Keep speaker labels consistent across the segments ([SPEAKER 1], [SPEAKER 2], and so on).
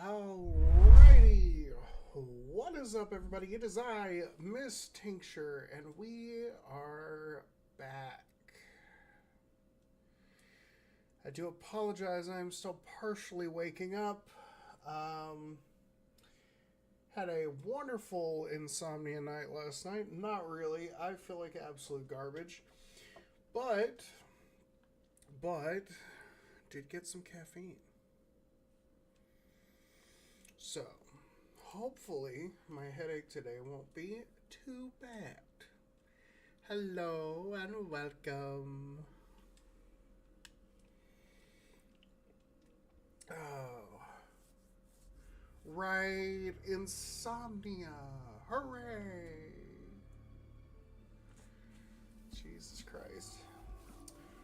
[SPEAKER 1] Alrighty, what is up, everybody? It is I, Ms.Tincture, and we are back. I do apologize, I'm still partially waking up. Had a wonderful insomnia night last night. Not really, I feel like absolute garbage. But, did get some caffeine. So, hopefully, my headache today won't be too bad. Hello and welcome. Oh, right, insomnia. Hooray! Jesus Christ.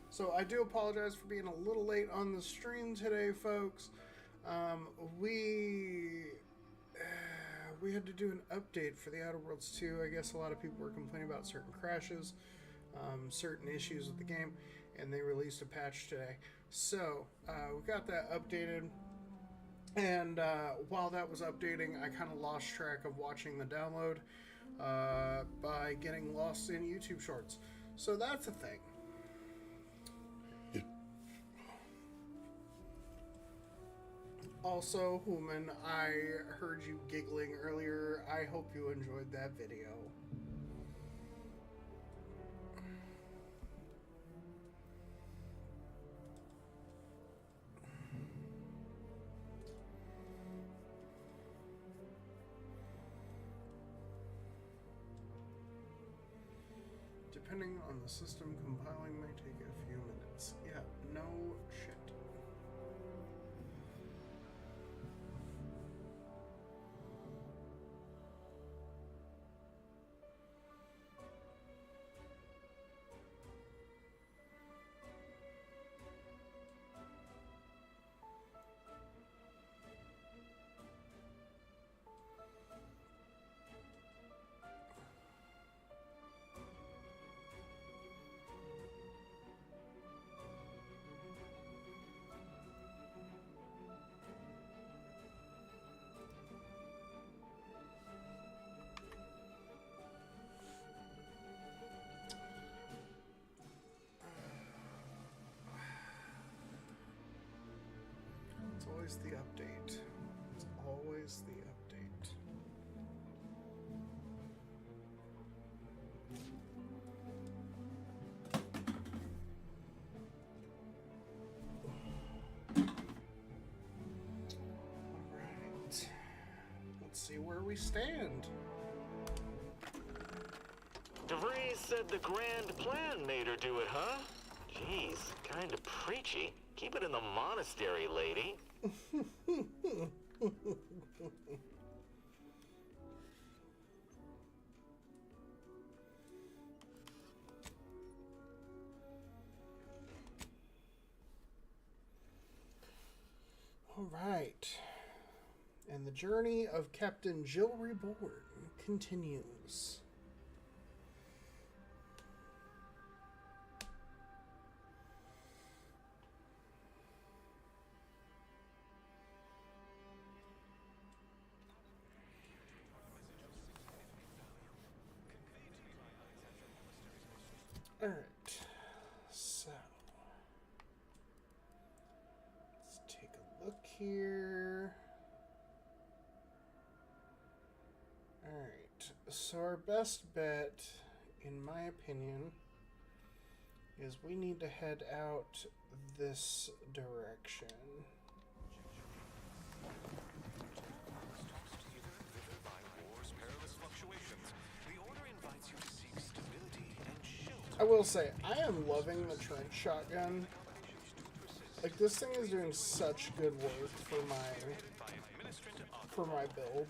[SPEAKER 1] So, I do apologize for being a little late on the stream today, folks. We had to do an update for the Outer Worlds 2. I guess a lot of people were complaining about certain crashes, certain issues with the game, and they released a patch today. So, we got that updated, and while that was updating, I kind of lost track of watching the download by getting lost in YouTube Shorts. So that's a thing. Also, Human, I heard you giggling earlier. I hope you enjoyed that video. Depending on the system, compiling may take a few minutes. Yeah, no shit. Always the update. It's always the update. Alright. Let's see where we stand.
[SPEAKER 2] DeVries said the grand plan made her do it, huh? Jeez, kinda preachy. Keep it in the monastery, lady.
[SPEAKER 1] All right. And the journey of Captain Jill Reborn continues. Alright, so let's take a look here. Alright, so our best bet, in my opinion, is we need to head out this direction. I will say, I am loving the trench shotgun. Like, this thing is doing such good work for my build.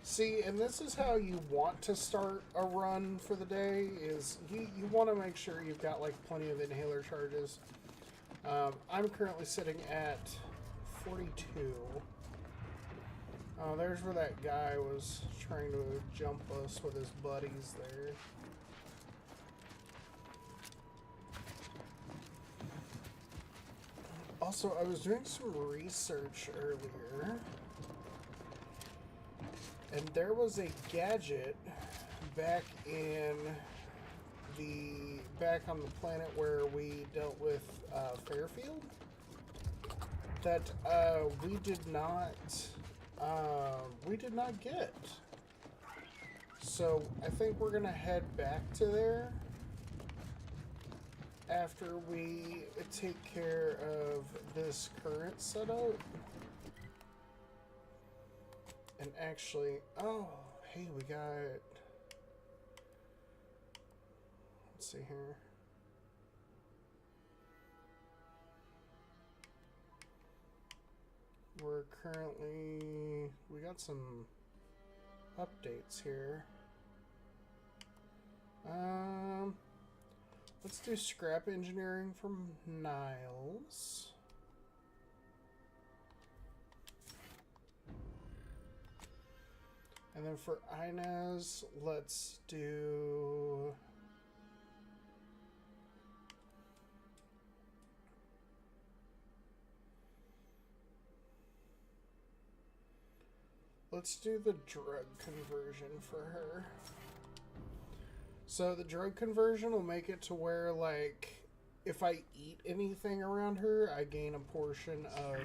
[SPEAKER 1] See, and this is how you want to start a run for the day, is you want to make sure you've got, like, plenty of inhaler charges. I'm currently sitting at 42. Oh, there's where that guy was trying to jump us with his buddies there. Also, I was doing some research earlier, and there was a gadget back on the planet where we dealt with Fairfield that we did not get. So I think we're gonna head back to there after we take care of this current setup. And actually, oh, hey, we got, let's see here. We're currently, we got some updates here. Let's do scrap engineering from Niles. And then for Inez, let's do... Let's do the drug conversion for her. So the drug conversion will make it to where, like, if I eat anything around her, I gain a portion of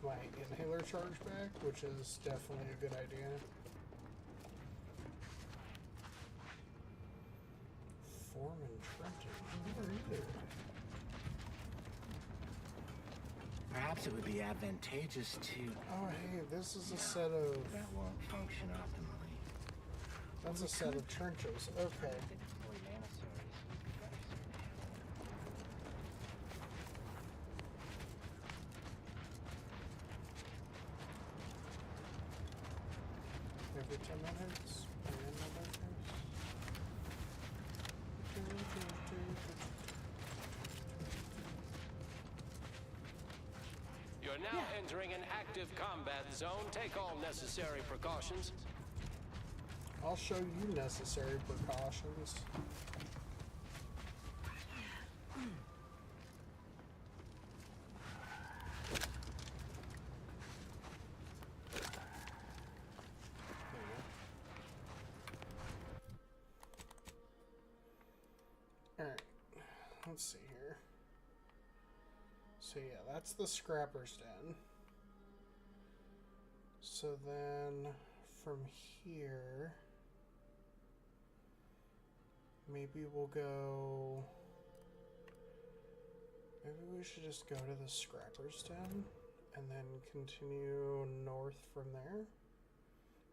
[SPEAKER 1] my inhaler charge back, which is definitely a good idea. Foreman Trenton, who are you?
[SPEAKER 3] Perhaps it would be advantageous to...
[SPEAKER 1] Oh, hey, this is a set of...
[SPEAKER 3] That won't function optimally.
[SPEAKER 1] That's a set of trenches. Okay. Every 10 minutes.
[SPEAKER 4] You're now entering an active combat zone. Take all necessary precautions.
[SPEAKER 1] I'll show you necessary precautions. Alright, let's see here. So yeah, that's the scrapper's den. So then from here, maybe we'll go, maybe we should just go to the scrapper's den and then continue north from there.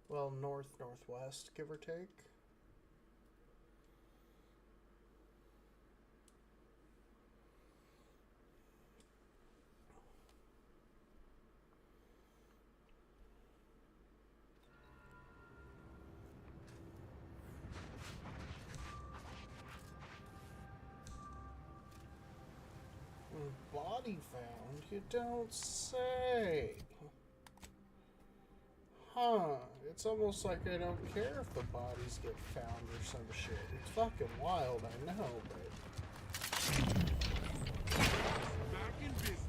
[SPEAKER 1] Well, northwest, give or take. Body found? You don't say. Huh. It's almost like I don't care if the bodies get found or some shit. It's fucking wild, I know, but...
[SPEAKER 5] Back in business.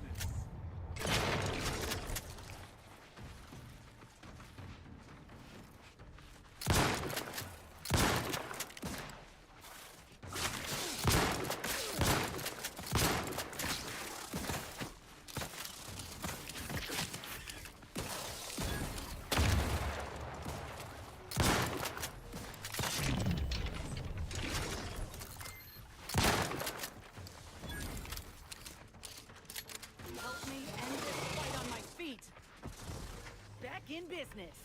[SPEAKER 6] In business.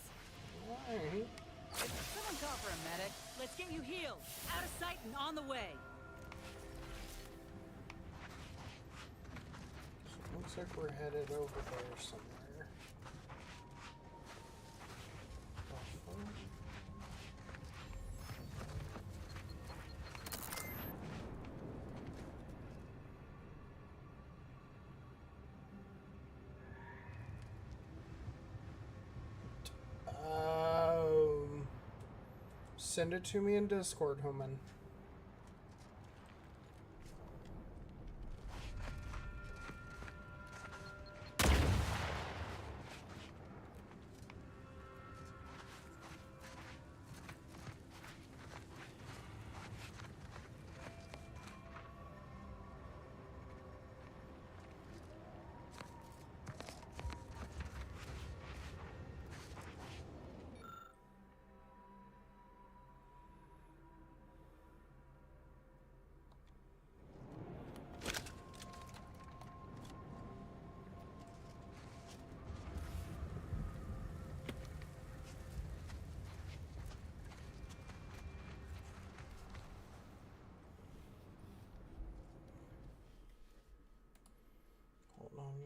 [SPEAKER 1] Alright.
[SPEAKER 6] Someone call for a medic. Let's get you healed. Out of sight and on the way.
[SPEAKER 1] Looks like we're headed over there somewhere. Send it to me in Discord, Human.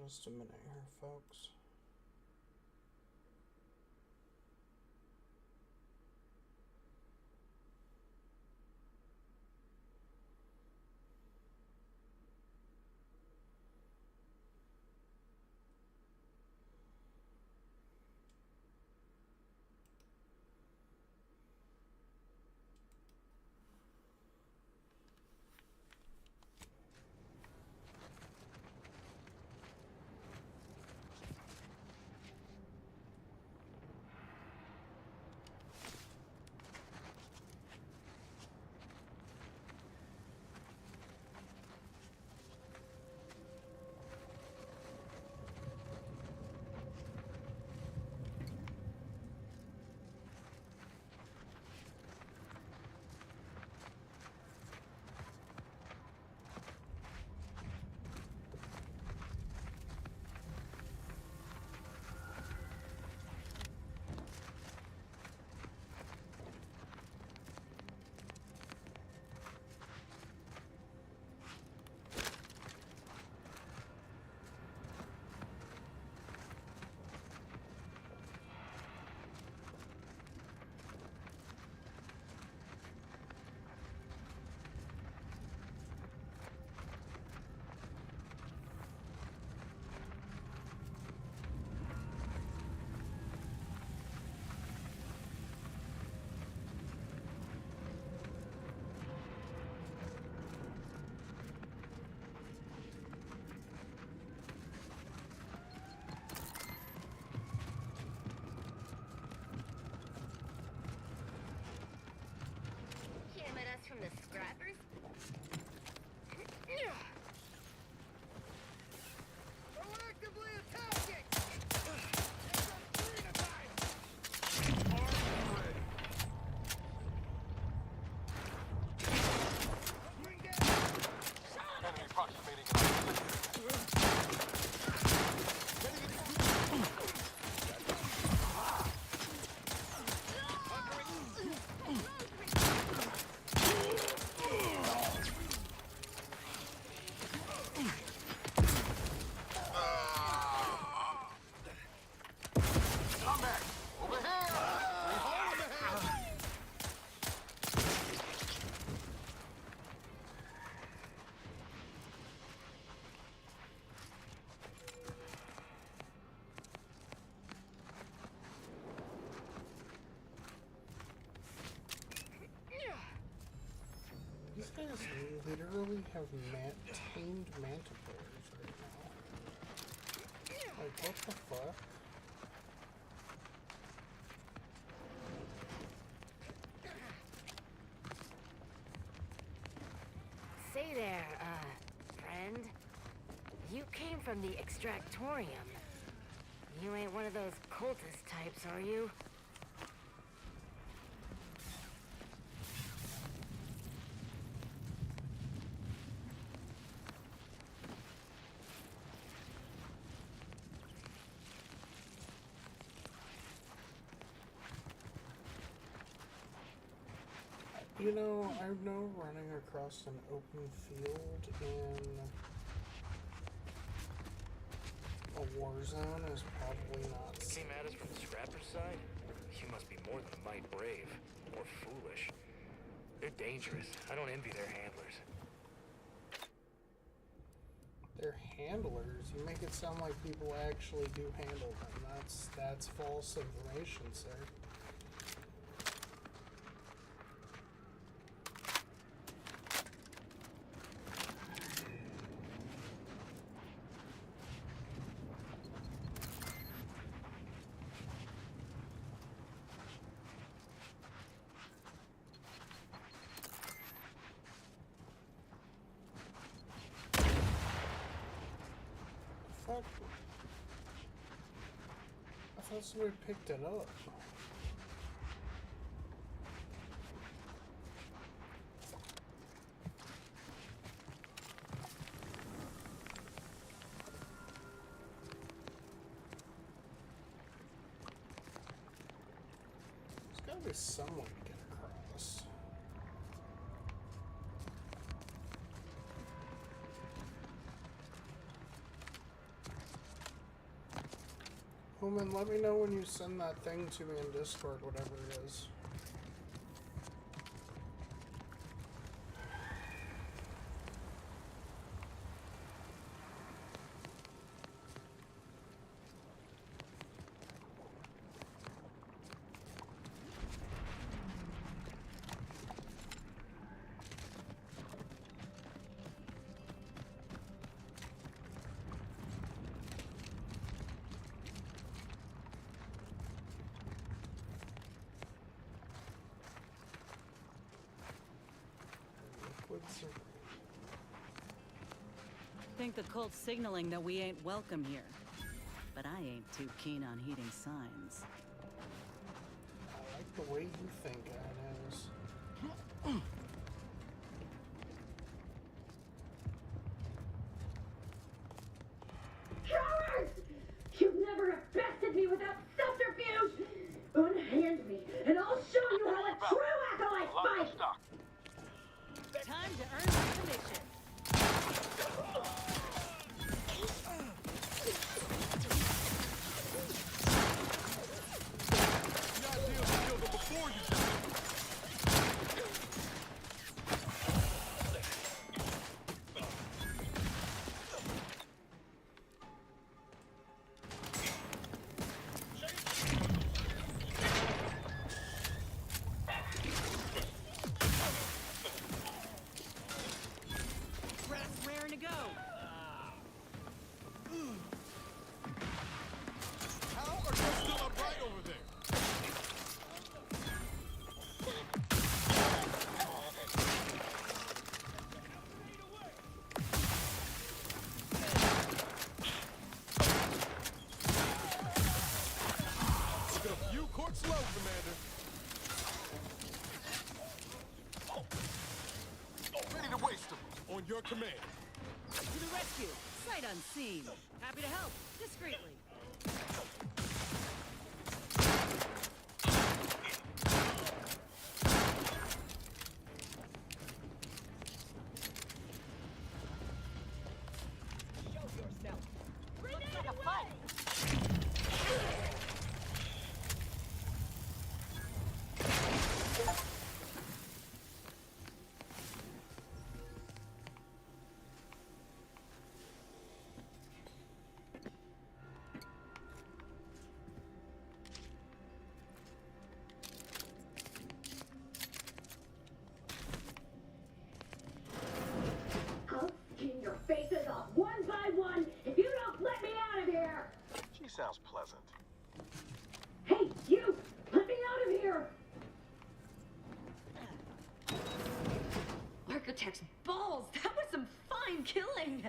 [SPEAKER 1] Just a minute here, folks.
[SPEAKER 7] Came at us from the scrappers? Proactively attacking!
[SPEAKER 5] Enemy approximating. Combat! Over here!
[SPEAKER 1] These guys literally have tamed mantipours right now. Like, what the fuck?
[SPEAKER 7] Say there, friend. You came from the Extractorium. You ain't one of those cultist types, are you?
[SPEAKER 1] You know, I know running across an open field in a war zone is probably not
[SPEAKER 2] Came at us from the scrapper side? You must be more than a mite brave. Or foolish. They're dangerous. I don't envy their handlers.
[SPEAKER 1] They're handlers. You make it sound like people actually do handle them. That's false information, sir. Fuck. I thought somebody picked it up. There's gotta be some way to get across. Lumen, let me know when you send that thing to me in Discord, whatever it is.
[SPEAKER 6] Think the cult's signaling that we ain't welcome here. But I ain't too keen on heeding signs.
[SPEAKER 1] I like the way you think, Inez.
[SPEAKER 8] Cowards! You've never have bested me without subterfuge! Unhand me, and I'll show you how a true acolyte fights!
[SPEAKER 6] Time to earn my commission. Raring to go.
[SPEAKER 5] How are you still upright over there? Looking a few courts low, Commander. Ready to waste them. On your command.
[SPEAKER 6] To the rescue. Sight unseen. Happy to help. Discreetly.
[SPEAKER 8] I'll skin your faces off one by one if you don't let me out of here!
[SPEAKER 5] She sounds pleasant.
[SPEAKER 8] Hey, you! Let me out of here!
[SPEAKER 9] Architect's balls! That was some fine killing!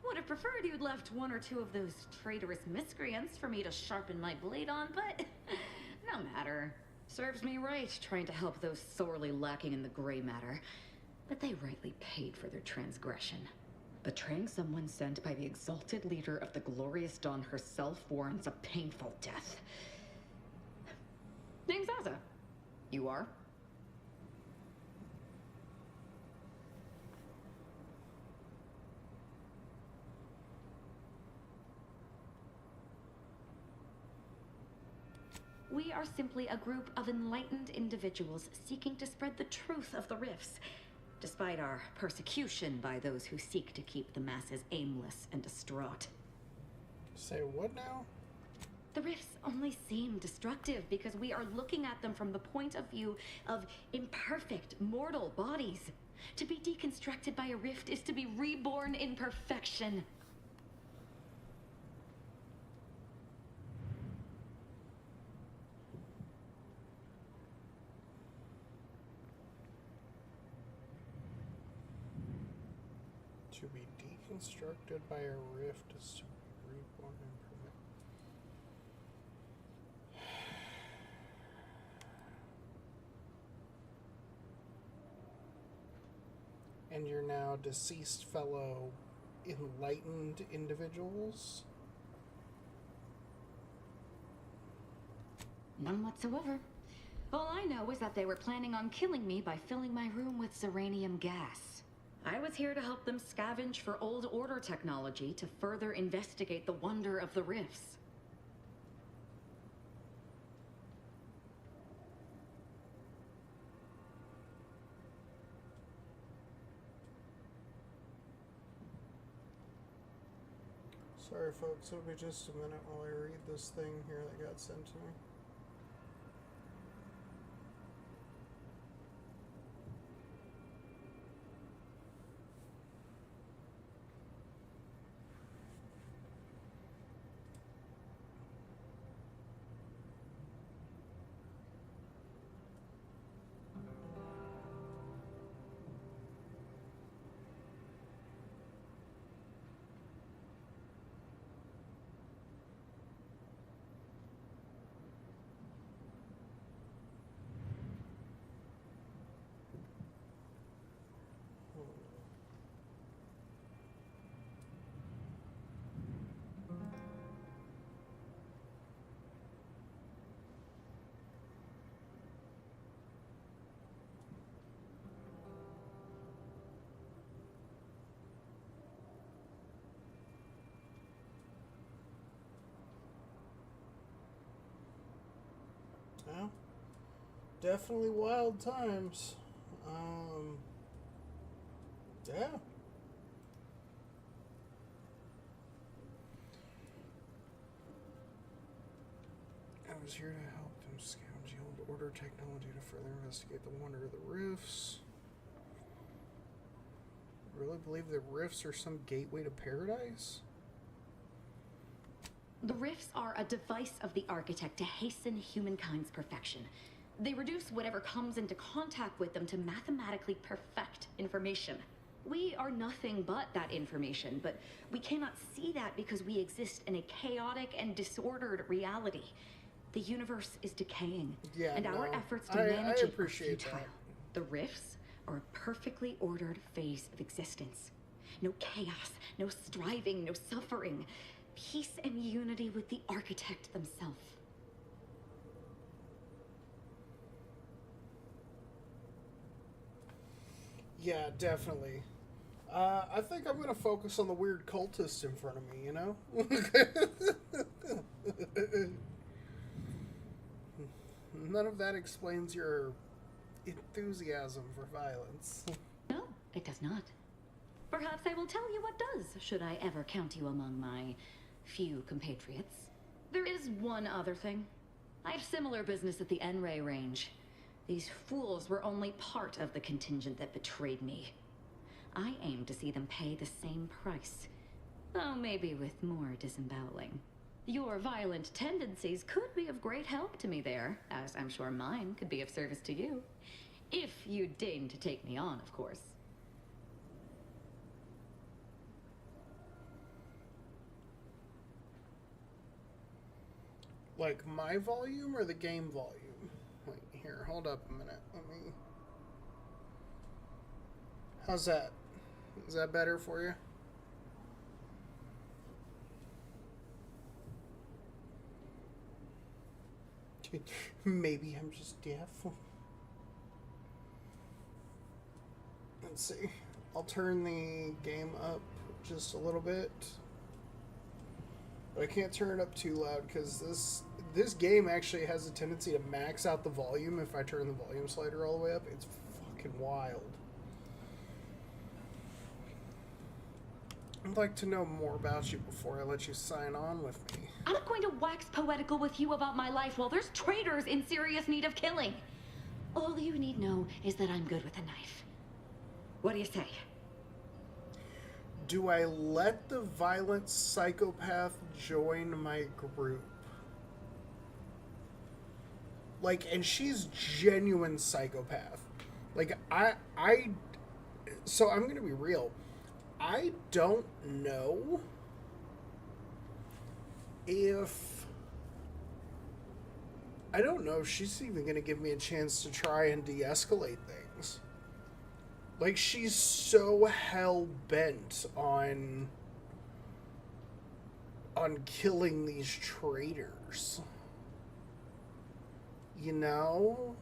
[SPEAKER 9] Would have preferred you'd left one or two of those traitorous miscreants for me to sharpen my blade on, but no matter. Serves me right trying to help those sorely lacking in the gray matter. But they rightly paid for their transgression. Betraying someone sent by the exalted leader of the glorious dawn herself warrants a painful death. Name's Azza. You are? We are simply a group of enlightened individuals seeking to spread the truth of the rifts, despite our persecution by those who seek to keep the masses aimless and distraught.
[SPEAKER 1] Say what now?
[SPEAKER 9] The rifts only seem destructive because we are looking at them from the point of view of imperfect, mortal bodies. To be deconstructed by a rift is to be reborn in perfection.
[SPEAKER 1] To be deconstructed by a rift is to be reborn in perfect. And you're now deceased fellow enlightened individuals?
[SPEAKER 9] None whatsoever. All I know is that they were planning on killing me by filling my room with Serenium gas. I was here to help them scavenge for old order technology to further investigate the wonder of the rifts.
[SPEAKER 1] Sorry, folks. It'll be just a minute while I read this thing here that got sent to me. Well, definitely wild times. Yeah. I was here to help them scavenge the old order technology to further investigate the wonder of the rifts. Really believe the rifts are some gateway to paradise?
[SPEAKER 9] The rifts are a device of the architect to hasten humankind's perfection. They reduce whatever comes into contact with them to mathematically perfect information. We are nothing but that information, but we cannot see that because we exist in a chaotic and disordered reality. The universe is decaying, and our efforts to manage it are futile. The rifts are a perfectly ordered phase of existence. No chaos, no striving, no suffering. Peace and unity with the architect themselves.
[SPEAKER 1] Yeah, definitely. I think I'm going to focus on the weird cultist in front of me, you know? None of that explains your enthusiasm for violence.
[SPEAKER 9] No, it does not. Perhaps I will tell you what does, should I ever count you among my few compatriots. There is one other thing. I have similar business at the N-Ray range. These fools were only part of the contingent that betrayed me. I aim to see them pay the same price, though maybe with more disemboweling. Your violent tendencies could be of great help to me there, as I'm sure mine could be of service to you. If you deign to take me on, of course.
[SPEAKER 1] Like my volume or the game volume? Wait, here, hold up a minute. Let me... How's that? Is that better for you? Maybe I'm just deaf. Let's see. I'll turn the game up just a little bit. But I can't turn it up too loud because this game actually has a tendency to max out the volume if I turn the volume slider all the way up. It's fucking wild. I'd like to know more about you before I let you sign on with me.
[SPEAKER 9] I'm not going to wax poetical with you about my life while there's traitors in serious need of killing. All you need know is that I'm good with a knife. What do you say?
[SPEAKER 1] Do I let the violent psychopath join my group? Like, and she's genuine psychopath. Like, so I'm gonna be real. I don't know if she's even gonna give me a chance to try and de-escalate things. Like, she's so hell-bent on killing these traitors. You know?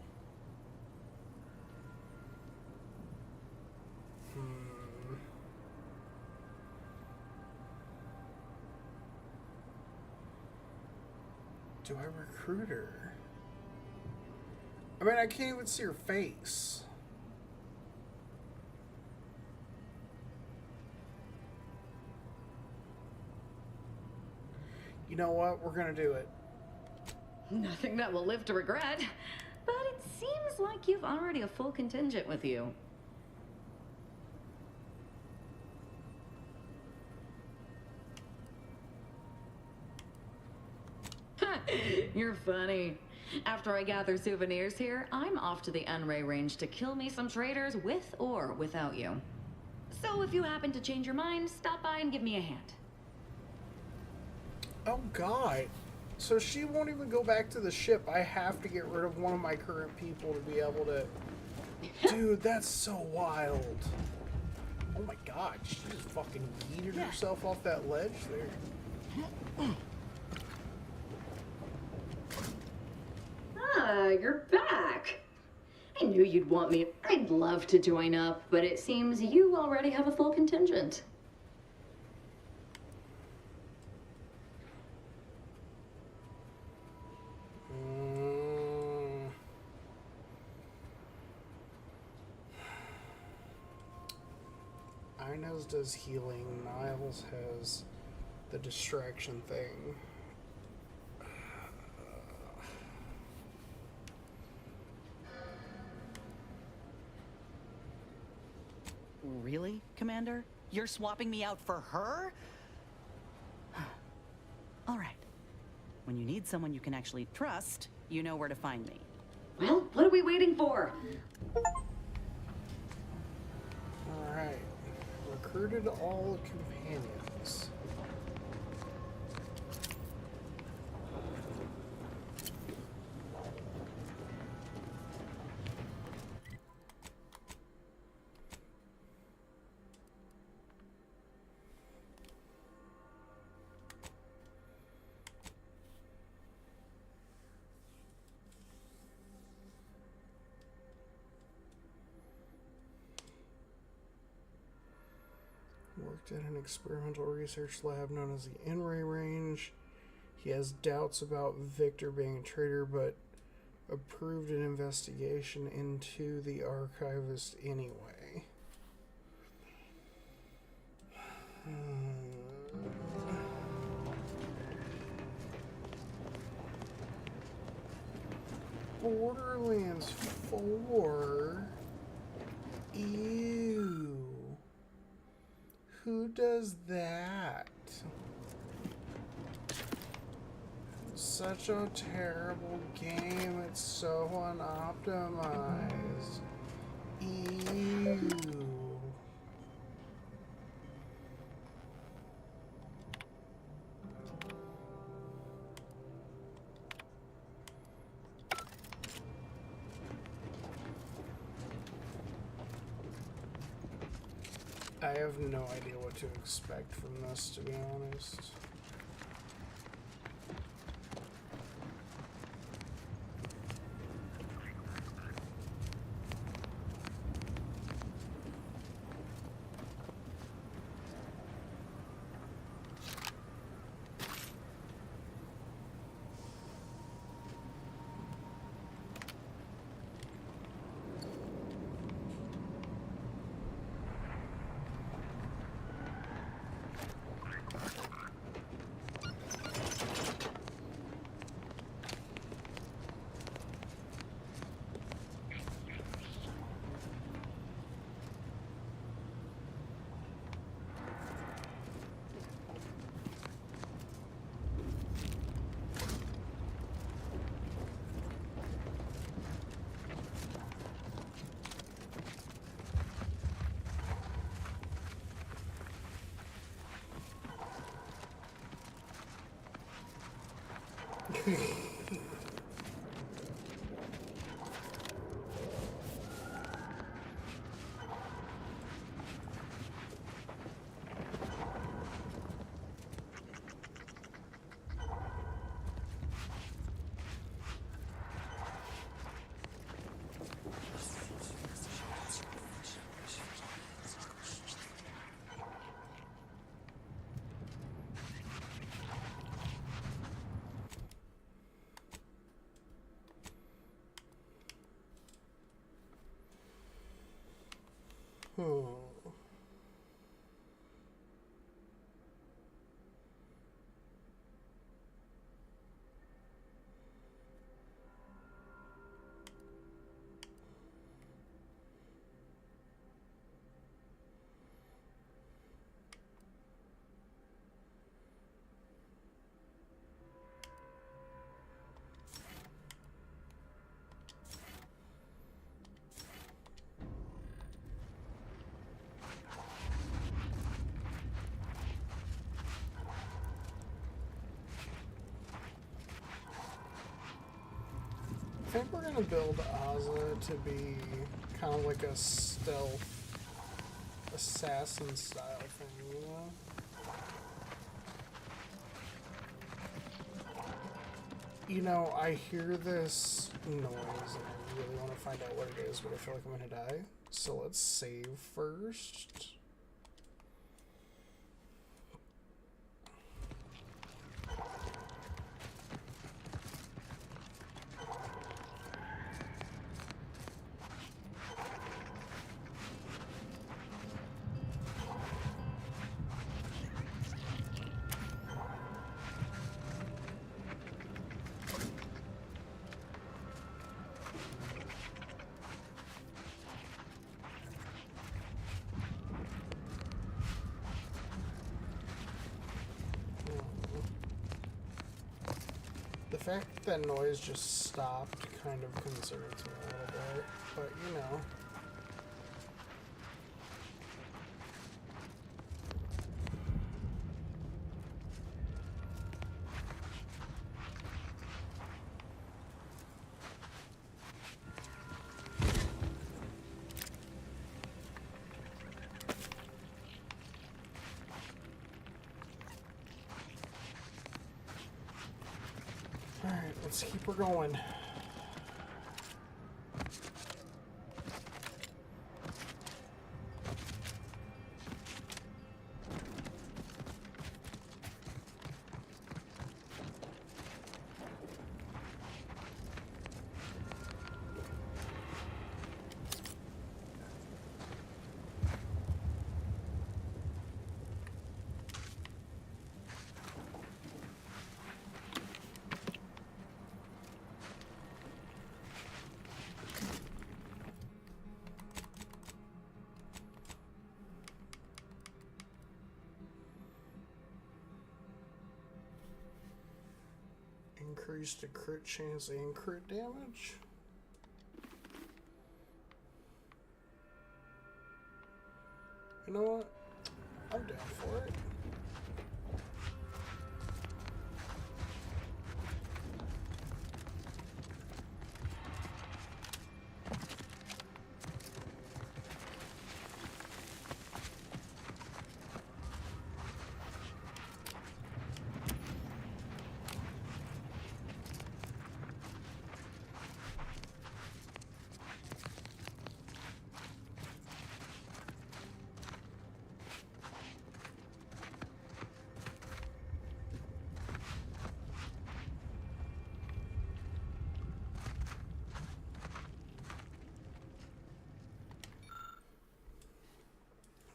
[SPEAKER 1] Do I recruit her? I mean, I can't even see her face. You know what? We're gonna do it.
[SPEAKER 9] Nothing that will live to regret. But it seems like you've already a full contingent with you. You're funny. After I gather souvenirs here, I'm off to the N-Ray range to kill me some traitors with or without you. So if you happen to change your mind, stop by and give me a hand.
[SPEAKER 1] Oh God. So she won't even go back to the ship. I have to get rid of one of my current people to be able to... Dude, that's so wild. Oh my God, she just fucking yeeted herself off that ledge there.
[SPEAKER 9] Ah, you're back. I knew you'd want me. I'd love to join up, but it seems you already have a full contingent.
[SPEAKER 1] Inez does healing. Niles has the distraction thing.
[SPEAKER 10] Really, Commander? You're swapping me out for her? All right. When you need someone you can actually trust, you know where to find me.
[SPEAKER 9] Well, what are we waiting for?
[SPEAKER 1] Alright. Recruited all companions. Worked at an experimental research lab known as the N-Ray Range. He has doubts about Victor being a traitor, but approved an investigation into the archivist anyway. Borderlands 4. Ew. Who does that? Such a terrible game. It's so unoptimized. Ew. I have no idea what to expect from this, to be honest. think we're gonna build Ozza to be kind of like a stealth assassin style thing, you know? You know, I hear this noise and I really want to find out what it is, but I feel like I'm gonna die. So let's save first. The fact that noise just stopped kind of concerns me a little bit, but you know. Alright, let's keep her going. Increase the crit chance and crit damage. You know what? I'm down for it.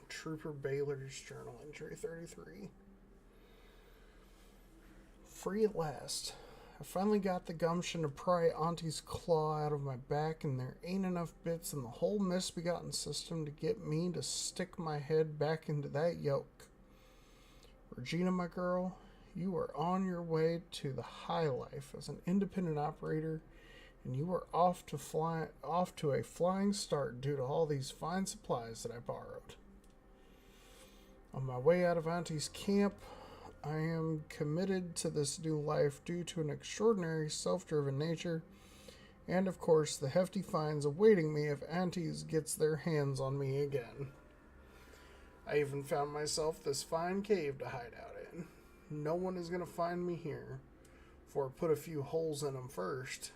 [SPEAKER 1] Trooper Baylor's journal entry 33. Free at last. I finally got the gumption to pry Auntie's claw out of my back, and there ain't enough bits in the whole misbegotten system to get me to stick my head back into that yoke. Regina, my girl, you are on your way to the high life as an independent operator, and you are off to a flying start due to all these fine supplies that I borrowed. On my way out of Auntie's camp, I am committed to this new life due to an extraordinary self-driven nature, and of course the hefty fines awaiting me if Auntie's gets their hands on me again. I even found myself this fine cave to hide out in. No one is going to find me here, for I put a few holes in them first.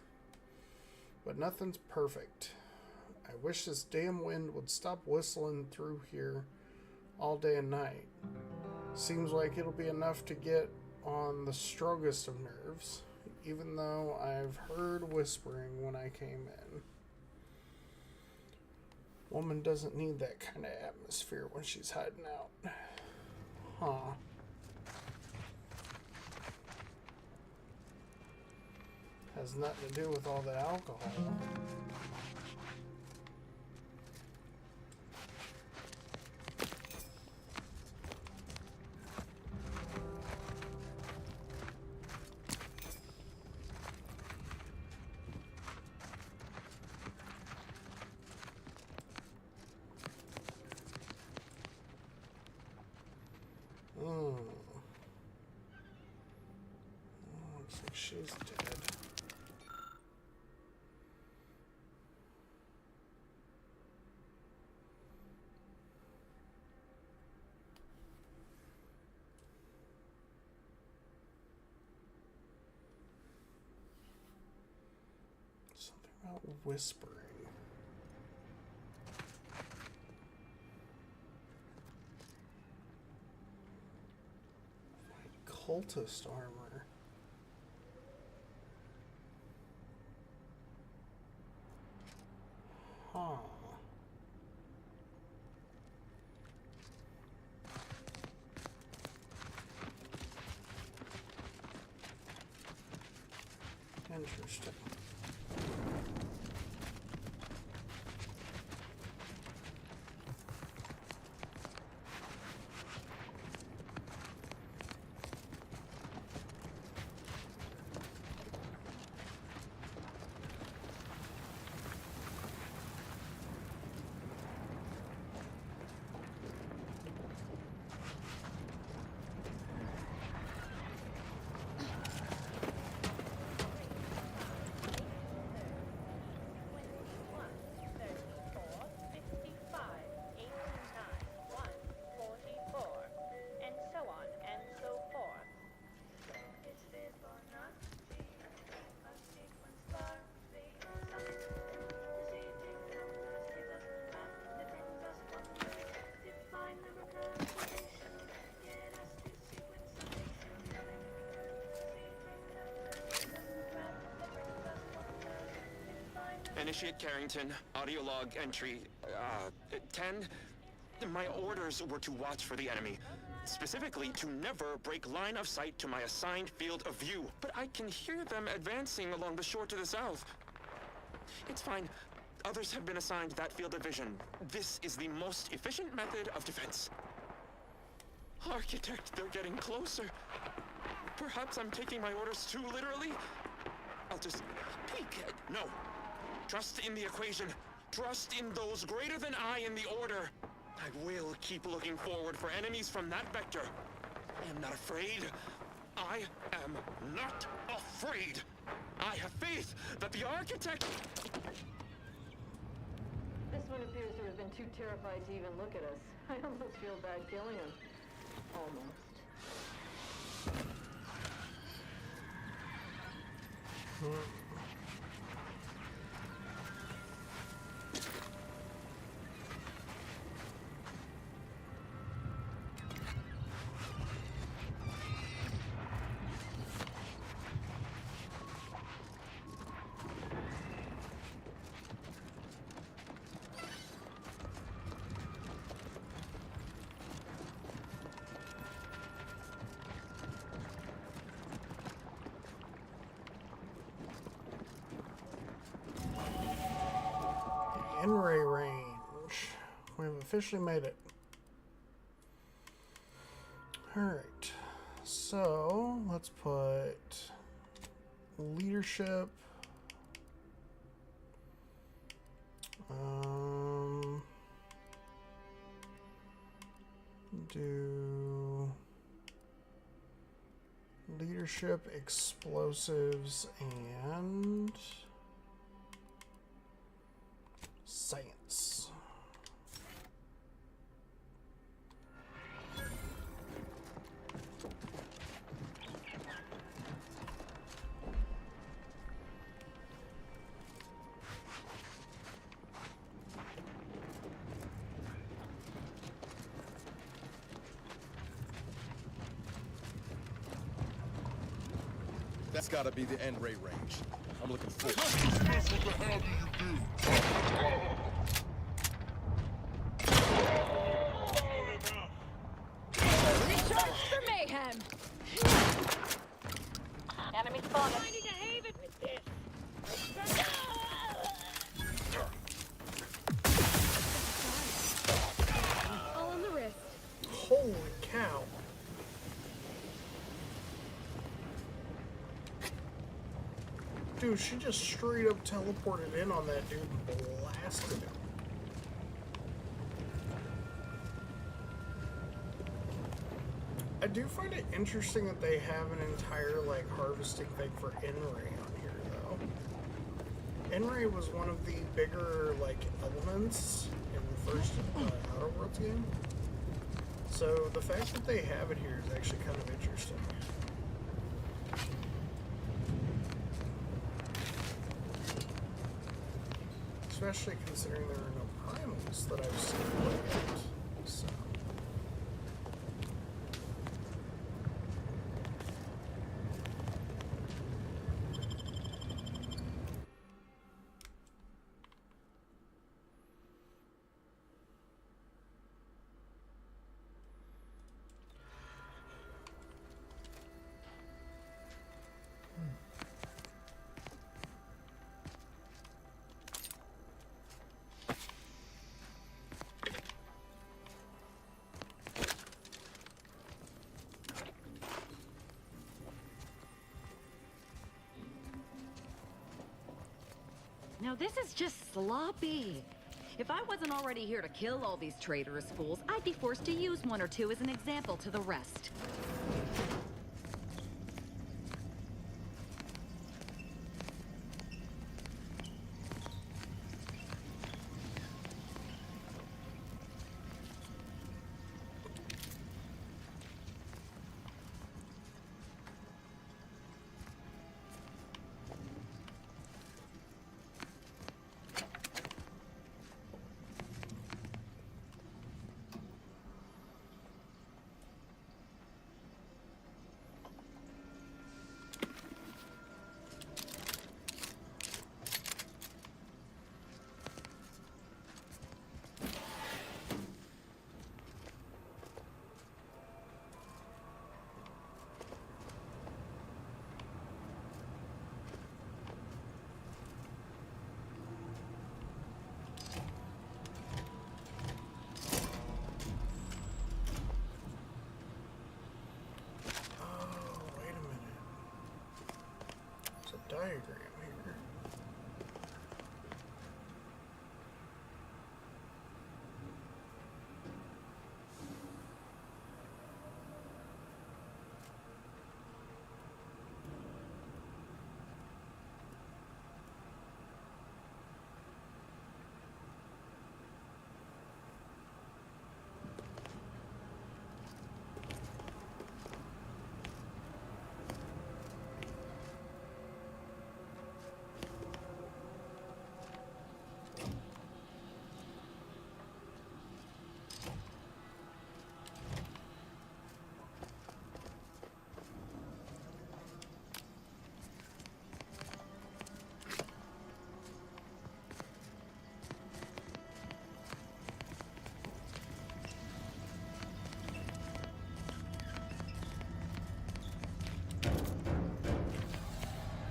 [SPEAKER 1] But nothing's perfect. I wish this damn wind would stop whistling through here all day and night. Seems like it'll be enough to get on the strongest of nerves, even though I've heard whispering when I came in. Woman doesn't need that kind of atmosphere when she's hiding out. Huh. Has nothing to do with all the alcohol. Looks like she's dead. about whispering? Cultist armor. Huh. Interesting.
[SPEAKER 11] Initiate Carrington, audio log entry, 10. My orders were to watch for the enemy. Specifically, to never break line of sight to my assigned field of view. But I can hear them advancing along the shore to the south. It's fine. Others have been assigned that field of vision. This is the most efficient method of defense. Architect, they're getting closer. Perhaps I'm taking my orders too literally. I'll just peek. No. Trust in the equation. Trust in those greater than I in the order. I will keep looking forward for enemies from that vector. I am not afraid. I am not afraid. I have faith that the architect...
[SPEAKER 12] This one appears to have been too terrified to even look at us. I almost feel bad killing him. Almost.
[SPEAKER 1] N-ray range. We've officially made it. Alright. So, let's put leadership. Do leadership, explosives, and science.
[SPEAKER 5] That's gotta be the N-ray range. I'm looking forward.
[SPEAKER 13] What the hell do you do?
[SPEAKER 9] Recharge for mayhem! Enemy spotted. Finding a haven with this! All on the wrist.
[SPEAKER 1] Holy cow. Dude, she just straight up teleported in on that dude and blasted him. I do find it interesting that they have an entire, like, harvesting thing for N-ray on here, though. N-ray was one of the bigger, like, elements in the first Outer Worlds game. So the fact that they have it here is actually kind of interesting. especially considering there are no primals that I've seen play yet. So.
[SPEAKER 9] Now this is just sloppy. If I wasn't already here to kill all these traitorous fools, I'd be forced to use one or two as an example to the rest. Diagram here.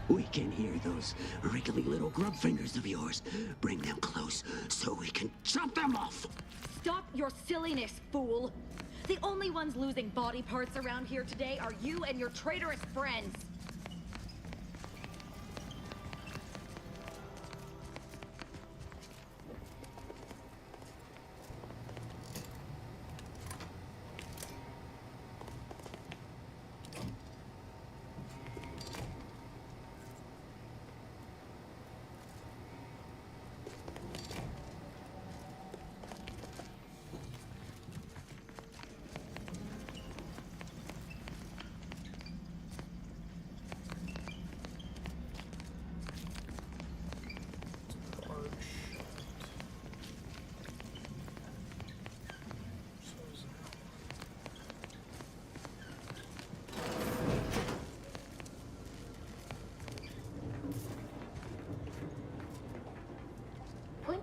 [SPEAKER 14] We can hear those wriggly little grub fingers of yours. Bring them close so we can chop them off.
[SPEAKER 9] Stop your silliness, fool! The only ones losing body parts around here today are you and your traitorous friends.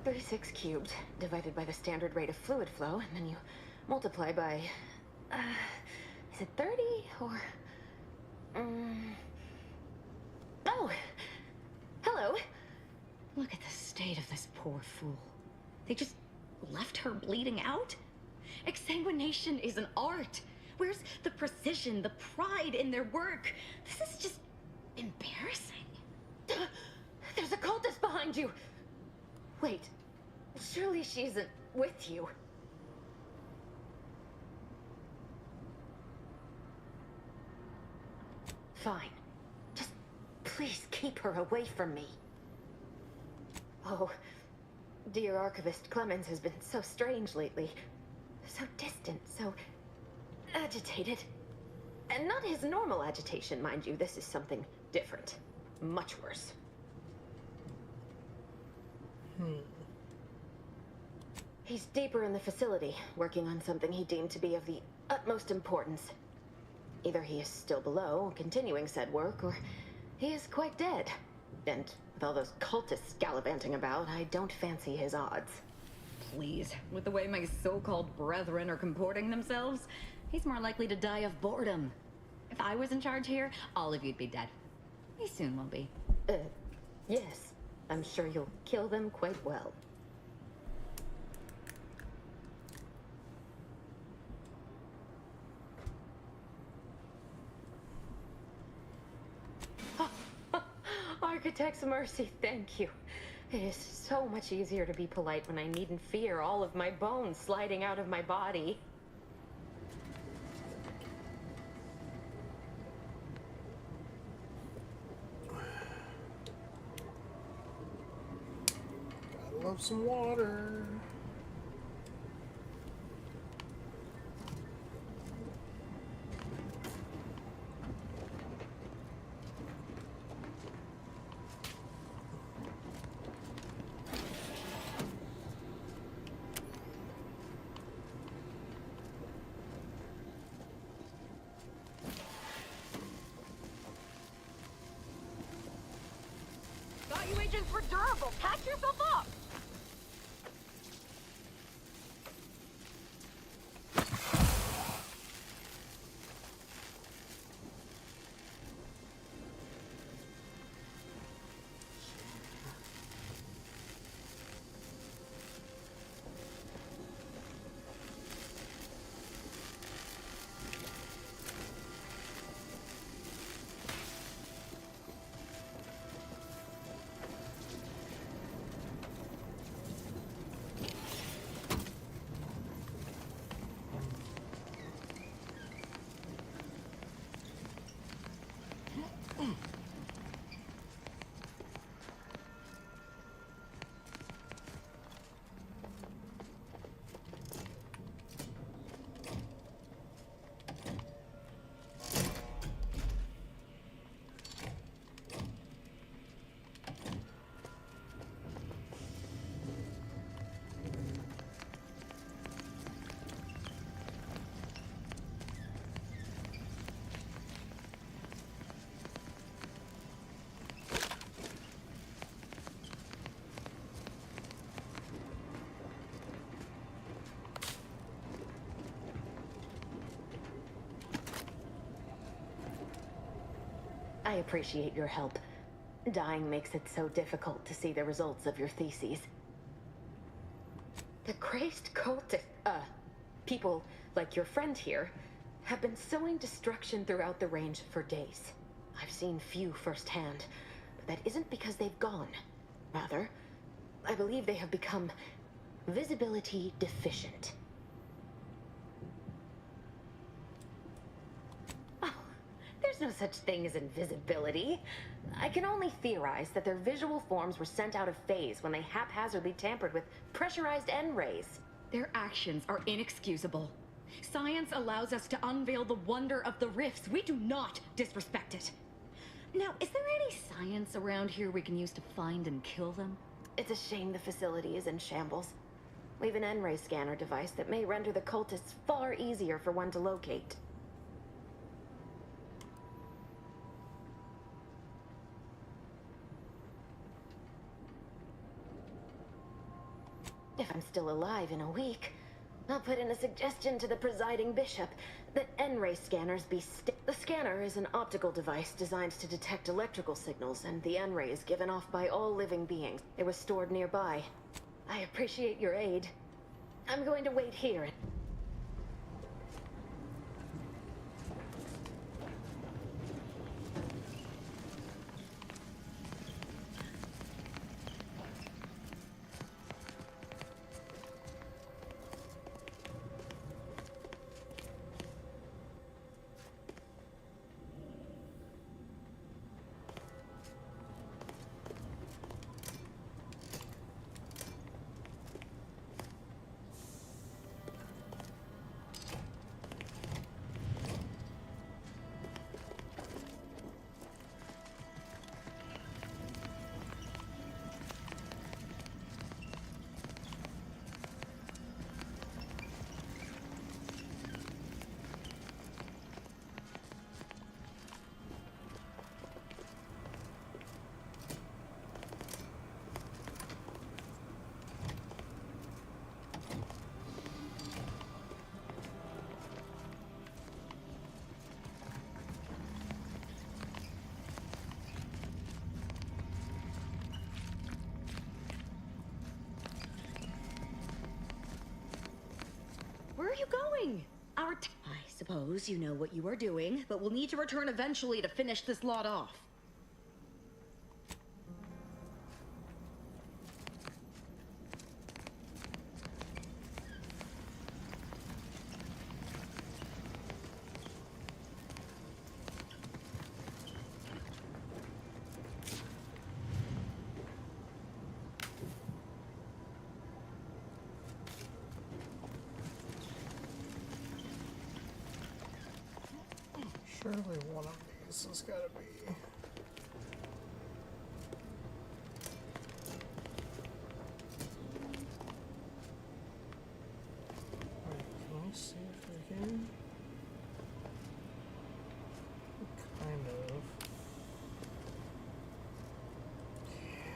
[SPEAKER 15] .36 cubed divided by the standard rate of fluid flow, and then you multiply by, is it 30 or, oh, hello.
[SPEAKER 9] Look at the state of this poor fool. They just left her bleeding out? Exsanguination is an art. Where's the precision, the pride in their work? This is just embarrassing.
[SPEAKER 15] There's a cultist behind you. Wait, surely she isn't with you. Fine. Just please keep her away from me. Oh, dear Archivist Clemens has been so strange lately. So distant, so agitated. And not his normal agitation, mind you. This is something different. Much worse. He's deeper in the facility, working on something he deemed to be of the utmost importance. Either he is still below, continuing said work, or he is quite dead. And with all those cultists gallivanting about, I don't fancy his odds.
[SPEAKER 9] Please, with the way my so-called brethren are comporting themselves, he's more likely to die of boredom. If I was in charge here, all of you'd be dead. He soon will be.
[SPEAKER 15] Yes. I'm sure you'll kill them quite well. Architect's mercy, thank you. It is so much easier to be polite when I needn't fear all of my bones sliding out of my body.
[SPEAKER 1] Gotta love some water.
[SPEAKER 8] Thought you agents were durable. Patch yourself up!
[SPEAKER 15] I appreciate your help. Dying makes it so difficult to see the results of your theses. The crazed people like your friend here have been sowing destruction throughout the range for days. I've seen few firsthand, but that isn't because they've gone. Rather, I believe they have become visibility deficient. There's no such thing as invisibility. I can only theorize that their visual forms were sent out of phase when they haphazardly tampered with pressurized N-rays.
[SPEAKER 9] Their actions are inexcusable. Science allows us to unveil the wonder of the rifts. We do not disrespect it. Now, is there any science around here we can use to find and kill them?
[SPEAKER 15] It's a shame the facility is in shambles. We've an N-ray scanner device that may render the cultists far easier for one to locate. If I'm still alive in a week, I'll put in a suggestion to the presiding bishop that N-ray scanners be The scanner is an optical device designed to detect electrical signals, and the N-ray is given off by all living beings. It was stored nearby. I appreciate your aid. I'm going to wait here.
[SPEAKER 9] doing? I suppose you know what you are doing, but we'll need to return eventually to finish this lot off.
[SPEAKER 1] Surely one of these has got to be. Alright, can we see if they're here? Kind of.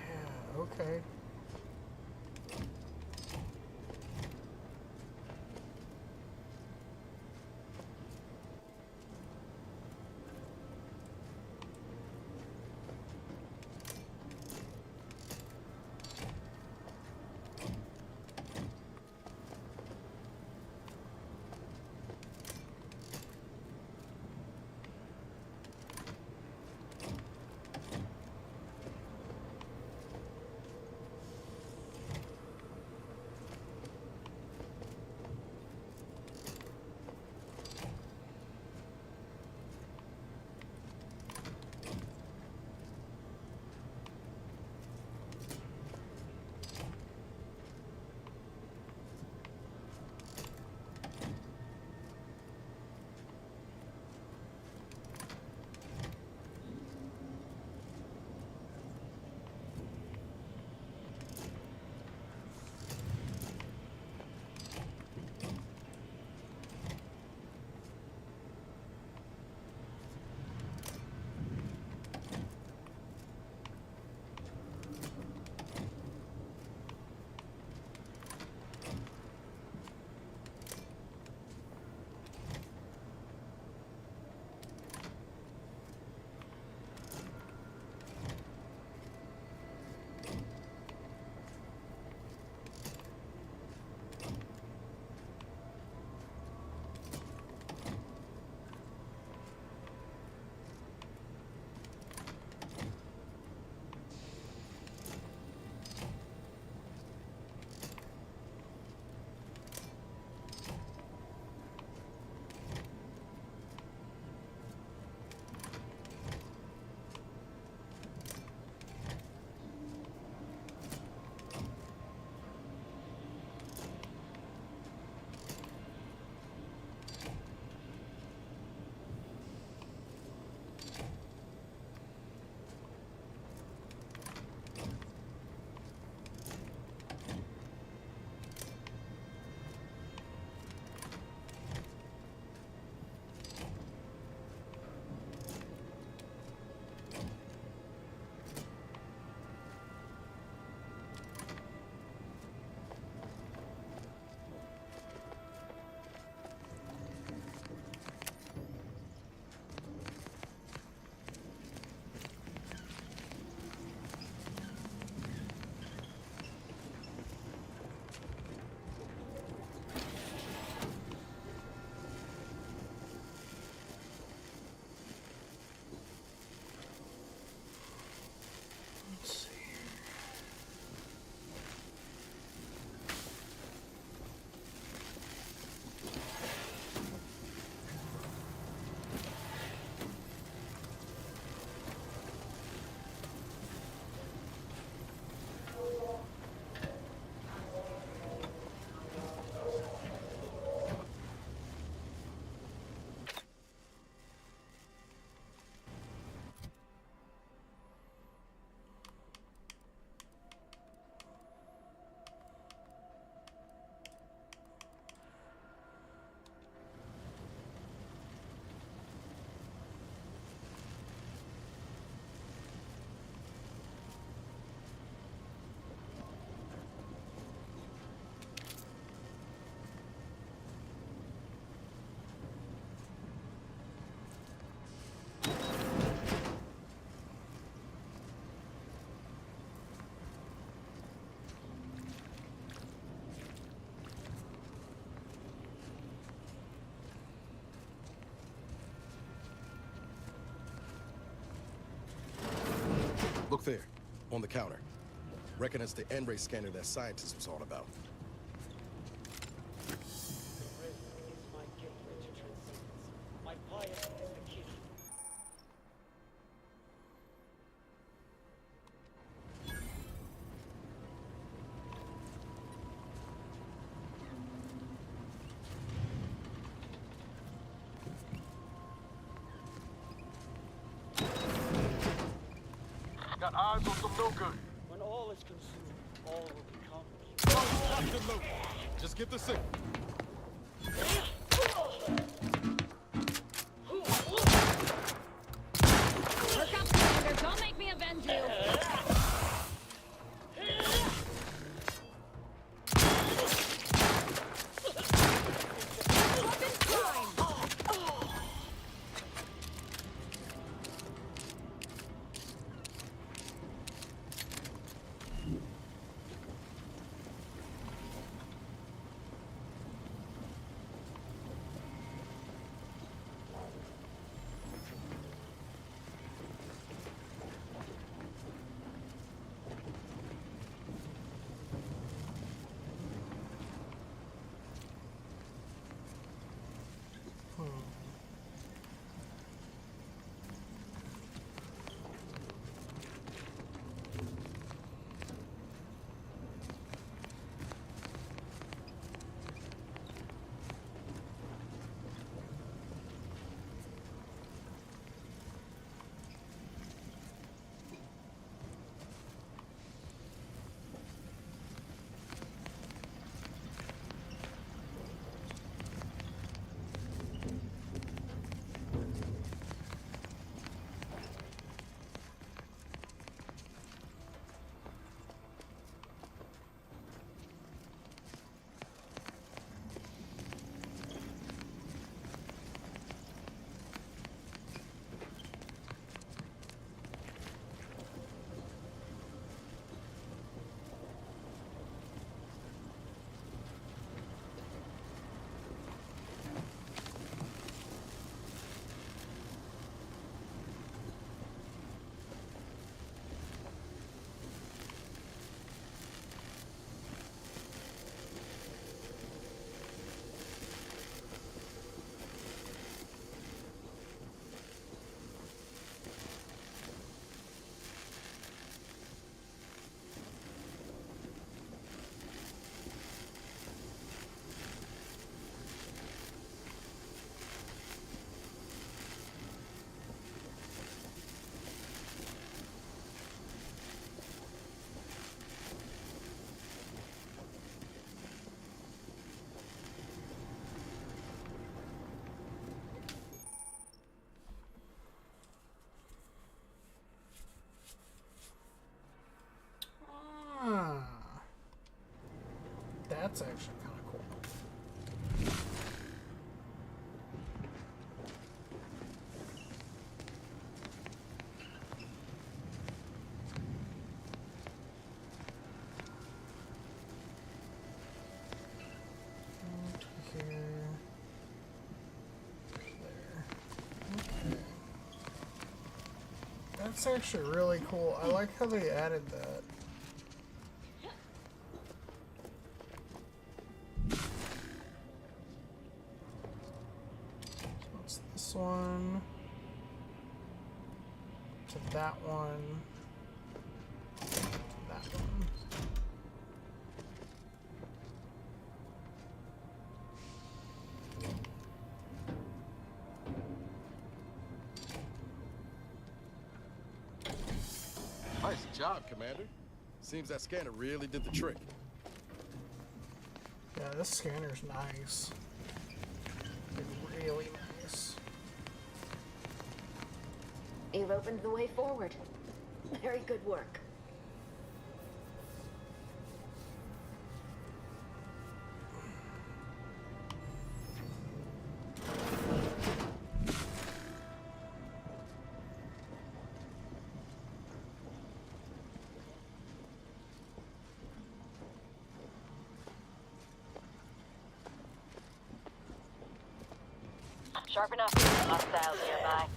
[SPEAKER 1] Yeah, okay.
[SPEAKER 5] Look there, on the counter. Reckon it's the N-ray scanner that scientist was all about.
[SPEAKER 13] Got eyes on some no good.
[SPEAKER 16] When all is consumed, all will become.
[SPEAKER 5] Lock and load. Just get the signal.
[SPEAKER 9] Look up, Commander. Don't make me avenge you.
[SPEAKER 1] That's actually kind of cool. Here. There. Okay. That's actually really cool. I like how they added that. This one to that one to that one.
[SPEAKER 5] Nice job, Commander. Seems that scanner really did the trick.
[SPEAKER 1] Yeah, this scanner's nice. It's really nice.
[SPEAKER 15] You've opened the way forward. Very good work.
[SPEAKER 17] Sharp enough. Hostiles nearby.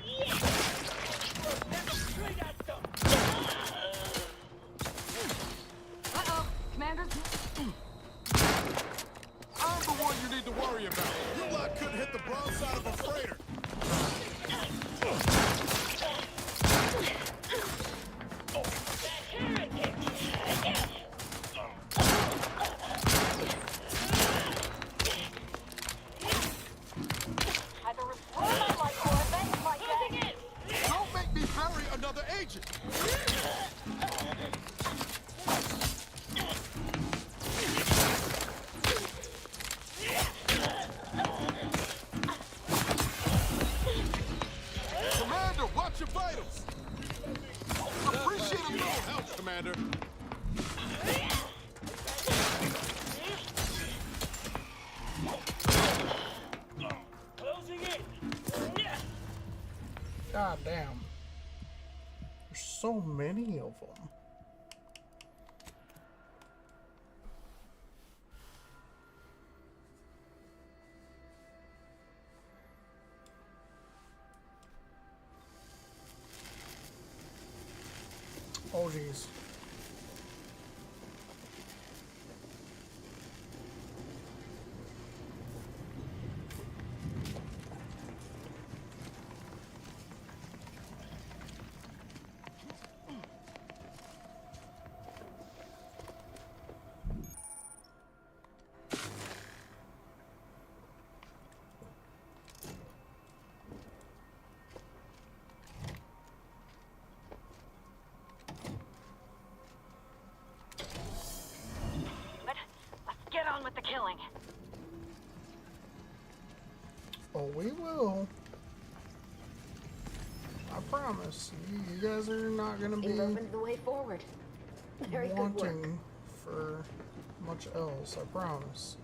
[SPEAKER 8] Yeah!
[SPEAKER 5] agent. Commander, watch your vitals. Appreciate a little help, Commander.
[SPEAKER 16] Closing in.
[SPEAKER 1] God damn. There's so many of them. Oh, jeez.
[SPEAKER 17] Get on with the killing.
[SPEAKER 1] Oh, we will. I promise. You guys are not going to be
[SPEAKER 15] You've opened the way forward. Very good work.
[SPEAKER 1] wanting for much else. I promise.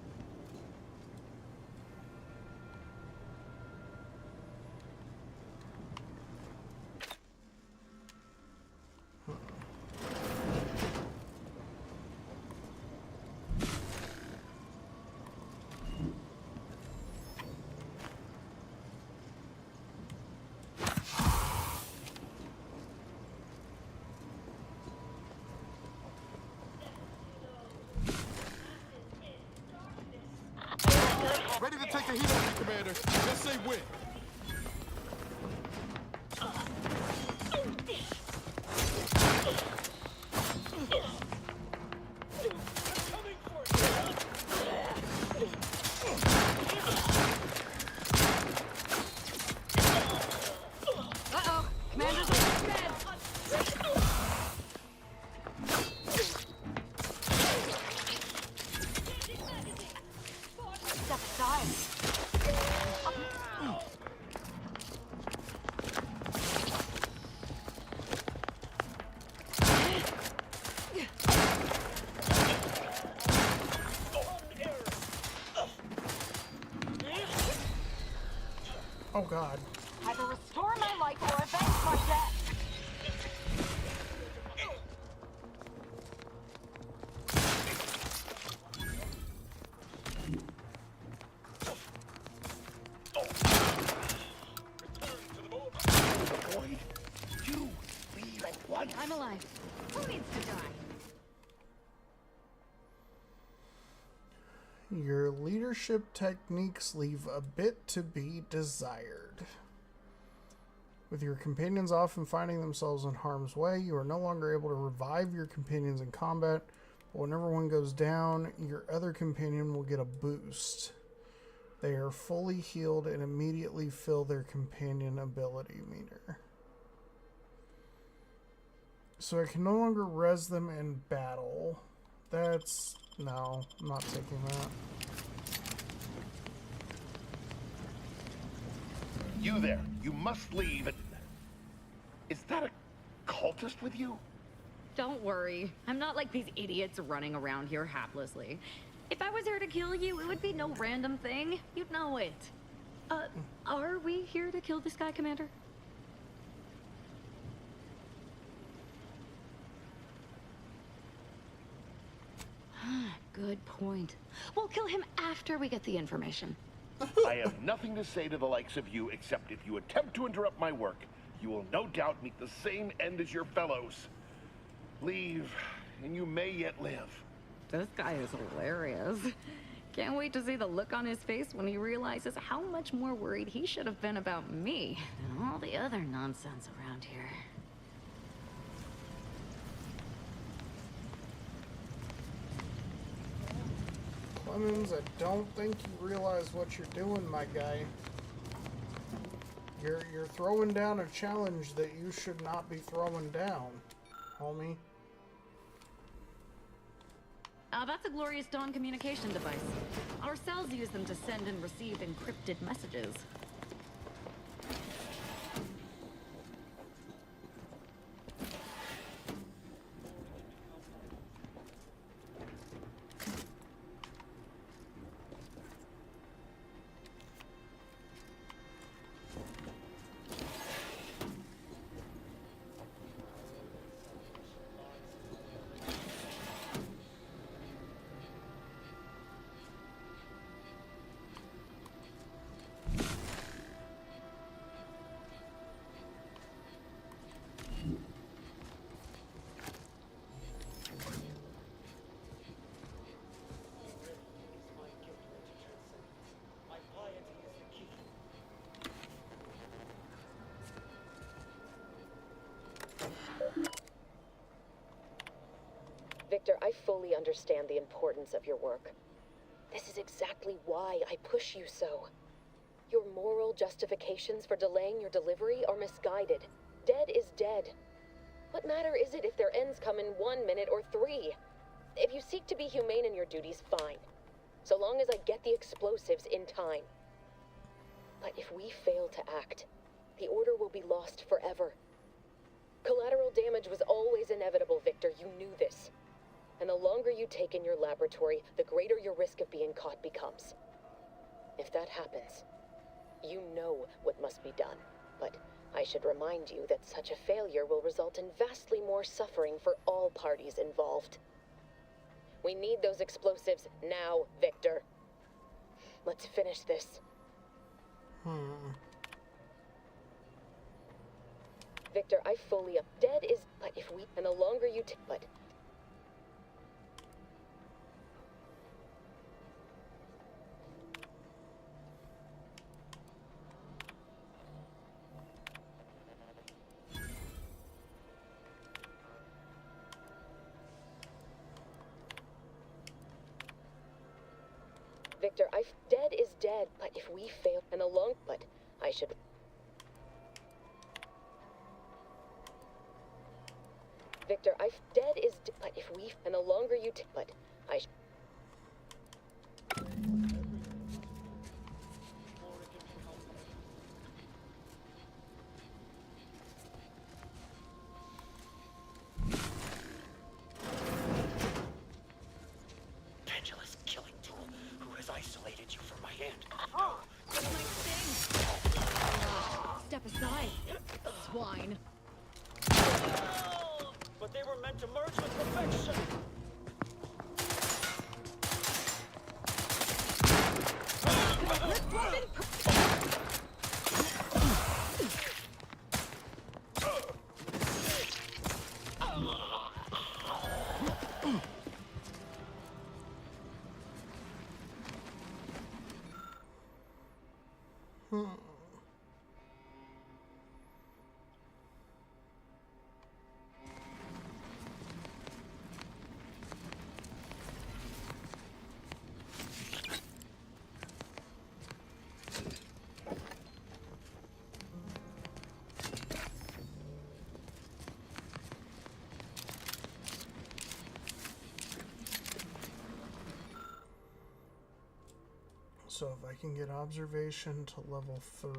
[SPEAKER 5] Ready to take the heat off you, Commander. Just say when.
[SPEAKER 17] Uh-oh. Commander's almost dead. Step aside.
[SPEAKER 1] Oh, God.
[SPEAKER 17] Either restore my life or avenge my death.
[SPEAKER 14] Boy, you leave at once.
[SPEAKER 9] I'm alive. Who needs to die?
[SPEAKER 1] Your leadership techniques leave a bit to be desired. With your companions often finding themselves in harm's way, you are no longer able to revive your companions in combat, but whenever one goes down, your other companion will get a boost. They are fully healed and immediately fill their companion ability meter. So I can no longer res them in battle. That's... no, I'm not taking that.
[SPEAKER 18] You there, you must leave. Is that a cultist with you?
[SPEAKER 9] Don't worry. I'm not like these idiots running around here haplessly. If I was here to kill you, it would be no random thing. You'd know it. Are we here to kill this guy, Commander? Good point. We'll kill him after we get the information.
[SPEAKER 18] I have nothing to say to the likes of you, except if you attempt to interrupt my work, you will no doubt meet the same end as your fellows. Leave, and you may yet live.
[SPEAKER 9] This guy is hilarious. Can't wait to see the look on his face when he realizes how much more worried he should have been about me than all the other nonsense around here.
[SPEAKER 1] Clemens, I don't think you realize what you're doing, my guy. You're throwing down a challenge that you should not be throwing down, homie.
[SPEAKER 9] That's a Glorious Dawn communication device. Our cells use them to send and receive encrypted messages.
[SPEAKER 19] Victor, I fully understand the importance of your work. This is exactly why I push you so. Your moral justifications for delaying your delivery are misguided. Dead is dead. What matter is it if their ends come in 1 minute or 3? If you seek to be humane in your duties, fine. So long as I get the explosives in time. But if we fail to act, the order will be lost forever. Collateral damage was always inevitable, Victor. You knew this. And the longer you take in your laboratory, the greater your risk of being caught becomes. If that happens, you know what must be done. But I should remind you that such a failure will result in vastly more suffering for all parties involved. We need those explosives now, Victor. Let's finish this. Victor, I fully up. Dead is. But if we. And the longer you take. But. Victor, dead is dead, but if we fail, and the long, but I should. Victor, dead is, but if we, and the longer you but I
[SPEAKER 14] Pendulous killing tool who has isolated you from my hand.
[SPEAKER 9] Oh, that's my thing! Step aside, swine.
[SPEAKER 16] But they were meant to merge with perfection.
[SPEAKER 1] So if I can get observation to level 3,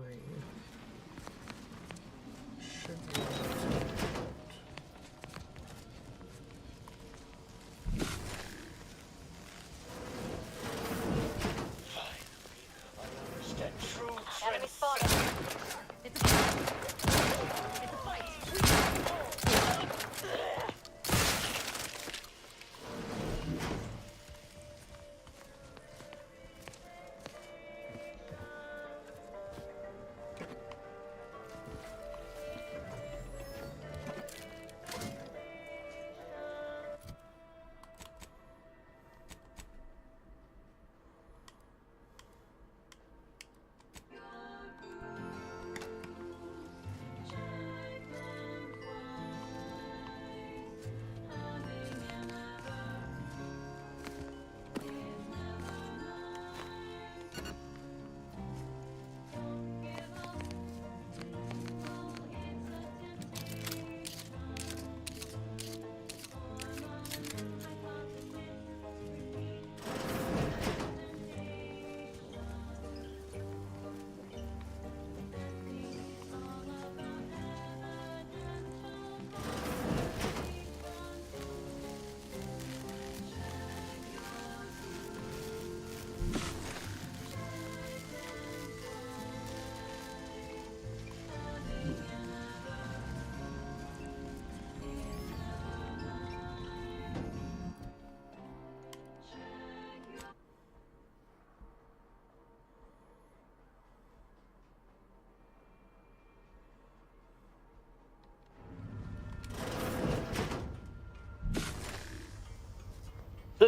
[SPEAKER 1] should be able to do it.
[SPEAKER 17] Enemy spotted.
[SPEAKER 9] It's a fight.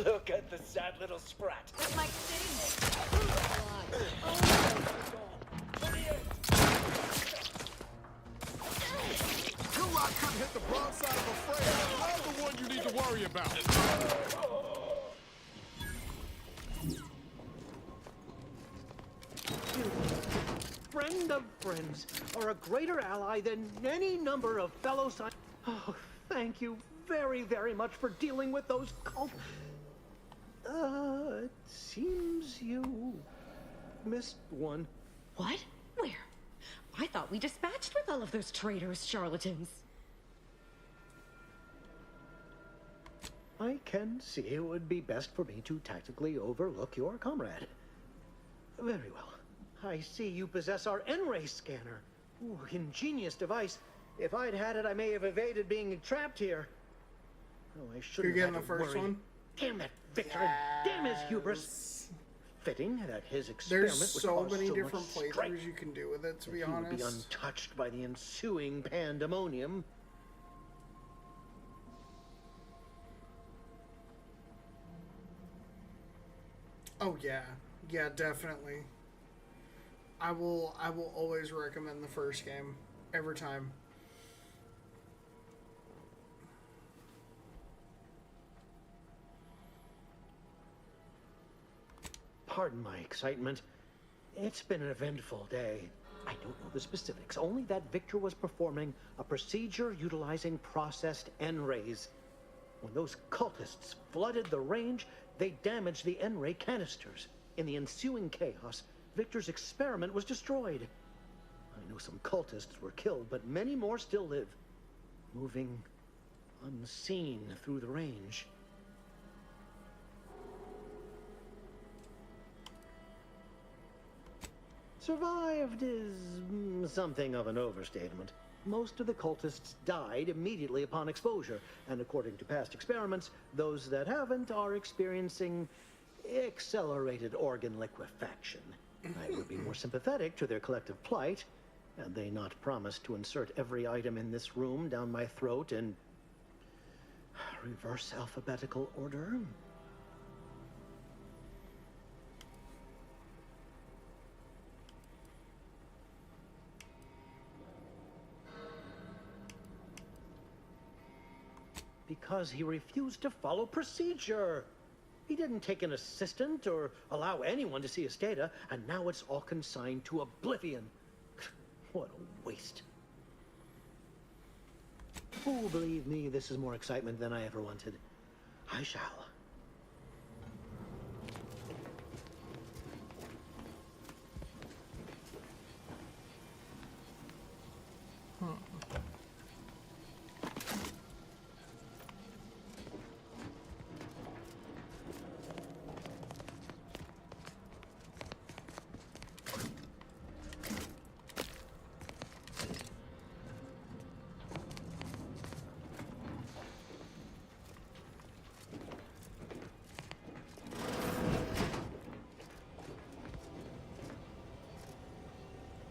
[SPEAKER 16] Look at the sad little sprat.
[SPEAKER 9] With my city.
[SPEAKER 5] Your rock couldn't hit the broad side of a frame. I'm the one you need to worry about.
[SPEAKER 20] Friend of friends are a greater ally than any number of fellow scientists. Oh, thank you very, very much for dealing with those cult... it seems you missed one.
[SPEAKER 9] What? Where? I thought we dispatched with all of those traitorous charlatans.
[SPEAKER 20] I can see it would be best for me to tactically overlook your comrade. Very well. I see you possess our N-ray scanner. Ooh, ingenious device. If I'd had it, I may have evaded being trapped here. Oh, I shouldn't
[SPEAKER 1] You're
[SPEAKER 20] have
[SPEAKER 1] getting
[SPEAKER 20] had
[SPEAKER 1] the
[SPEAKER 20] to
[SPEAKER 1] first
[SPEAKER 20] worry.
[SPEAKER 1] one?
[SPEAKER 20] Damn that Victor, and damn his hubris. Fitting that his experiment
[SPEAKER 1] There's
[SPEAKER 20] would
[SPEAKER 1] so
[SPEAKER 20] cause
[SPEAKER 1] many
[SPEAKER 20] so
[SPEAKER 1] different
[SPEAKER 20] much strife
[SPEAKER 1] playthroughs you can do with it, to be
[SPEAKER 20] that he would be
[SPEAKER 1] honest.
[SPEAKER 20] untouched by the ensuing pandemonium.
[SPEAKER 1] Oh yeah. Yeah, definitely. I will always recommend the first game. Every time.
[SPEAKER 20] Pardon my excitement. It's been an eventful day. I don't know the specifics, only that Victor was performing a procedure utilizing processed N-rays. When those cultists flooded the range, they damaged the N-ray canisters. In the ensuing chaos, Victor's experiment was destroyed. I know some cultists were killed, but many more still live, moving unseen through the range. Survived is something of an overstatement. Most of the cultists died immediately upon exposure, and according to past experiments, those that haven't are experiencing accelerated organ liquefaction. I would be more sympathetic to their collective plight, had they not promised to insert every item in this room down my throat in reverse alphabetical order. Because he refused to follow procedure. He didn't take an assistant or allow anyone to see his data, and now it's all consigned to oblivion. What a waste. Oh, believe me, this is more excitement than I ever wanted. I shall.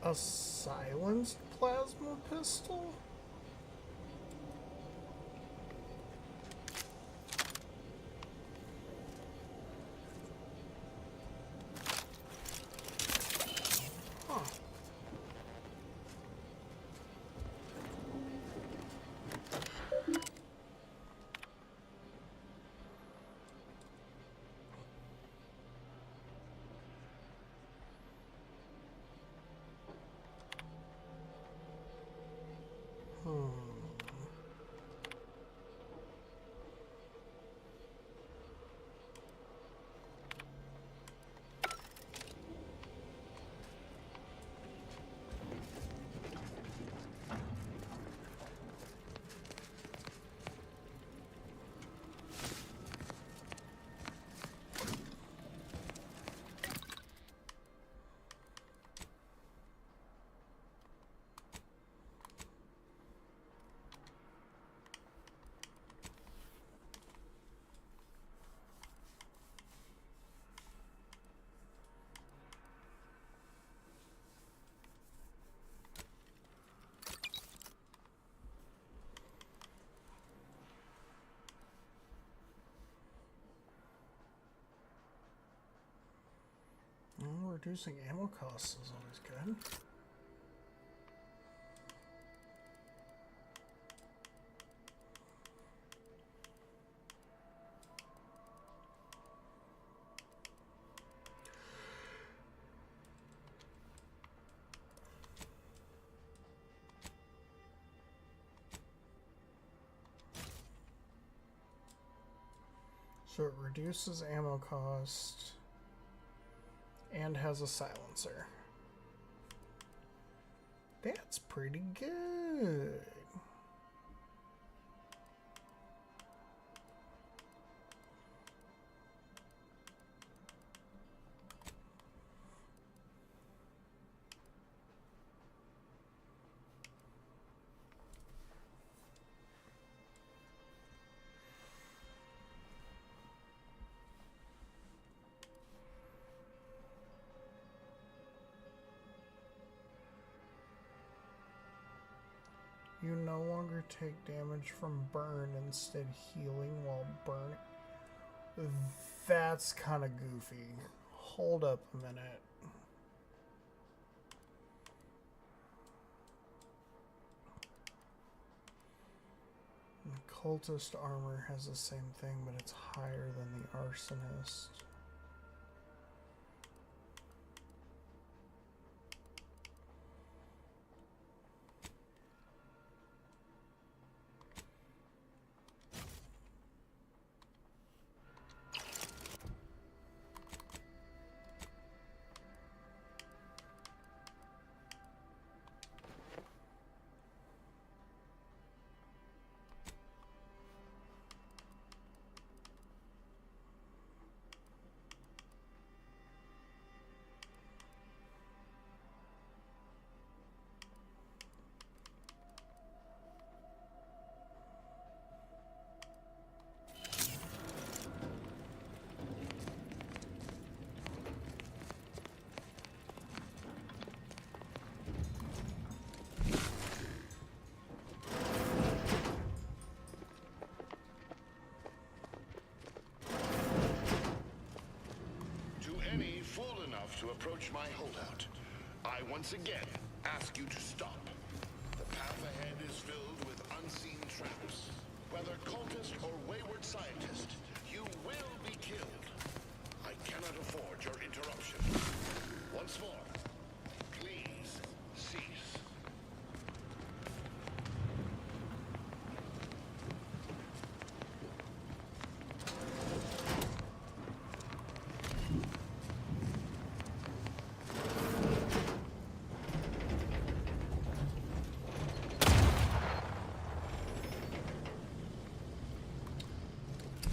[SPEAKER 1] A silenced plasma pistol? Huh. reducing ammo costs is always good. So it reduces ammo cost and has a silencer. That's pretty good. You no longer take damage from burn, instead healing while burning. That's kind of goofy. Hold up a minute. The cultist armor has the same thing, but it's higher than the arsonist.
[SPEAKER 18] To approach my holdout, I once again ask you to stop. The path ahead is filled with unseen traps. Whether cultist or wayward scientist, you will be killed. I cannot afford your interruption. Once more, please cease.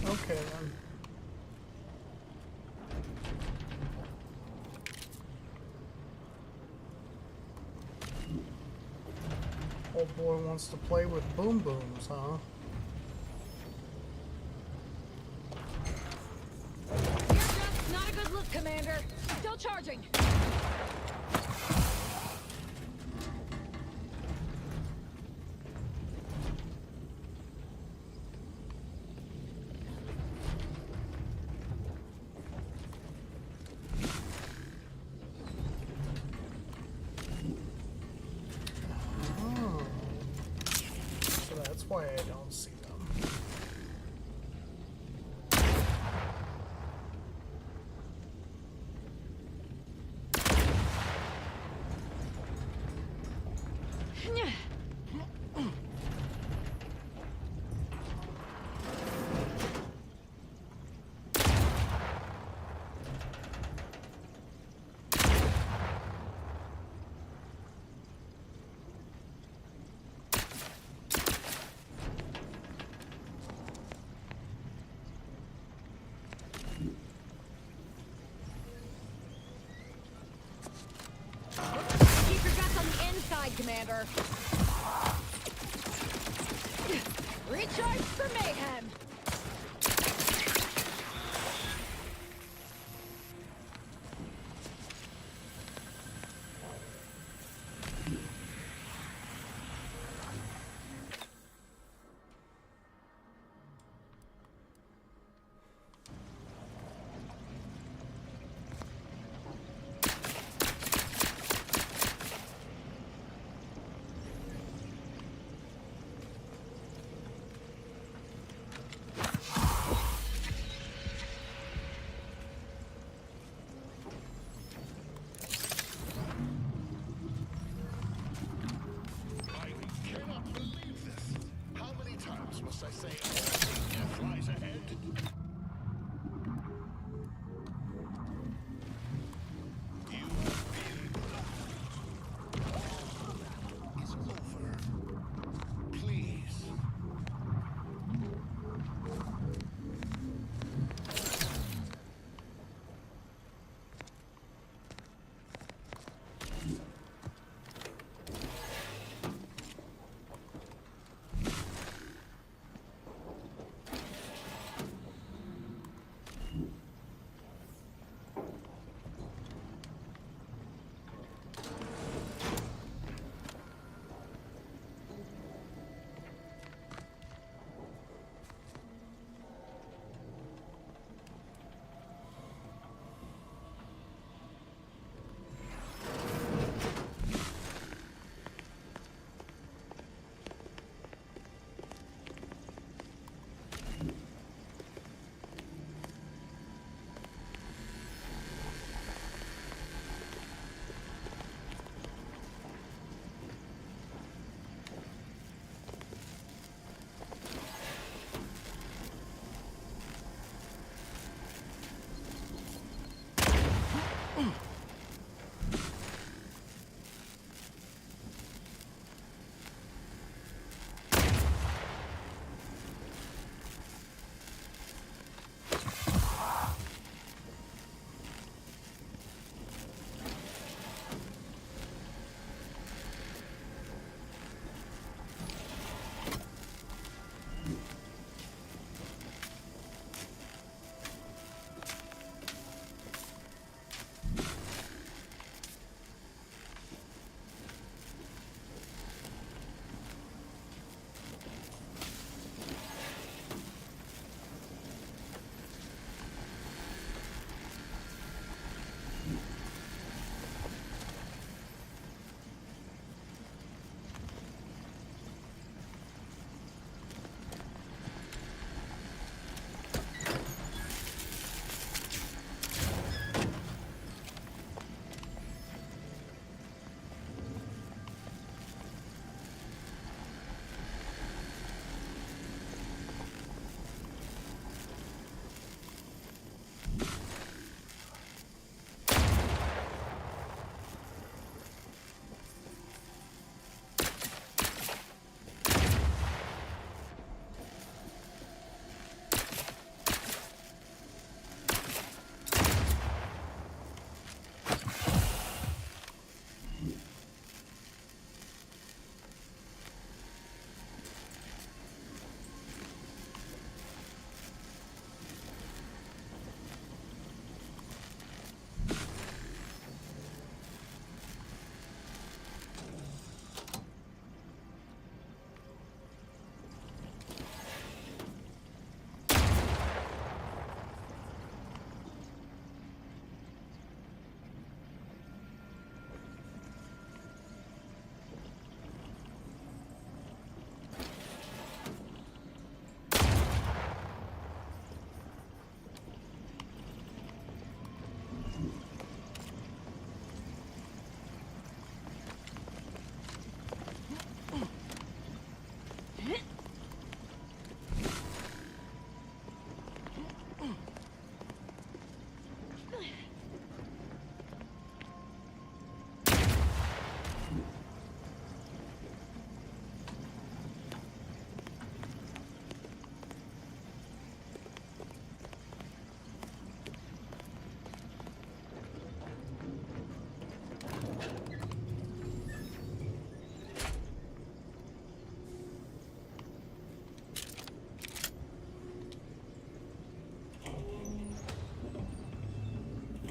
[SPEAKER 1] Okay, then. Old boy wants to play with boom booms, huh?
[SPEAKER 17] Airdrop's not a good look, Commander. Still charging.
[SPEAKER 1] Why I don't see them.
[SPEAKER 17] Keep your guts on the inside, Commander. Recharge for mayhem.
[SPEAKER 18] Must I say, death lies ahead? You have been crushed. All is over. Please.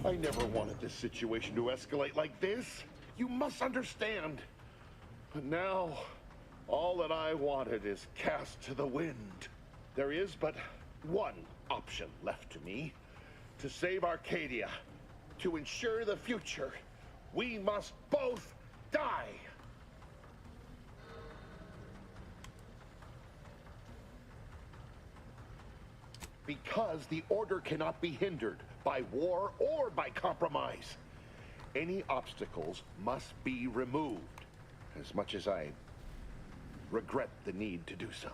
[SPEAKER 18] I never wanted this situation to escalate like this. You must understand. But now, all that I wanted is cast to the wind. There is but one option left to me. To save Arcadia, to ensure the future, we must both die. Because the order cannot be hindered by war or by compromise. Any obstacles must be removed, as much as I regret the need to do so.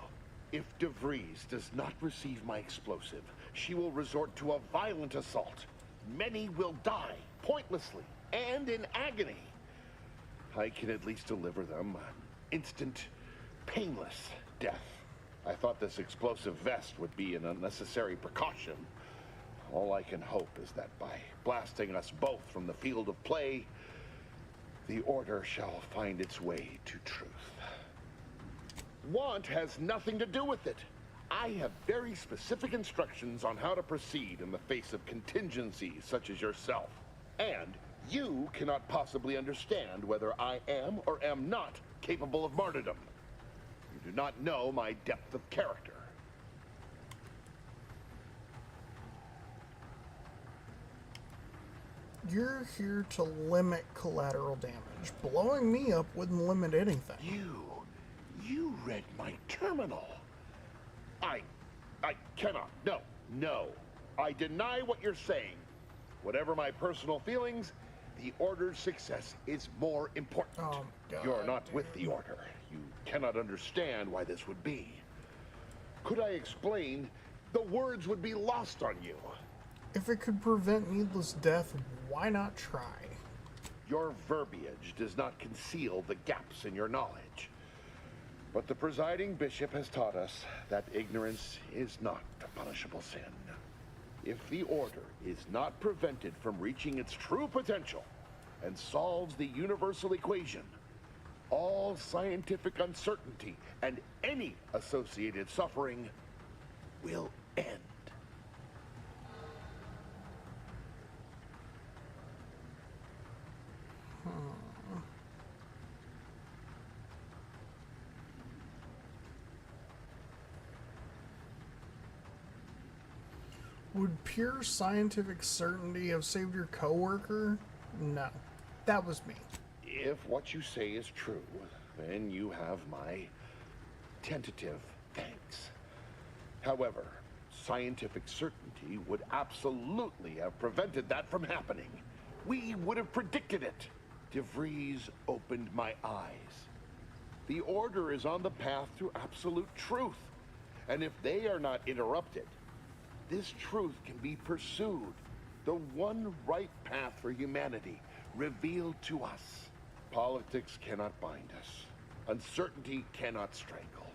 [SPEAKER 18] If DeVries does not receive my explosive, she will resort to a violent assault. Many will die, pointlessly, and in agony. I can at least deliver them an instant, painless death. I thought this explosive vest would be an unnecessary precaution. All I can hope is that by blasting us both from the field of play, the Order shall find its way to truth. Want has nothing to do with it. I have very specific instructions on how to proceed in the face of contingencies such as yourself. And you cannot possibly understand whether I am or am not capable of martyrdom. You do not know my depth of character.
[SPEAKER 1] You're here to limit collateral damage. Blowing me up wouldn't limit anything.
[SPEAKER 18] You read my terminal. I cannot. No. I deny what you're saying. Whatever my personal feelings, the Order's success is more important.
[SPEAKER 1] Oh, God,
[SPEAKER 18] you're not with the Order. You cannot understand why this would be. Could I explain? The words would be lost on you.
[SPEAKER 1] If it could prevent needless death, why not try?
[SPEAKER 18] Your verbiage does not conceal the gaps in your knowledge. But the presiding bishop has taught us that ignorance is not a punishable sin. If the Order is not prevented from reaching its true potential and solves the universal equation, all scientific uncertainty and any associated suffering will end.
[SPEAKER 1] Would pure scientific certainty have saved your coworker? No. That was me.
[SPEAKER 18] If what you say is true, then you have my tentative thanks. However, scientific certainty would absolutely have prevented that from happening. We would have predicted it. DeVries opened my eyes. The Order is on the path to absolute truth. And if they are not interrupted, this truth can be pursued. The one right path for humanity revealed to us. Politics cannot bind us. Uncertainty cannot strangle.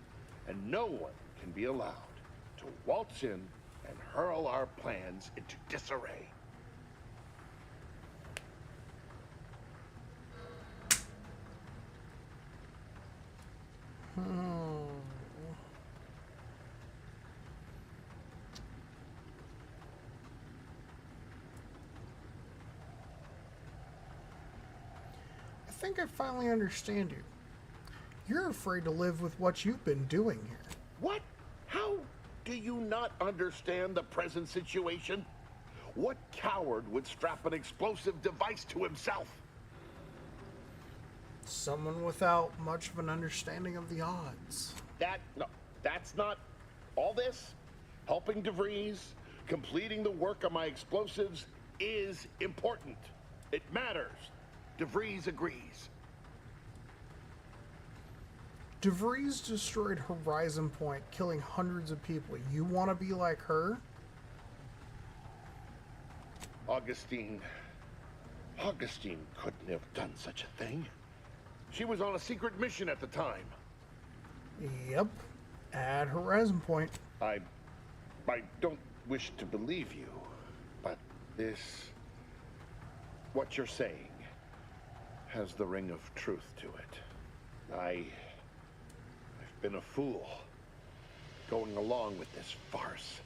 [SPEAKER 18] And no one can be allowed to waltz in and hurl our plans into disarray.
[SPEAKER 1] I think I finally understand you. You're afraid to live with what you've been doing here.
[SPEAKER 18] What? How do you not understand the present situation? What coward would strap an explosive device to himself?
[SPEAKER 1] Someone without much of an understanding of the odds.
[SPEAKER 18] That's not all this. Helping DeVries, completing the work on my explosives is important. It matters. DeVries agrees.
[SPEAKER 1] DeVries destroyed Horizon Point, killing hundreds of people. You want to be like her?
[SPEAKER 18] Augustine couldn't have done such a thing. She was on a secret mission at the time.
[SPEAKER 1] Yep, at Horizon Point.
[SPEAKER 18] I don't wish to believe you, but what you're saying has the ring of truth to it. I've been a fool going along with this farce.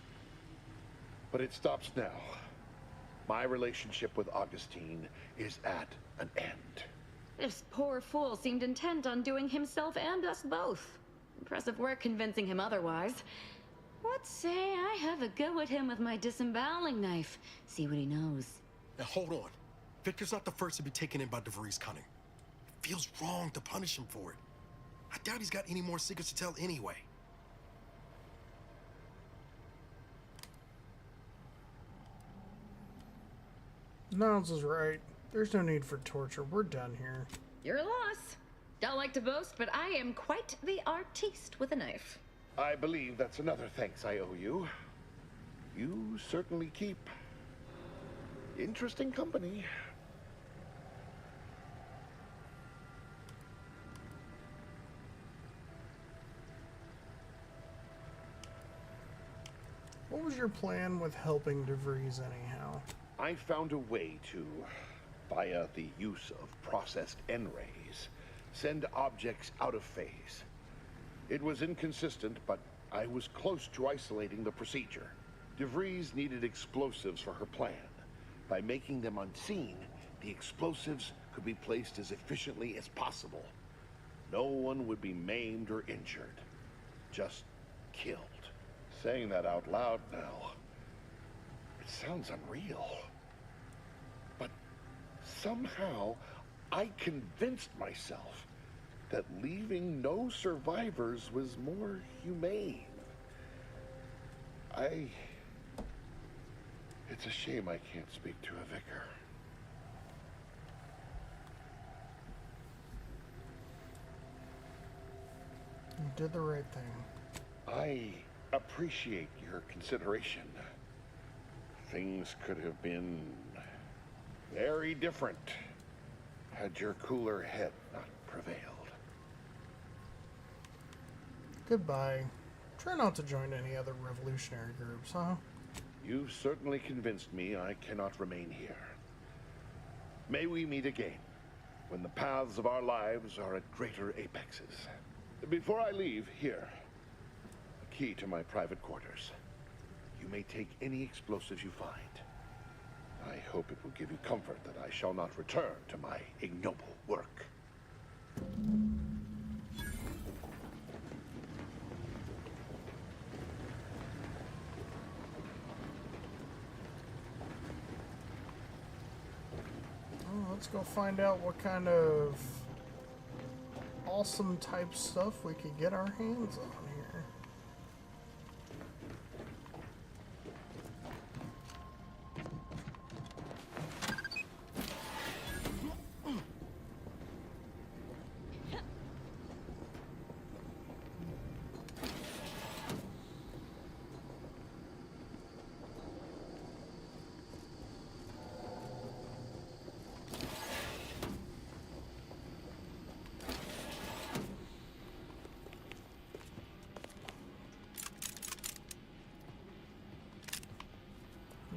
[SPEAKER 18] But it stops now. My relationship with Augustine is at an end.
[SPEAKER 9] This poor fool seemed intent on doing himself and us both. Impressive work convincing him otherwise. Let's say I have a go at him with my disemboweling knife. See what he knows.
[SPEAKER 21] Now hold on. Victor's not the first to be taken in by DeVries' cunning. It feels wrong to punish him for it. I doubt he's got any more secrets to tell anyway.
[SPEAKER 1] Niles is right. There's no need for torture. We're done here.
[SPEAKER 9] Your loss. Don't like to boast, but I am quite the artiste with a knife.
[SPEAKER 18] I believe that's another thanks I owe you. You certainly keep interesting company.
[SPEAKER 1] What was your plan with helping DeVries anyhow?
[SPEAKER 18] I found a way to, via the use of processed N-rays, send objects out of phase. It was inconsistent, but I was close to isolating the procedure. DeVries needed explosives for her plan. By making them unseen, the explosives could be placed as efficiently as possible. No one would be maimed or injured, just killed. Saying that out loud now, it sounds unreal. But somehow, I convinced myself that leaving no survivors was more humane. It's a shame I can't speak to a vicar.
[SPEAKER 1] You did the right thing.
[SPEAKER 18] I appreciate your consideration. Things could have been very different had your cooler head not prevailed.
[SPEAKER 1] Goodbye. Try not to join any other revolutionary groups, huh?
[SPEAKER 18] You've certainly convinced me I cannot remain here. May we meet again, when the paths of our lives are at greater apexes. Before I leave, here, a key to my private quarters. You may take any explosives you find. I hope it will give you comfort that I shall not return to my ignoble work.
[SPEAKER 1] Let's go find out what kind of awesome type stuff we could get our hands on here.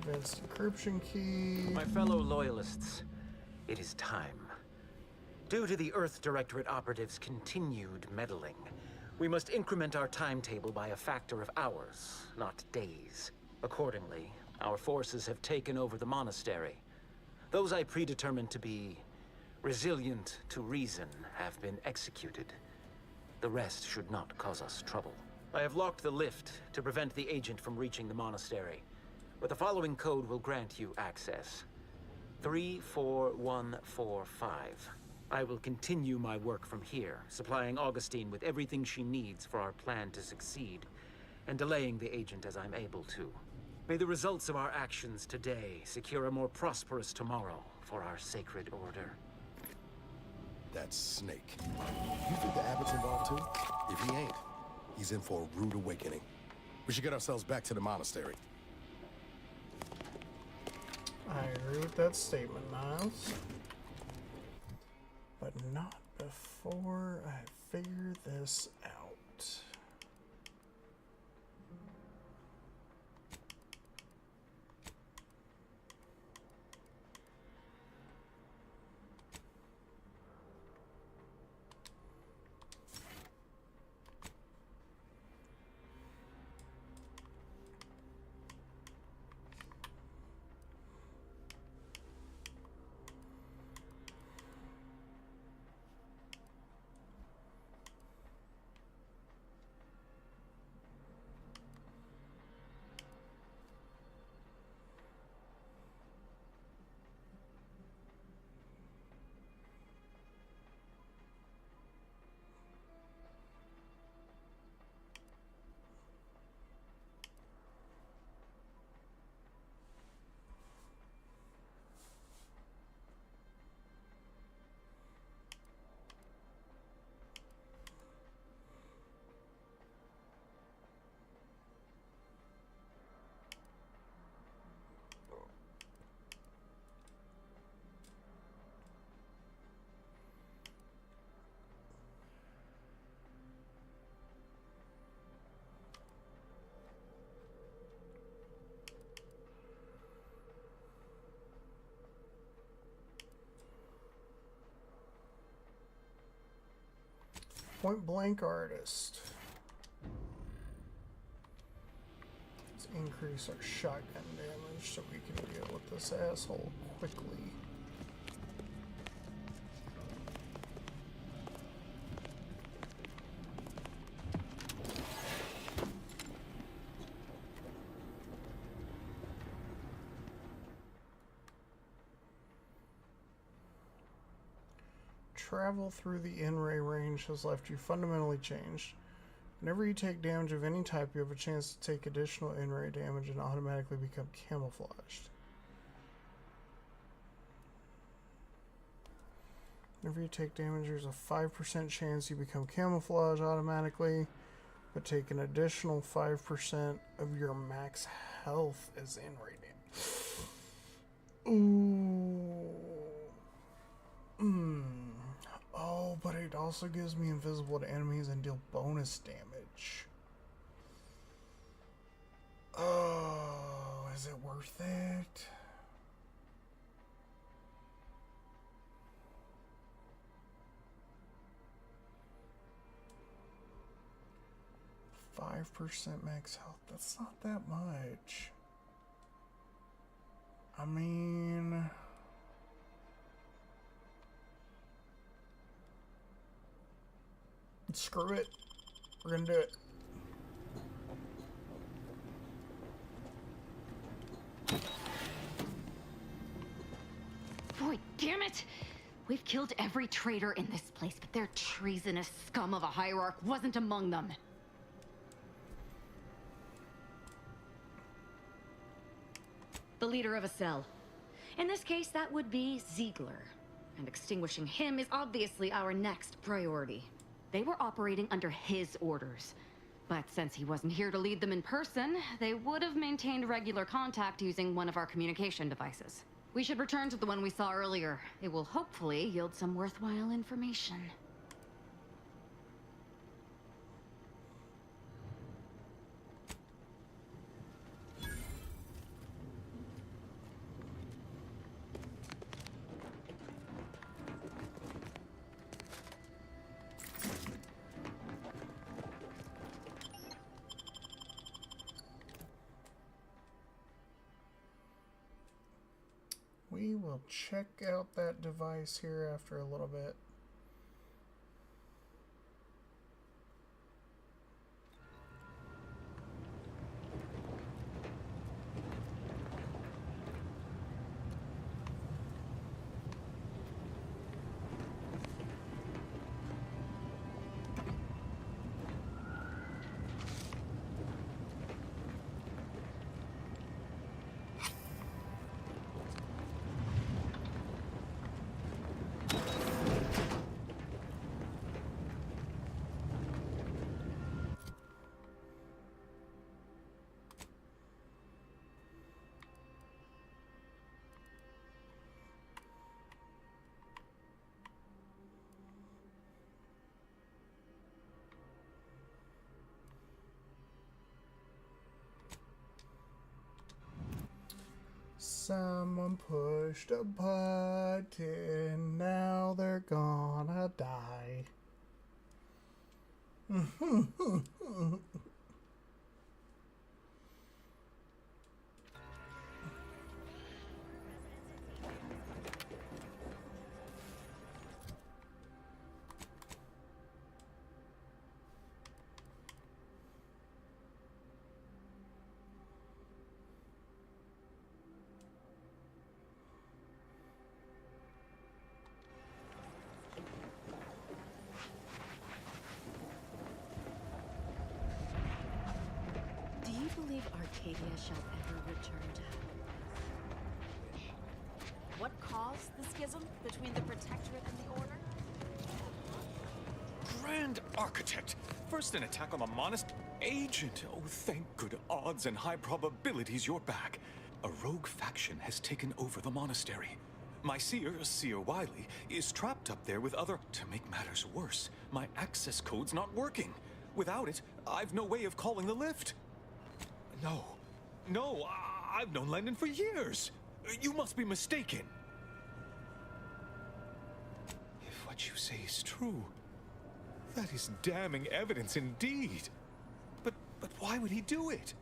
[SPEAKER 1] Advanced encryption key.
[SPEAKER 3] My fellow loyalists, it is time. Due to the Earth Directorate operatives' continued meddling, we must increment our timetable by a factor of hours, not days. Accordingly, our forces have taken over the monastery. Those I predetermined to be resilient to reason have been executed. The rest should not cause us trouble. I have locked the lift to prevent the agent from reaching the monastery. But the following code will grant you access. 34145. I will continue my work from here, supplying Augustine with everything she needs for our plan to succeed, and delaying the agent as I'm able to. May the results of our actions today secure a more prosperous tomorrow for our sacred order.
[SPEAKER 21] That snake. You think the abbot's involved too? If he ain't, he's in for a rude awakening. We should get ourselves back to the monastery.
[SPEAKER 1] I agree with that statement, Miles. But not before I figure this out. Point blank artist. Let's increase our shotgun damage so we can deal with this asshole quickly. Travel through the in-ray range has left you fundamentally changed. Whenever you take damage of any type, you have a chance to take additional in-ray damage and automatically become camouflaged. Whenever you take damage, there's a 5% chance you become camouflaged automatically, but take an additional 5% of your max health as in-ray damage. Ooh. Oh, but it also gives me invisible to enemies and deal bonus damage. Oh, is it worth it? %5 max health. That's not that much. I mean, screw it. We're gonna do it.
[SPEAKER 9] Boy, damn it! We've killed every traitor in this place, but their treasonous scum of a hierarch wasn't among them. The leader of a cell. In this case, that would be Ziegler. And extinguishing him is obviously our next priority. They were operating under his orders. But since he wasn't here to lead them in person, they would have maintained regular contact using one of our communication devices. We should return to the one we saw earlier. It will hopefully yield some worthwhile information.
[SPEAKER 1] We will check out that device here after a little bit. Someone pushed a button, now they're gonna die.
[SPEAKER 6] Do you believe Arcadia shall ever return to
[SPEAKER 17] What caused the schism between the Protectorate and the Order?
[SPEAKER 4] Grand Architect! First an attack on the monastery. Agent! Oh, thank good odds and high probabilities you're back. A rogue faction has taken over the monastery. My Seer Wiley, is trapped up there with other... To make matters worse, my access code's not working. Without it, I've no way of calling the lift. No, I've known Landon for years. You must be mistaken. If what you say is true, That is damning evidence indeed. But why would he do it?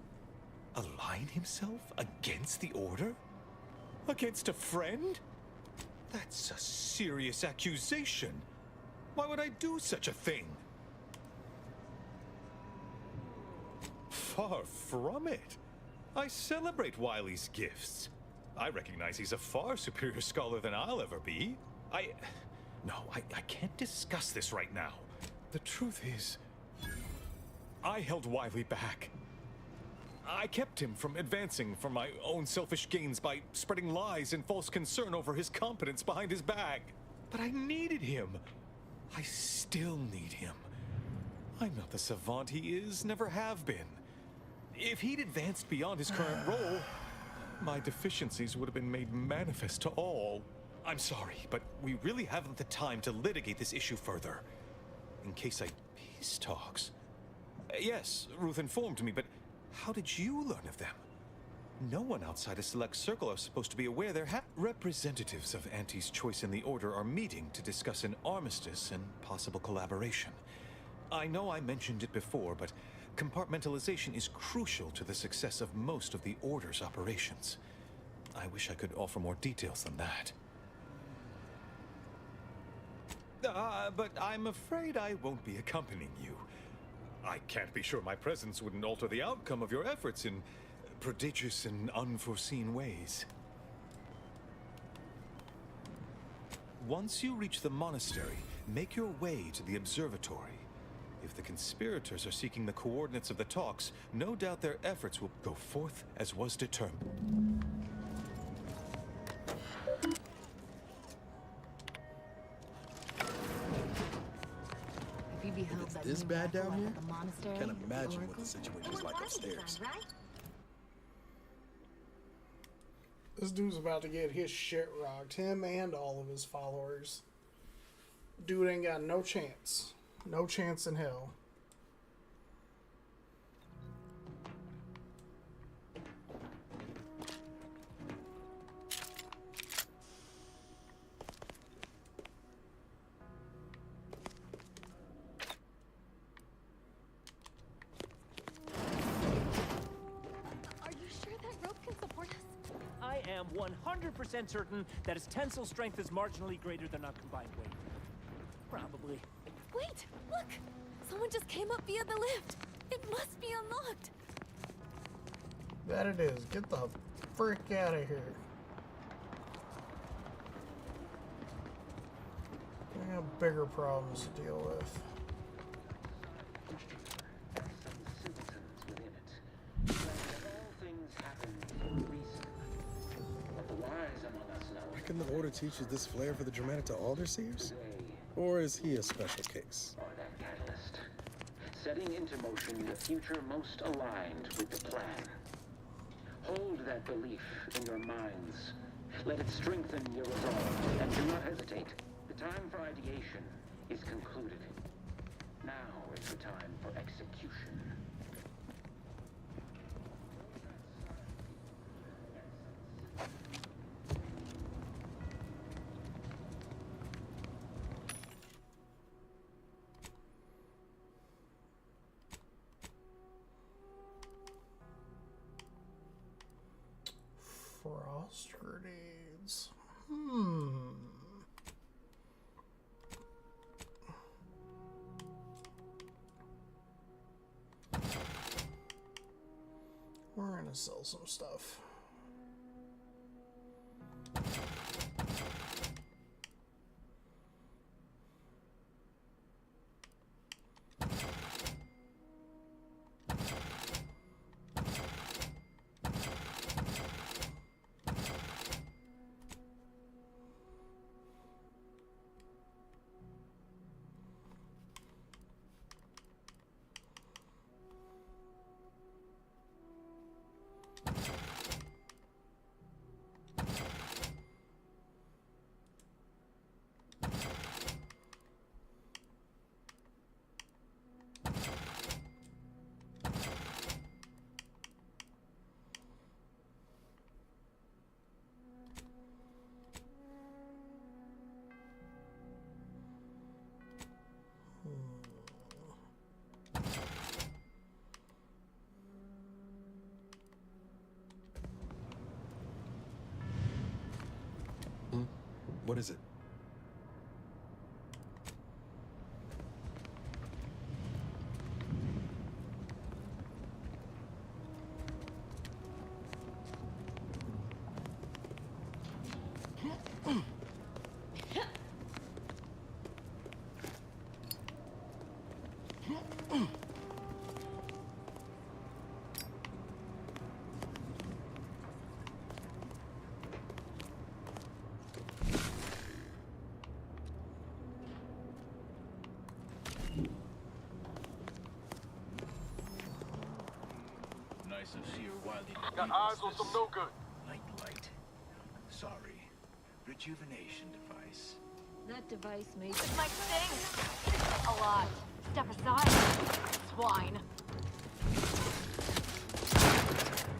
[SPEAKER 4] Align himself against the Order? Against a friend? That's a serious accusation. Why would I do such a thing? Far from it. I celebrate Wiley's gifts. I recognize he's a far superior scholar than I'll ever be. No, I can't discuss this right now. The truth is, I held Wiley back. I kept him from advancing for my own selfish gains by spreading lies and false concern over his competence behind his back. But I needed him. I still need him. I'm not the savant he is, never have been. If he'd advanced beyond his current role, my deficiencies would have been made manifest to all. I'm sorry, but we really haven't the time to litigate this issue further. In case peace talks. Yes, Ruth informed me, but how did you learn of them? No one outside a select circle are supposed to be aware there representatives of Auntie's Choice in the Order are meeting to discuss an armistice and possible collaboration. I know I mentioned it before, but compartmentalization is crucial to the success of most of the Order's operations. I wish I could offer more details than that. But I'm afraid I won't be accompanying you. I can't be sure my presence wouldn't alter the outcome of your efforts in prodigious and unforeseen ways. Once you reach the monastery, make your way to the observatory. If the conspirators are seeking the coordinates of the talks, no doubt their efforts will go forth as was determined.
[SPEAKER 21] If it's this bad down here, I can't imagine what the situation is like upstairs.
[SPEAKER 1] This dude's about to get his shit rocked. Him and all of his followers. Dude ain't got no chance. No chance in hell.
[SPEAKER 7] I am 100% certain that its tensile strength is marginally greater than our combined weight. Probably.
[SPEAKER 22] Wait! Look! Someone just came up via the lift! It must be unlocked!
[SPEAKER 1] That it is. Get the frick out of here. I got bigger problems to deal with.
[SPEAKER 21] Reckon the Order teaches this flair for the dramatic to all their seers? Or is he a special case?
[SPEAKER 3] Or that catalyst, setting into motion the future most aligned with the plan. Hold that belief in your minds. Let it strengthen your resolve, and do not hesitate. The time for ideation is concluded. Now is the time for execution.
[SPEAKER 1] Frost grenades. We're gonna sell some stuff.
[SPEAKER 21] What is it?
[SPEAKER 13] Nice of Seer Wilding.
[SPEAKER 5] Got eyes on some no good.
[SPEAKER 13] Light. Sorry. Rejuvenation device.
[SPEAKER 12] That device made
[SPEAKER 17] This might sting. A lot. Step aside. Swine.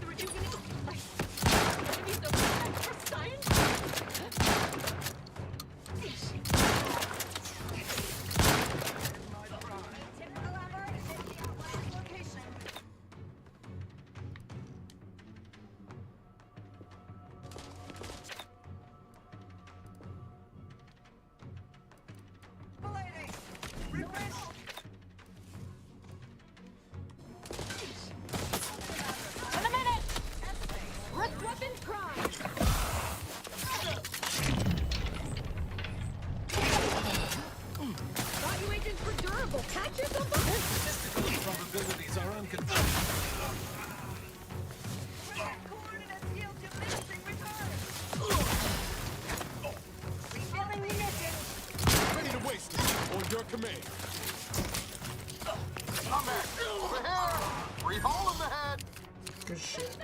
[SPEAKER 17] The rejuvenation. Maybe so for science. In a minute! Earth weapons prime! Thought you agents were durable. Catch yourself up!
[SPEAKER 13] Statistical probabilities are unconfirmed.
[SPEAKER 5] Ready to waste it. On your command. I'm at. Over here. Free hole in the head.
[SPEAKER 1] Good shit.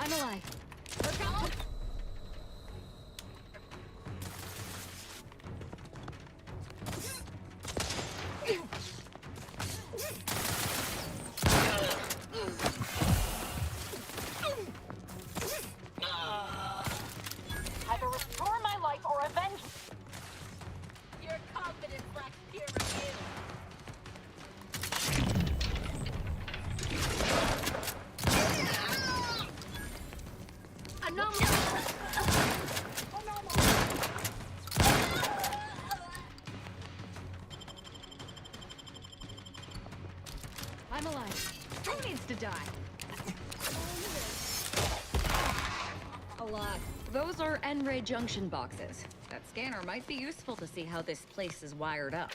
[SPEAKER 17] I'm alive. Look out! Either restore my life or avenge. Your confidence lacks peer review. Anomaly. I'm alive. Who needs to die?
[SPEAKER 9] A lot. Those are N-ray junction boxes. That scanner might be useful to see how this place is wired up.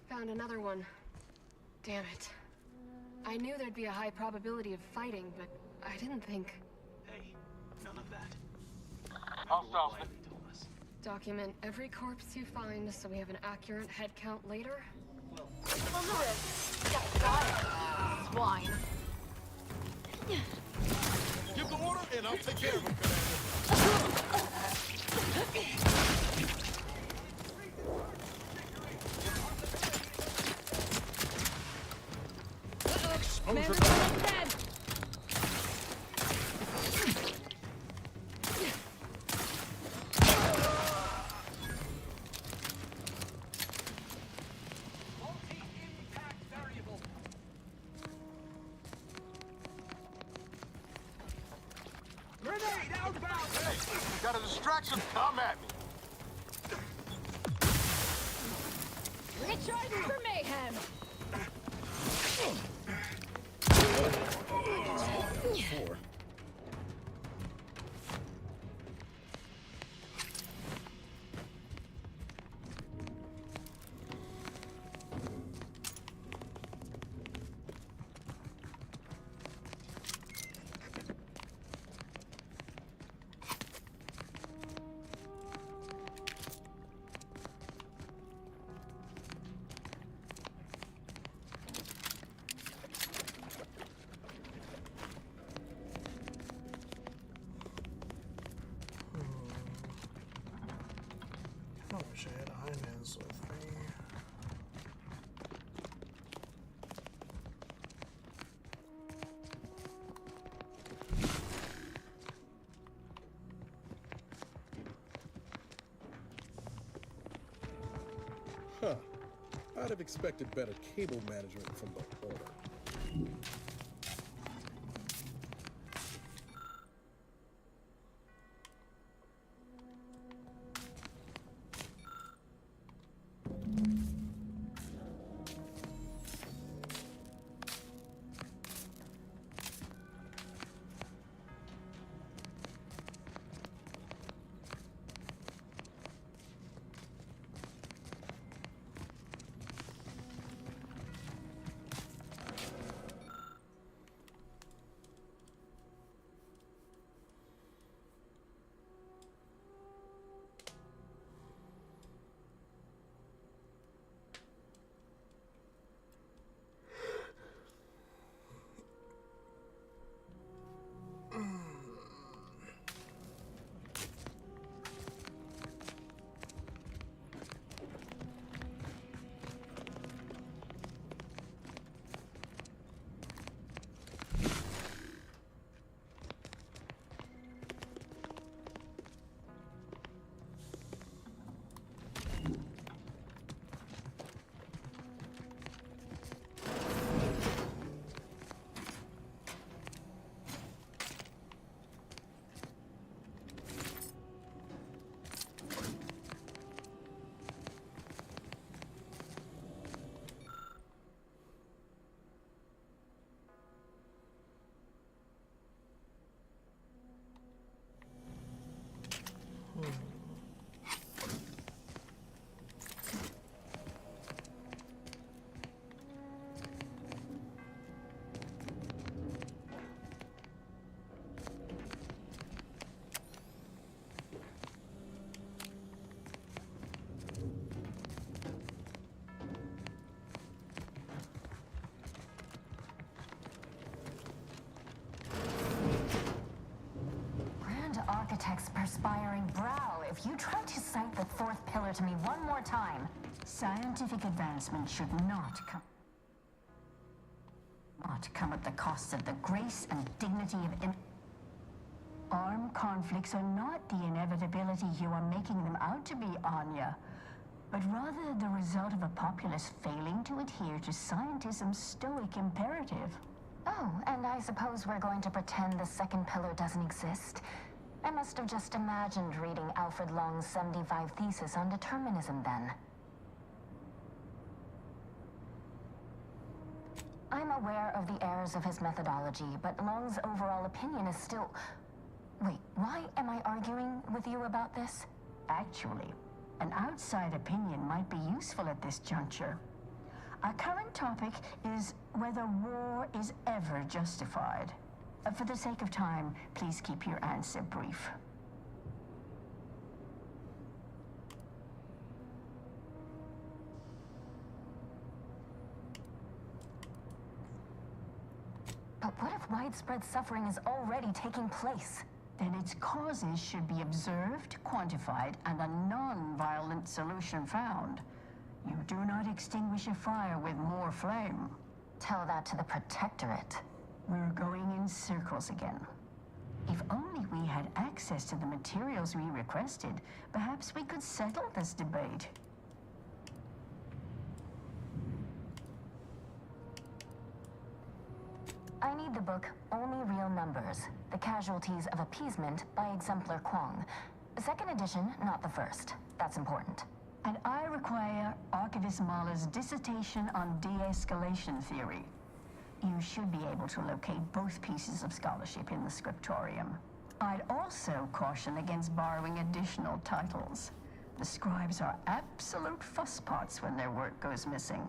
[SPEAKER 2] Found another one. Damn it. I knew there'd be a high probability of fighting, but I didn't think.
[SPEAKER 13] Hey, none of that.
[SPEAKER 5] Hostile.
[SPEAKER 2] Document every corpse you find so we have an accurate head count later?
[SPEAKER 17] On the wrist. Step aside. Swine.
[SPEAKER 5] Give the order and I'll take care of him, Commander.
[SPEAKER 17] Commander's almost dead.
[SPEAKER 13] Multi-impact variable.
[SPEAKER 5] Grenade outbound! Hey, got a distraction? Come at me.
[SPEAKER 17] Recharging for mayhem.
[SPEAKER 21] Four. I'd have expected better cable management from the Order.
[SPEAKER 10] Architect's perspiring brow, if you try to cite the fourth pillar to me one more time, scientific advancement should not come at the cost of the grace and dignity of armed conflicts are not the inevitability you are making them out to be, Anya, but rather the result of a populace failing to adhere to scientism's stoic imperative.
[SPEAKER 15] Oh, and I suppose we're going to pretend the second pillar doesn't exist? I must have just imagined reading Alfred Long's 75 thesis on determinism then. I'm aware of the errors of his methodology, but Long's overall opinion is still... Wait, why am I arguing with you about this?
[SPEAKER 10] Actually, an outside opinion might be useful at this juncture. Our current topic is whether war is ever justified. For the sake of time, please keep your answer brief.
[SPEAKER 15] But what if widespread suffering is already taking place?
[SPEAKER 10] Then its causes should be observed, quantified, and a non-violent solution found. You do not extinguish a fire with more flame.
[SPEAKER 15] Tell that to the Protectorate.
[SPEAKER 10] We're going in circles again. If only we had access to the materials we requested, perhaps we could settle this debate.
[SPEAKER 15] I need the book Only Real Numbers, The Casualties of Appeasement by Exemplar Kwong. Second edition, not the first. That's important.
[SPEAKER 10] And I require Archivist Mahler's dissertation on de-escalation theory. You should be able to locate both pieces of scholarship in the scriptorium. I'd also caution against borrowing additional titles. The scribes are absolute fusspots when their work goes missing.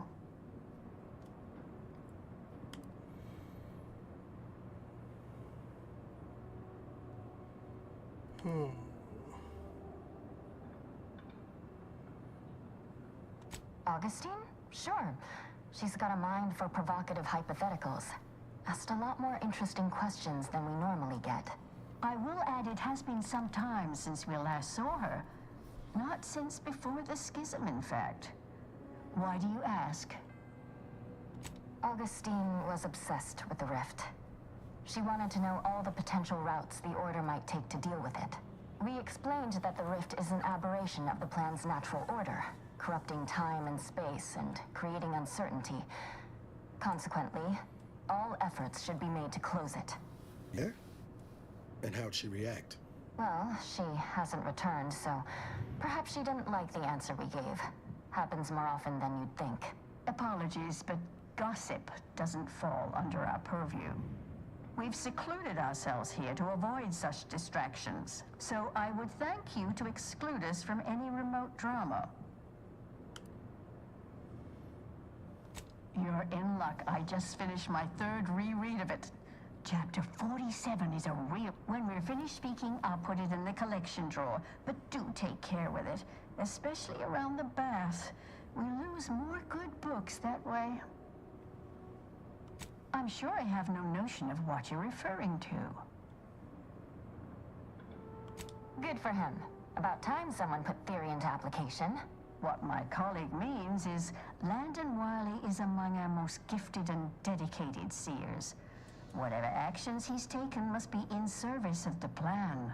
[SPEAKER 15] Augustine? Sure. She's got a mind for provocative hypotheticals. Asked a lot more interesting questions than we normally get.
[SPEAKER 10] I will add it has been some time since we last saw her. Not since before the schism, in fact. Why do you ask?
[SPEAKER 15] Augustine was obsessed with the rift. She wanted to know all the potential routes the Order might take to deal with it. We explained that the rift is an aberration of the plan's natural order,
[SPEAKER 10] corrupting time and space and creating uncertainty. Consequently, all efforts should be made to close it.
[SPEAKER 21] Yeah? And how'd she react?
[SPEAKER 10] Well, she hasn't returned, so perhaps she didn't like the answer we gave. Happens more often than you'd think.
[SPEAKER 8] Apologies, but gossip doesn't fall under our purview. We've secluded ourselves here to avoid such distractions, so I would thank you to exclude us from any remote drama. You're in luck. I just finished my third reread of it. Chapter 47 is a real... When we're finished speaking, I'll put it in the collection drawer, but do take care with it, especially around the bath. We lose more good books that way. I'm sure I have no notion of what you're referring to.
[SPEAKER 10] Good for him. About time someone put theory into application.
[SPEAKER 8] What my colleague means is Landon Wiley is among our most gifted and dedicated seers. Whatever actions he's taken must be in service of the plan.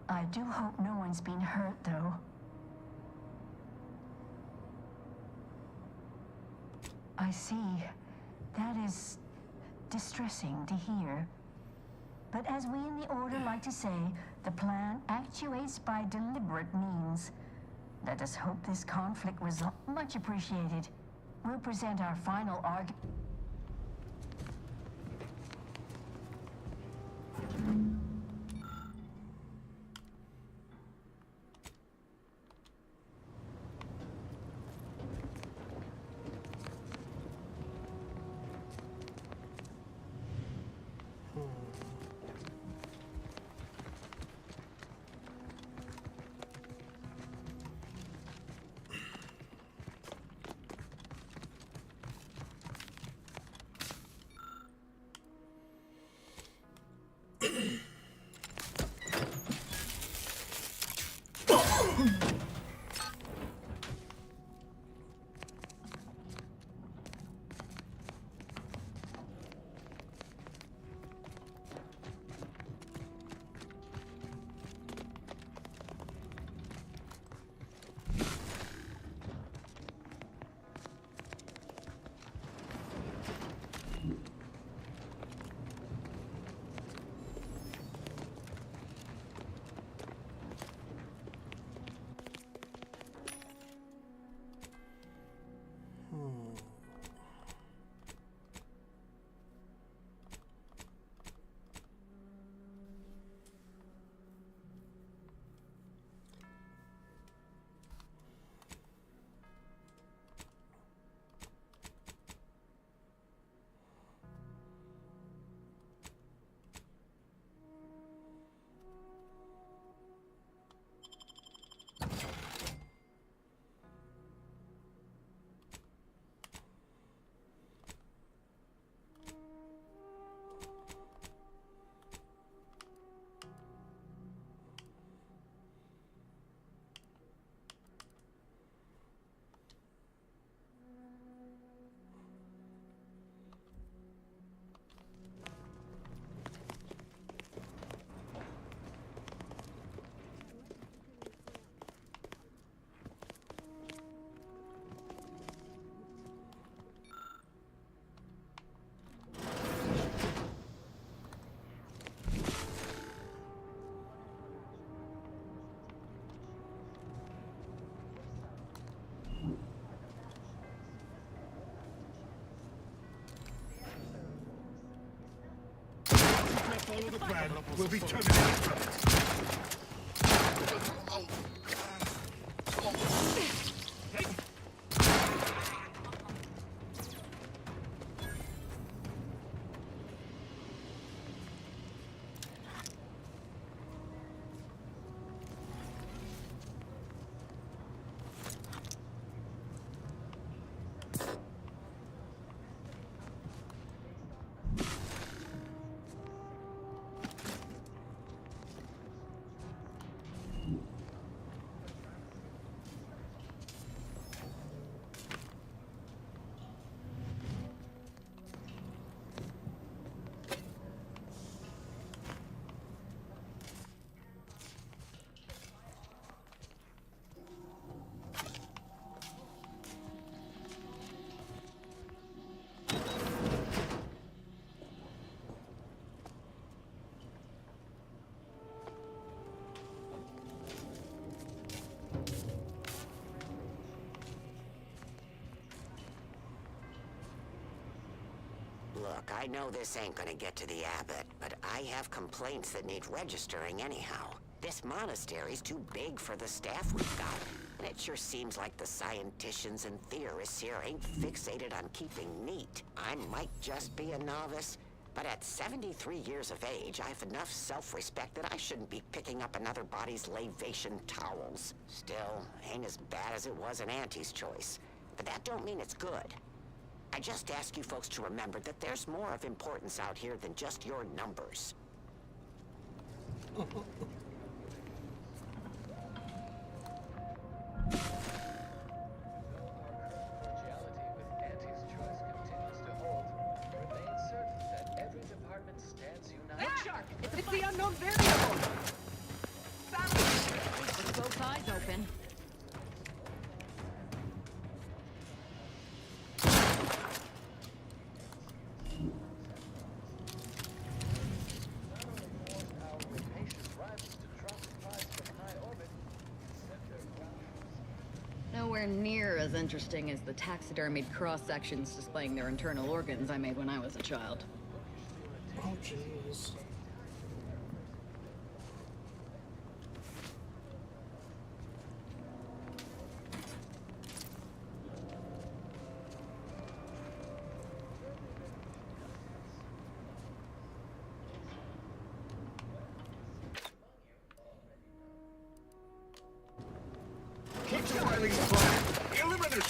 [SPEAKER 8] I do hope no one's been hurt, though. I see. That is distressing to hear. But as we in the Order like to say, the plan actuates by deliberate means. Let us hope this conflict resolves. Much appreciated. We'll present our final argument.
[SPEAKER 5] Follow the plan. We'll be terminated from it.
[SPEAKER 11] Look, I know this ain't gonna get to the abbot, but I have complaints that need registering anyhow. This monastery's too big for the staff we've got. And it sure seems like the scienticians and theorists here ain't fixated on keeping neat. I might just be a novice, but at 73 years of age, I have enough self-respect that I shouldn't be picking up another body's lavation towels. Still, ain't as bad as it was in Auntie's choice. But that don't mean it's good. I just ask you folks to remember that there's more of importance out here than just your numbers.
[SPEAKER 2] It's the unknown variable!
[SPEAKER 9] With both eyes open. Nowhere near as interesting as the taxidermied cross-sections displaying their internal organs I made when I was a child.
[SPEAKER 1] Oh, jeez.
[SPEAKER 5] Keep to Riley's plan. Eliminate.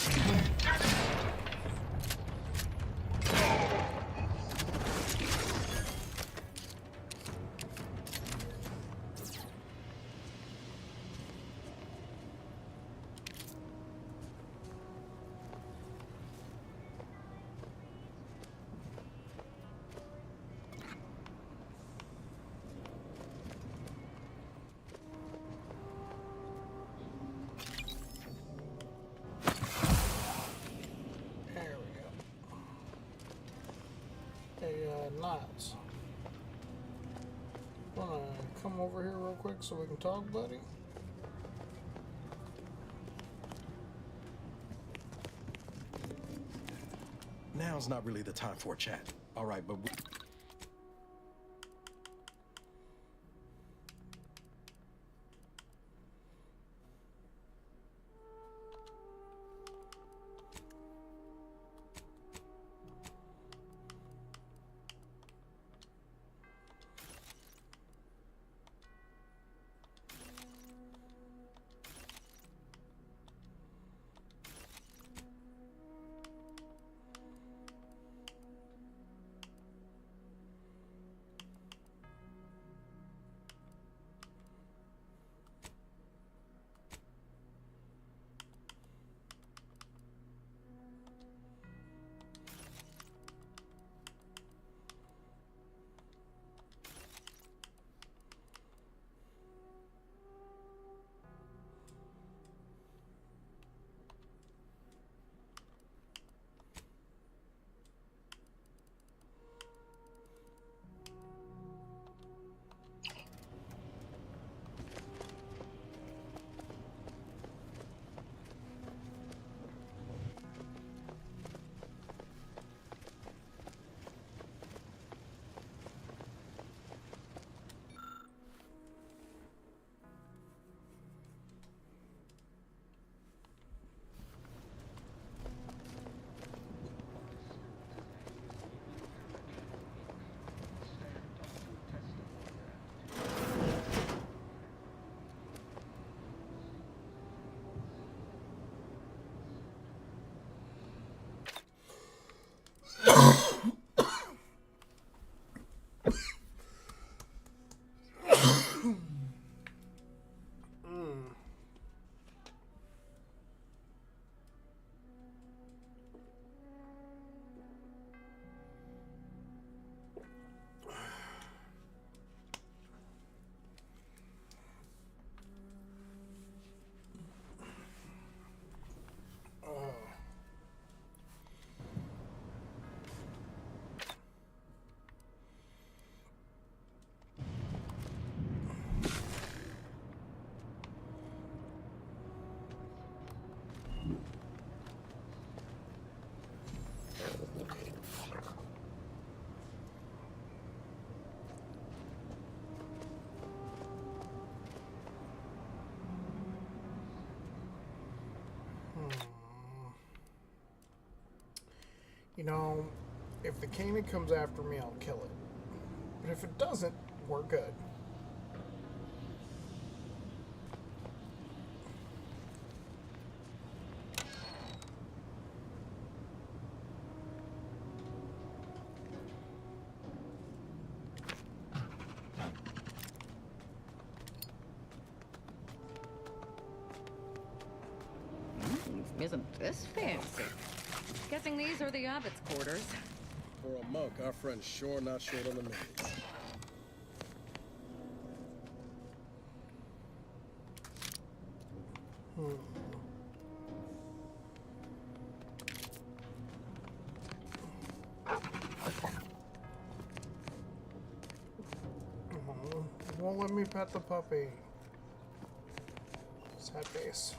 [SPEAKER 1] There we go. Hey, Knots. Wanna come over here real quick so we can talk, buddy?
[SPEAKER 21] Now's not really the time for a chat. All right, but
[SPEAKER 1] You know, if the cannon comes after me, I'll kill it. But if it doesn't, we're good.
[SPEAKER 9] Isn't this fancy? Guessing these are the abbot's quarters.
[SPEAKER 21] For a monk, our friend's sure not short on the minis.
[SPEAKER 1] Won't let me pet the puppy. Sad face.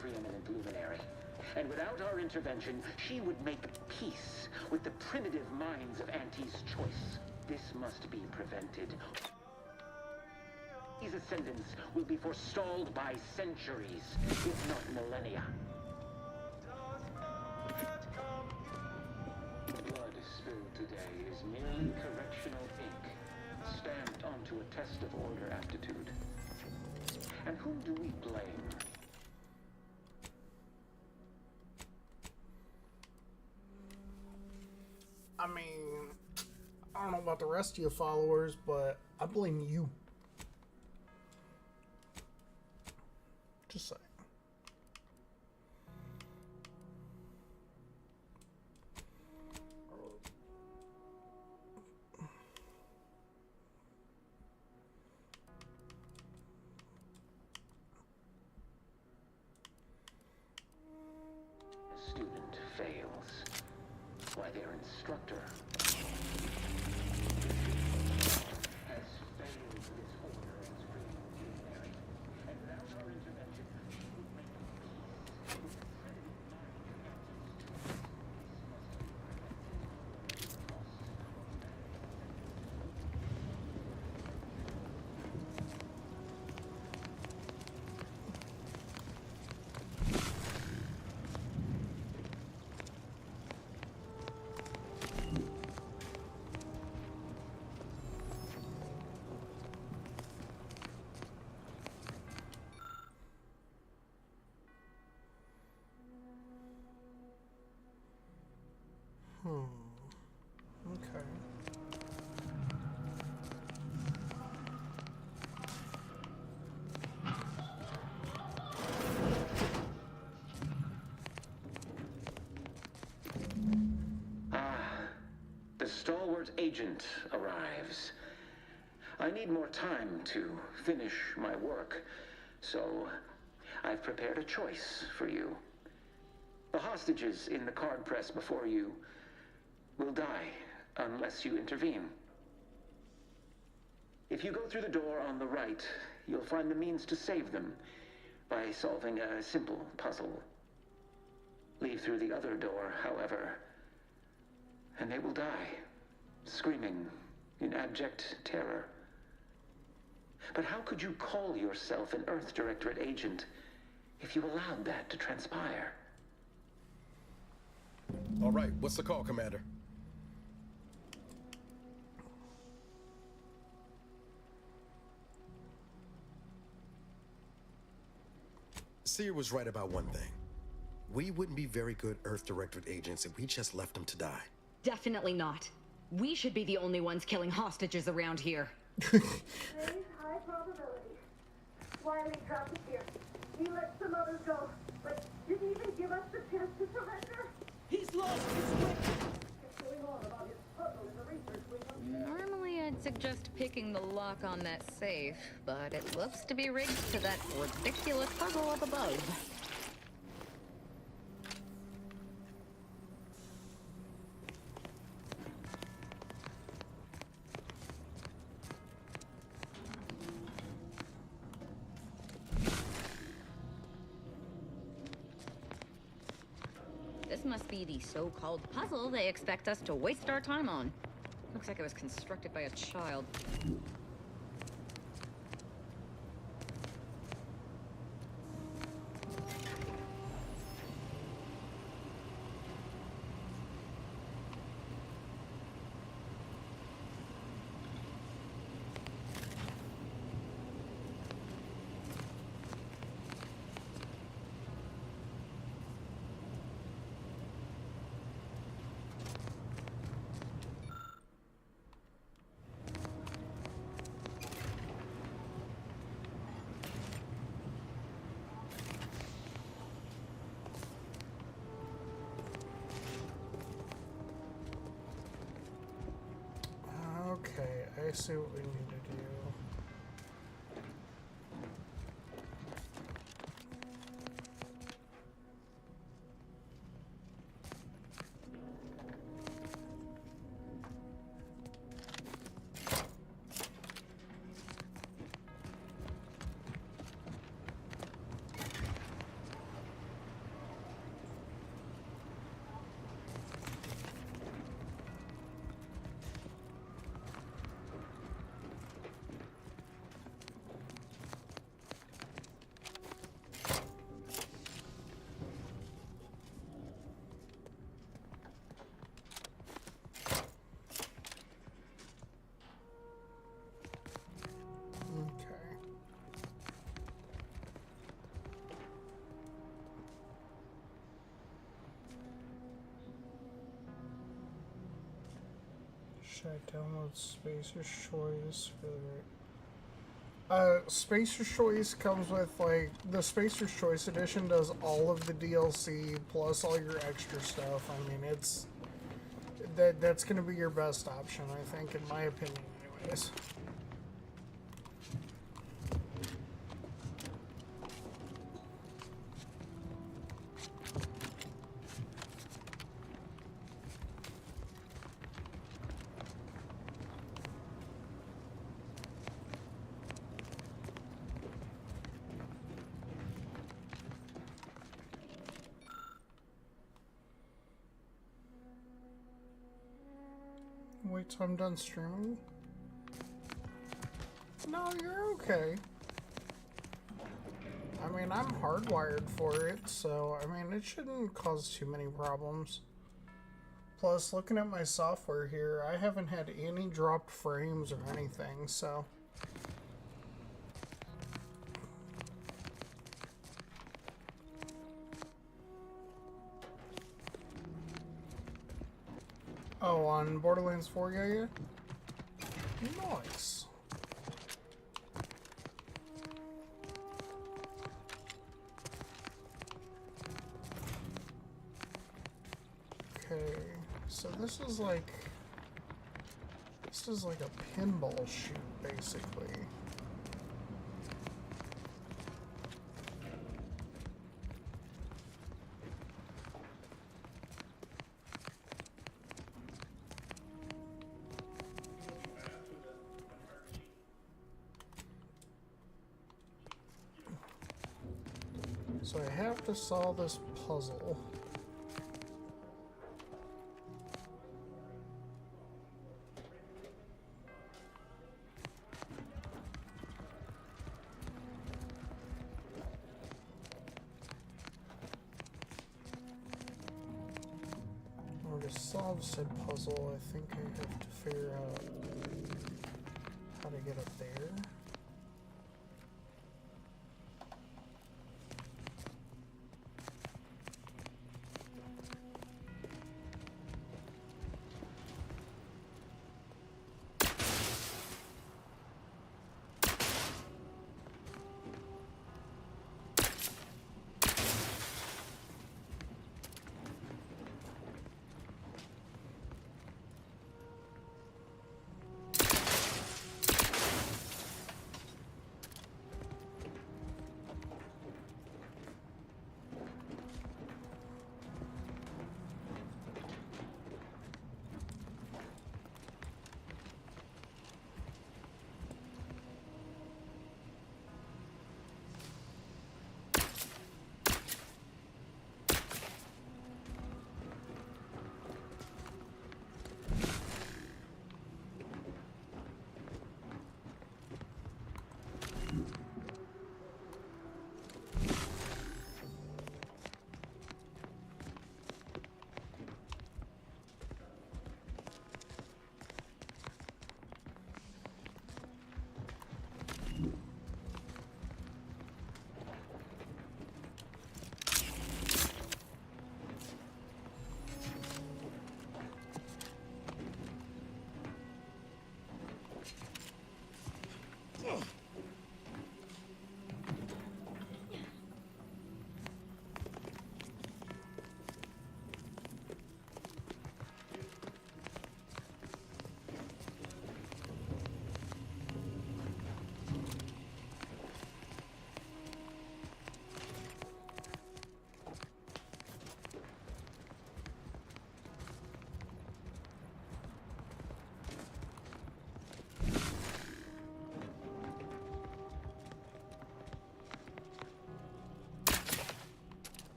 [SPEAKER 3] Preeminent luminary. And without our intervention, she would make peace with the primitive minds of Auntie's choice. This must be prevented. These ascendants will be forestalled by centuries, if not millennia. Blood spilled today is merely correctional ink, stamped onto a test of order aptitude. And whom do we blame?
[SPEAKER 1] I mean, I don't know about the rest of your followers, but I blame you. Just saying.
[SPEAKER 3] A student fails. Why, their instructor has failed this order as creating luminary. And without our intervention, she would make peace with the primitive mind of
[SPEAKER 1] Okay.
[SPEAKER 3] The stalwart agent arrives. I need more time to finish my work, so I've prepared a choice for you. The hostages in the card press before you will die unless you intervene. If you go through the door on the right, you'll find the means to save them by solving a simple puzzle. Leave through the other door, however, and they will die, screaming in abject terror. But how could you call yourself an Earth Directorate agent if you allowed that to transpire?
[SPEAKER 21] All right, what's the call, Commander? Seer was right about one thing. We wouldn't be very good Earth Directorate agents if we just left them to die.
[SPEAKER 9] Definitely not. We should be the only ones killing hostages around here.
[SPEAKER 14] High probability. Wiley dropped us here. He let some others go, but didn't even give us the chance to surrender.
[SPEAKER 6] He's lost his weapon.
[SPEAKER 14] What's going on about his puzzle in the research wing?
[SPEAKER 9] Normally, I'd suggest picking the lock on that safe, but it looks to be rigged to that ridiculous puzzle up above. This must be the so-called puzzle they expect us to waste our time on. Looks like it was constructed by a child.
[SPEAKER 1] Okay, I see what we need to do. Should I download Spacer's Choice for the Spacer's Choice comes with, like, the Spacer's Choice edition does all of the DLC plus all your extra stuff. I mean, it's that's gonna be your best option, I think, in my opinion, anyways. Wait till I'm done streaming? No, you're okay. I mean, I'm hardwired for it, so, I mean, it shouldn't cause too many problems. Plus, looking at my software here, I haven't had any dropped frames or anything, so... Oh, on Borderlands 4, yeah? Nice. Okay, so this is like a pinball shoot, basically. So I have to solve this puzzle. Or to solve said puzzle, I think I have to figure out how to get up there.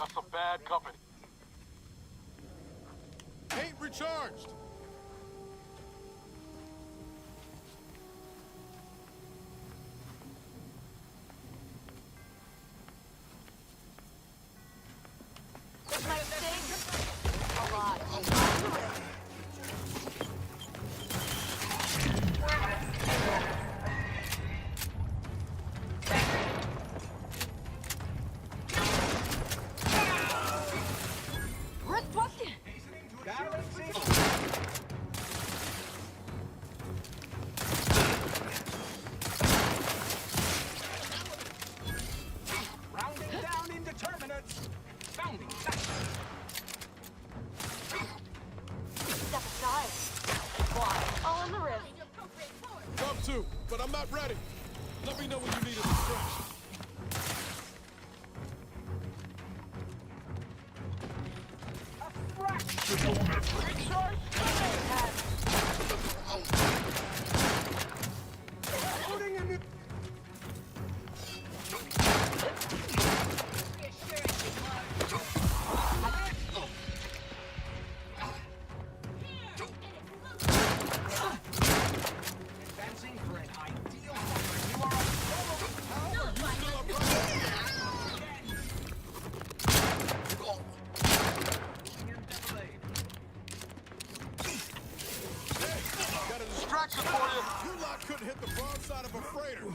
[SPEAKER 5] Got some bad company. Ain't recharged.
[SPEAKER 17] This might sting a lot.
[SPEAKER 22] Wristwatch!
[SPEAKER 13] Rounding down indeterminates. Founding.
[SPEAKER 17] Step aside. Why? All in the wrist.
[SPEAKER 5] Come to, but I'm not ready. Let me know when you need a distraction.
[SPEAKER 13] Advancing for an ideal moment. You are unstoppable.
[SPEAKER 5] Got a distraction for you. You lot couldn't hit the broadside of a freighter.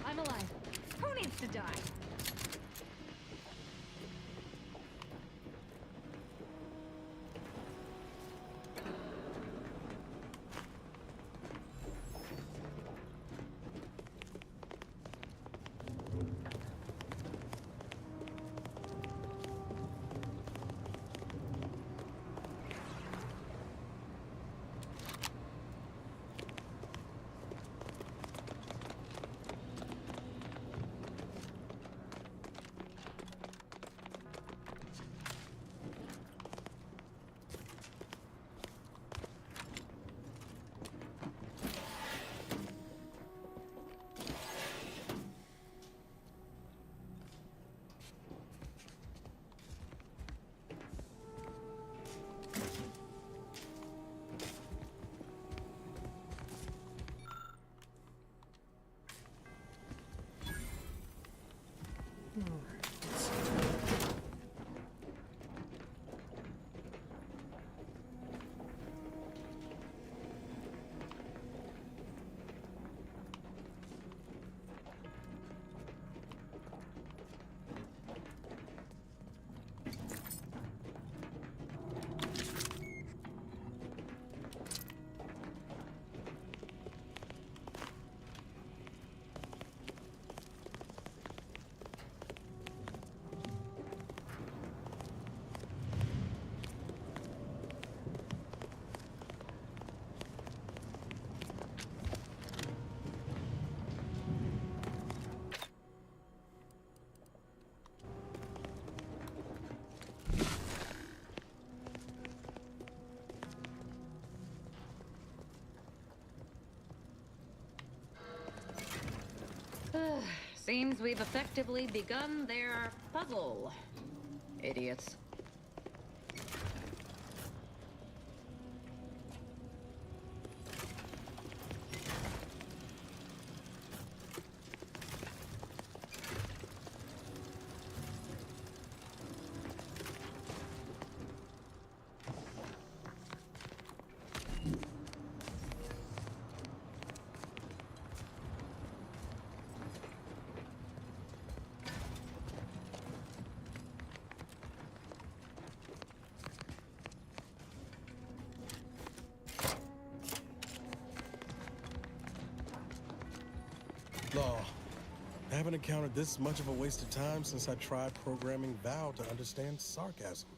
[SPEAKER 9] I'm alive. Who needs to die? Seems we've effectively begun their puzzle. Idiots.
[SPEAKER 21] Law. I haven't encountered this much of a waste of time since I tried programming Val to understand sarcasm.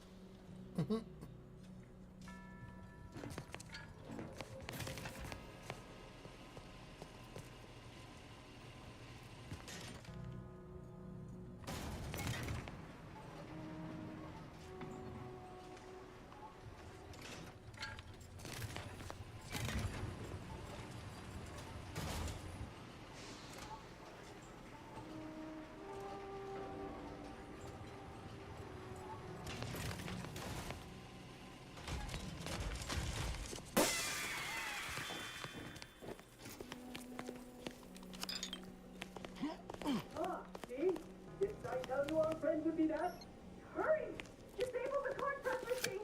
[SPEAKER 14] do that. Hurry! Disable the court press machine!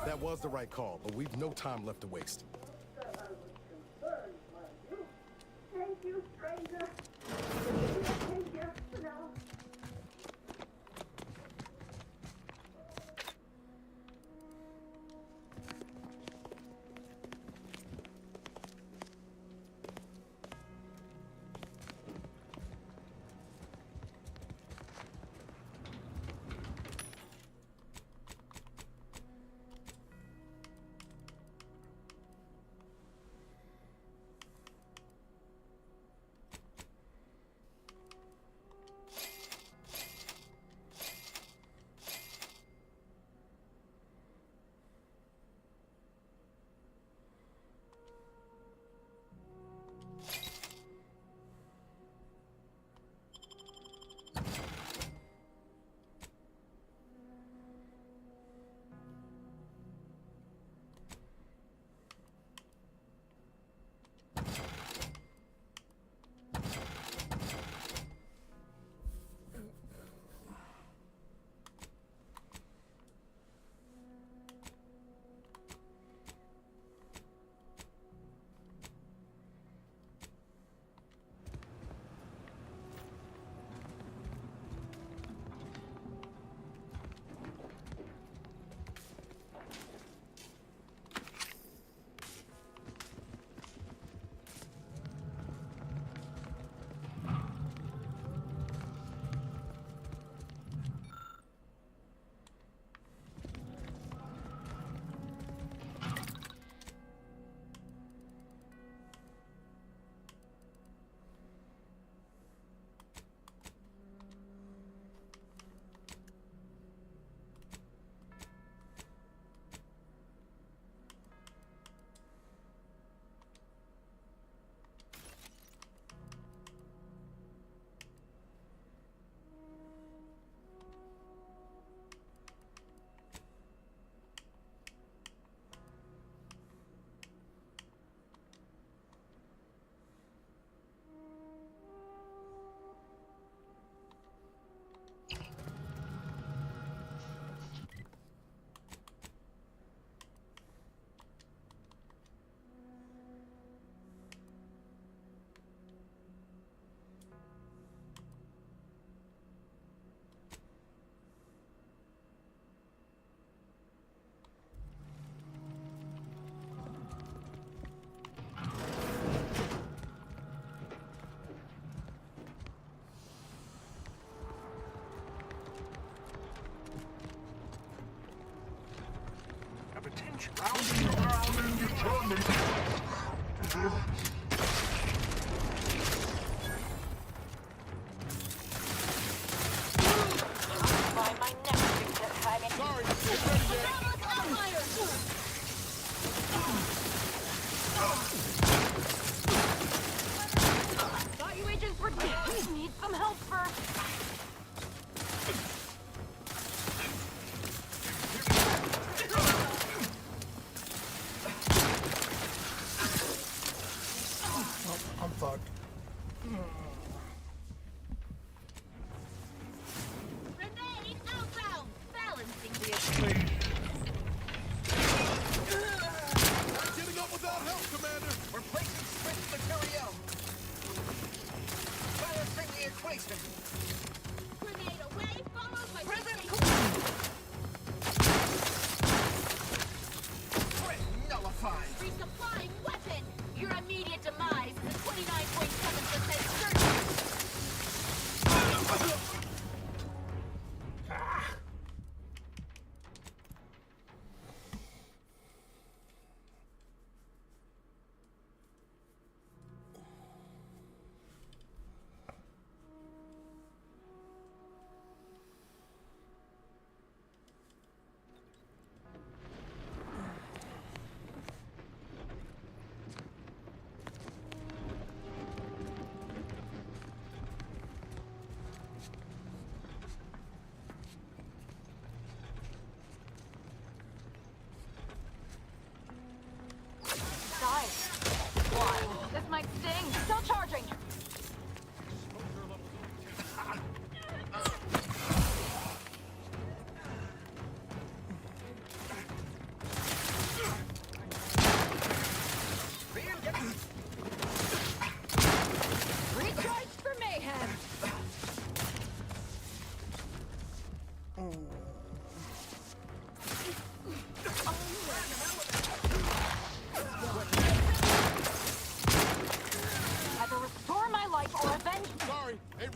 [SPEAKER 21] That was the right call, but we've no time left to waste.
[SPEAKER 14] Thank you, stranger. Take care for now.
[SPEAKER 5] Rounding around and determined.
[SPEAKER 17] Find my next victim, Dragon.
[SPEAKER 5] Sorry, get ready yet.
[SPEAKER 17] Thought you agents were dead. Need some help first.
[SPEAKER 1] I'm fucked.
[SPEAKER 17] Grenade outbound. Balancing the escape.
[SPEAKER 5] Not getting up without help, Commander.
[SPEAKER 13] We're placing Smith material. Balancing the equation.
[SPEAKER 17] Grenade away, followed by
[SPEAKER 13] Present. Threat nullified.
[SPEAKER 17] resupplying weapon. Your immediate demise is a 29.7% certainty.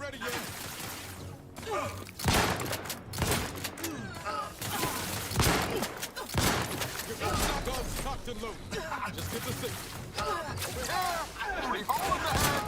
[SPEAKER 5] ready yet. Your shotgun's cocked and loaded. Just get the signal. Over here! We hold the head!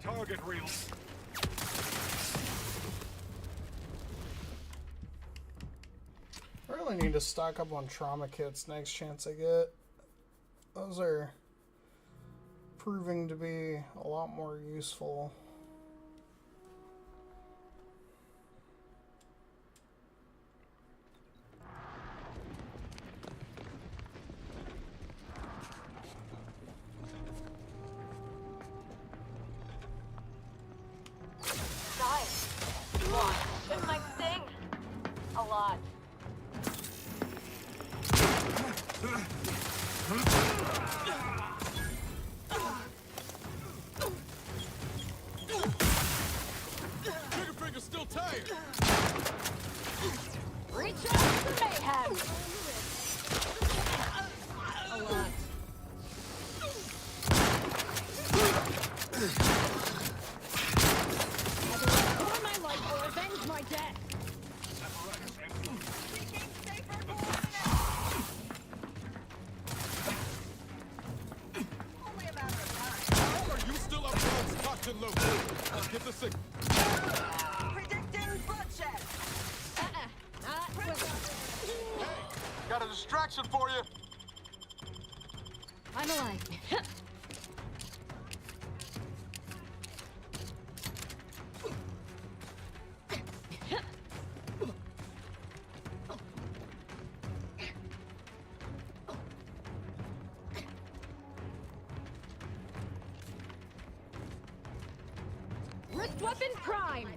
[SPEAKER 4] Target reel.
[SPEAKER 1] I really need to stock up on trauma kits next chance I get. Those are proving to be a lot more useful.
[SPEAKER 17] Guys, look, this might sting. A lot.
[SPEAKER 5] Trigger finger's still tired.
[SPEAKER 17] Reach out for mayhem. A lot.
[SPEAKER 22] Restore my life or avenge my death.
[SPEAKER 5] Are you still up front, cocked and loaded? Let's get the signal.
[SPEAKER 17] Predicting bloodshed.
[SPEAKER 5] Got a distraction for you.
[SPEAKER 22] I'm alive.
[SPEAKER 17] Wrist weapon primed.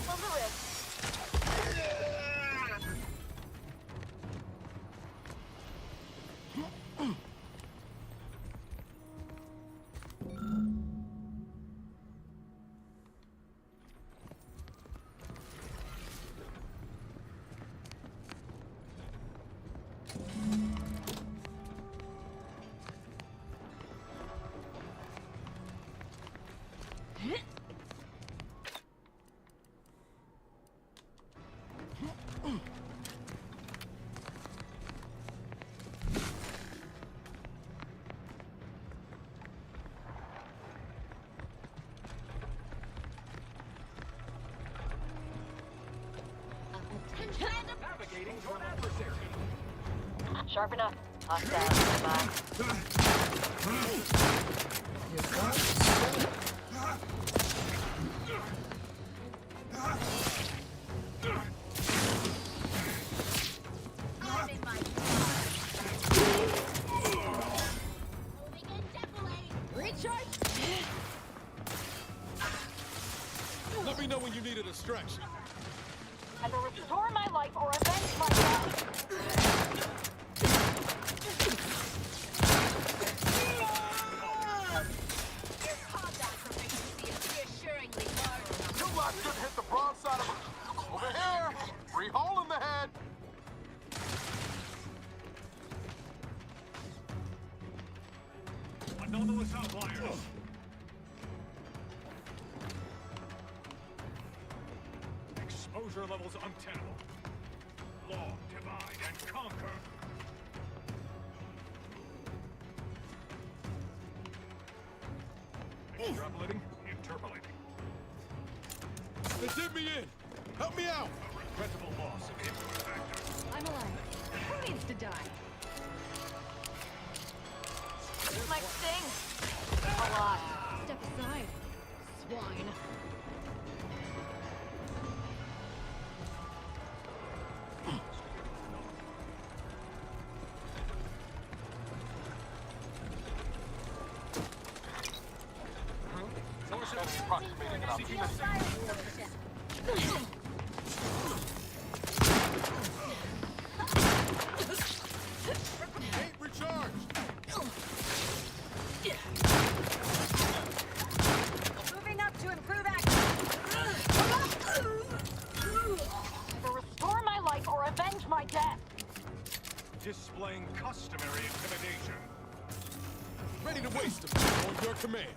[SPEAKER 17] On the wrist.
[SPEAKER 7] Navigating toward adversary.
[SPEAKER 17] Sharp enough. Hostile.
[SPEAKER 22] Recharge.
[SPEAKER 5] Let me know when you need a distraction.
[SPEAKER 17] Either restore my life or avenge my death. Your combat proficiency is reassuringly large.
[SPEAKER 5] Your lot should hit the broadside of a... Over here! Free hole in the head!
[SPEAKER 4] Anomalous outliers. Exposure levels untenable. Law, divide, and conquer. Extrapolating, interpolating.
[SPEAKER 5] They did me in! Help me out!
[SPEAKER 4] A regrettable loss of input factor.
[SPEAKER 22] I'm alive. Who needs to die?
[SPEAKER 17] This might sting. A lot.
[SPEAKER 22] Step aside. Swine.
[SPEAKER 5] Approximating an object.
[SPEAKER 13] Ain't recharged.
[SPEAKER 17] Moving up to improve Either restore my life or avenge my death.
[SPEAKER 5] Displaying customary intimidation. Ready to waste them on your command.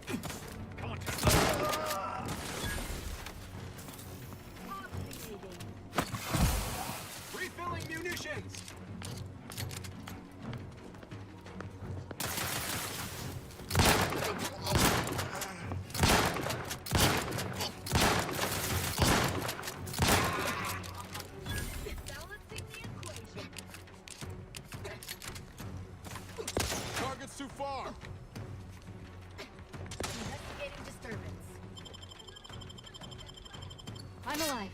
[SPEAKER 13] Refilling munitions.
[SPEAKER 5] Target's too far.
[SPEAKER 22] Investigating disturbance.
[SPEAKER 9] I'm alive.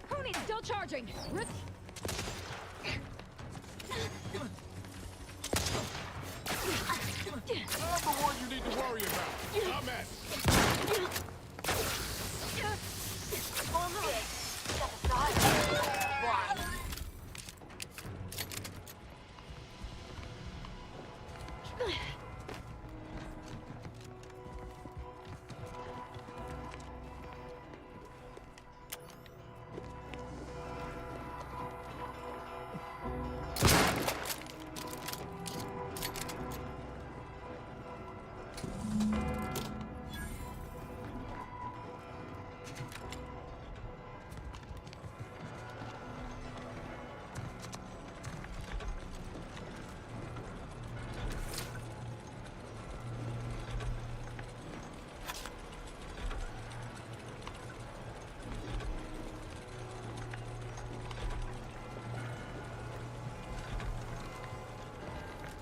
[SPEAKER 9] Pony's still charging.
[SPEAKER 5] I'm the one you need to worry about. I'm at it.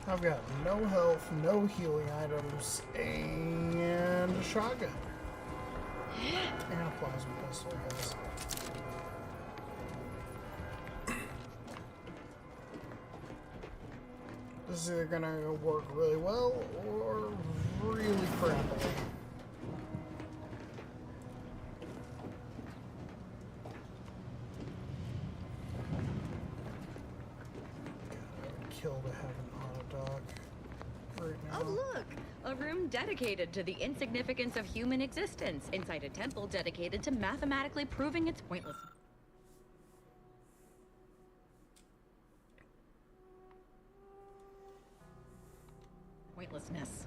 [SPEAKER 1] I've got no health, no healing items, and a shotgun. And a plasma pistol, I guess. This is either gonna work really well or really crappily. Kill to have an auto-dock right now.
[SPEAKER 16] Oh, look! A room dedicated to the insignificance of human existence inside a temple dedicated to mathematically proving its pointlessness. Pointlessness.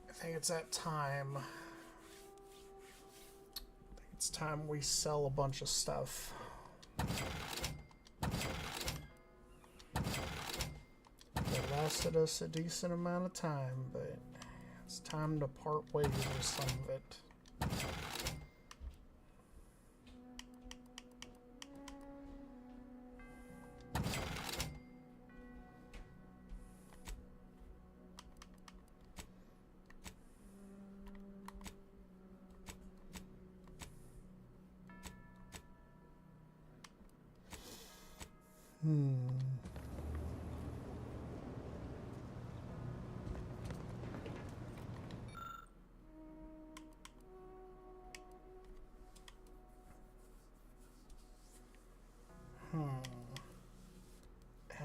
[SPEAKER 1] I think it's that time. It's time we sell a bunch of stuff. It lasted us a decent amount of time, but it's time to part ways with some of it.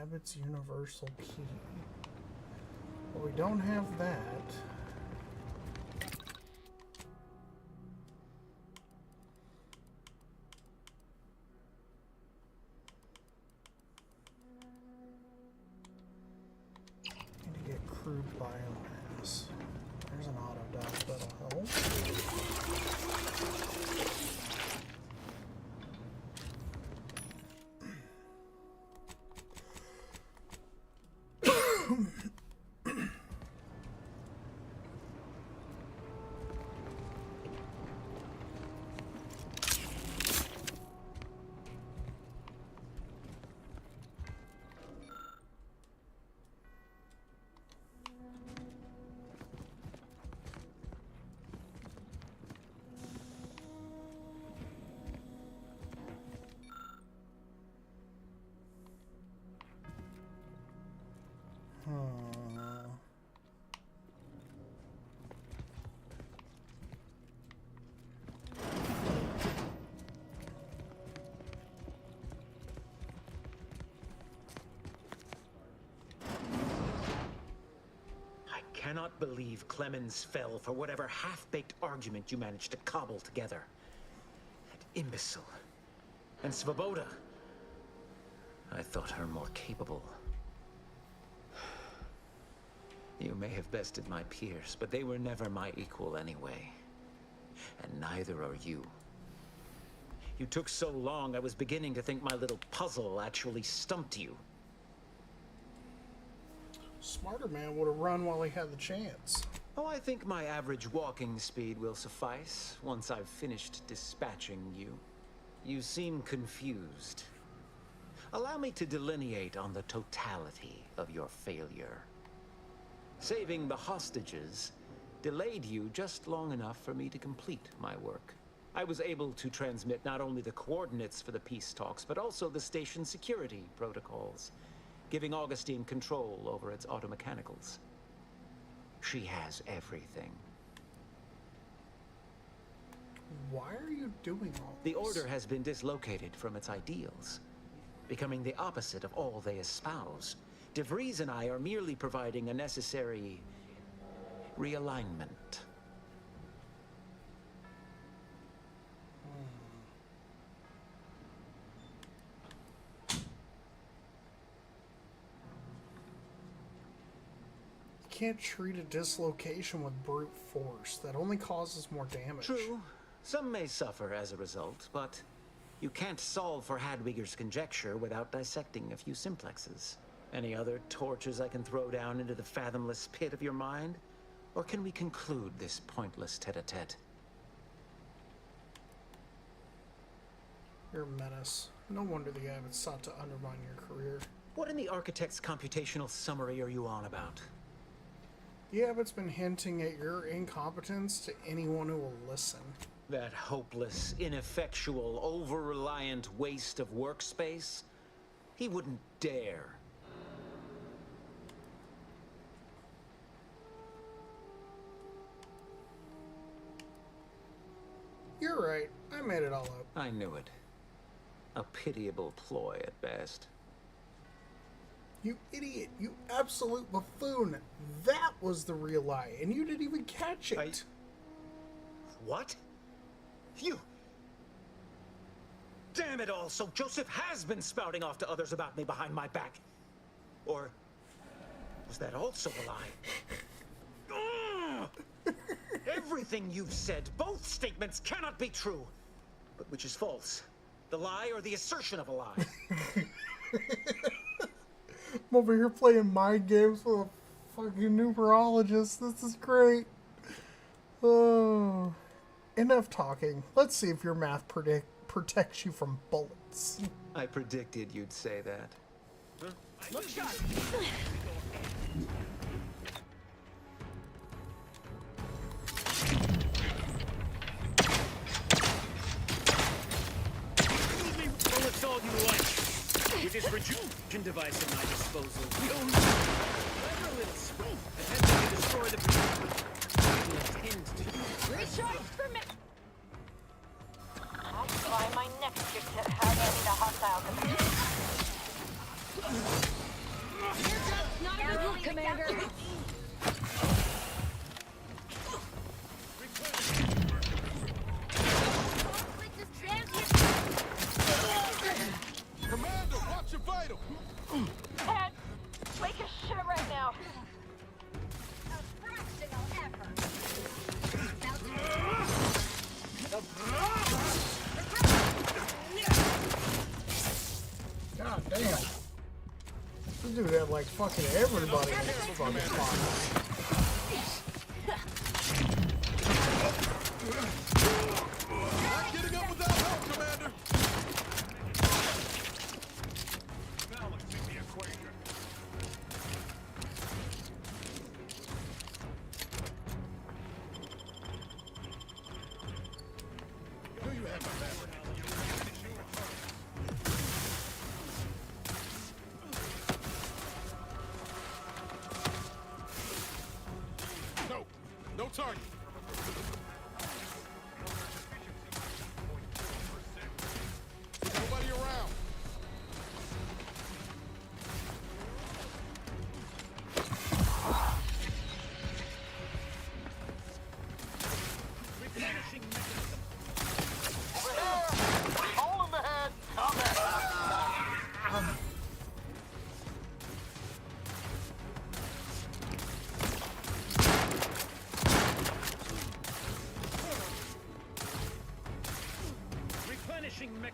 [SPEAKER 1] Abbott's universal key. Well, we don't have that. Need to get crude biomass. There's an auto dock that'll help.
[SPEAKER 3] cannot believe Clemens fell for whatever half-baked argument you managed to cobble together. That imbecile. And Svoboda. I thought her more capable. You may have bested my peers, but they were never my equal anyway. And neither are you. You took so long, I was beginning to think my little puzzle actually stumped you.
[SPEAKER 1] Smarter man would have run while he had the chance.
[SPEAKER 3] Oh, I think my average walking speed will suffice once I've finished dispatching you. You seem confused. Allow me to delineate on the totality of your failure. Saving the hostages delayed you just long enough for me to complete my work. I was able to transmit not only the coordinates for the peace talks, but also the station's security protocols, giving Augustine control over its automechanicals. She has everything.
[SPEAKER 1] Why are you doing all this?
[SPEAKER 3] The Order has been dislocated from its ideals, becoming the opposite of all they espouse. DeVries and I are merely providing a necessary realignment.
[SPEAKER 1] You can't treat a dislocation with brute force. That only causes more damage.
[SPEAKER 3] True. Some may suffer as a result, but you can't solve for Hadwiger's conjecture without dissecting a few simplexes. Any other torches I can throw down into the fathomless pit of your mind? Or can we conclude this pointless tete-a-tete?
[SPEAKER 1] You're a menace. No wonder the Abbots sought to undermine your career.
[SPEAKER 3] What in the Architect's computational summary are you on about?
[SPEAKER 1] The Abbot's been hinting at your incompetence to anyone who will listen.
[SPEAKER 3] That hopeless, ineffectual, over-reliant waste of workspace? He wouldn't dare.
[SPEAKER 1] You're right. I made it all up.
[SPEAKER 3] I knew it. A pitiable ploy at best.
[SPEAKER 1] You idiot. You absolute buffoon. That was the real lie, and you didn't even catch it.
[SPEAKER 3] What? You... Damn it all, so Joseph has been spouting off to others about me behind my back. Or was that also a lie? Everything you've said, both statements cannot be true. But which is false? The lie or the assertion of a lie?
[SPEAKER 1] I'm over here playing mind games with a fucking numerologist. This is great. Oh, enough talking. Let's see if your math protects you from bullets.
[SPEAKER 3] I predicted you'd say that.
[SPEAKER 7] Look shot! Bullets all you like. With this rejuvenation device at my disposal, we'll clever little sprint attempting to destroy the intend to.
[SPEAKER 17] Recharge for me! I'll try my next trick to have any the hostile
[SPEAKER 22] Not a good look, Commander.
[SPEAKER 13] Commander, watch your vital!
[SPEAKER 17] Ted, wake as shit right now.
[SPEAKER 1] God damn. This dude had like fucking everybody in this fucking spot.
[SPEAKER 13] Not getting up without help, Commander!
[SPEAKER 5] Balancing the equation.
[SPEAKER 13] Do you have my back? No! No target! Nobody around!
[SPEAKER 7] mech.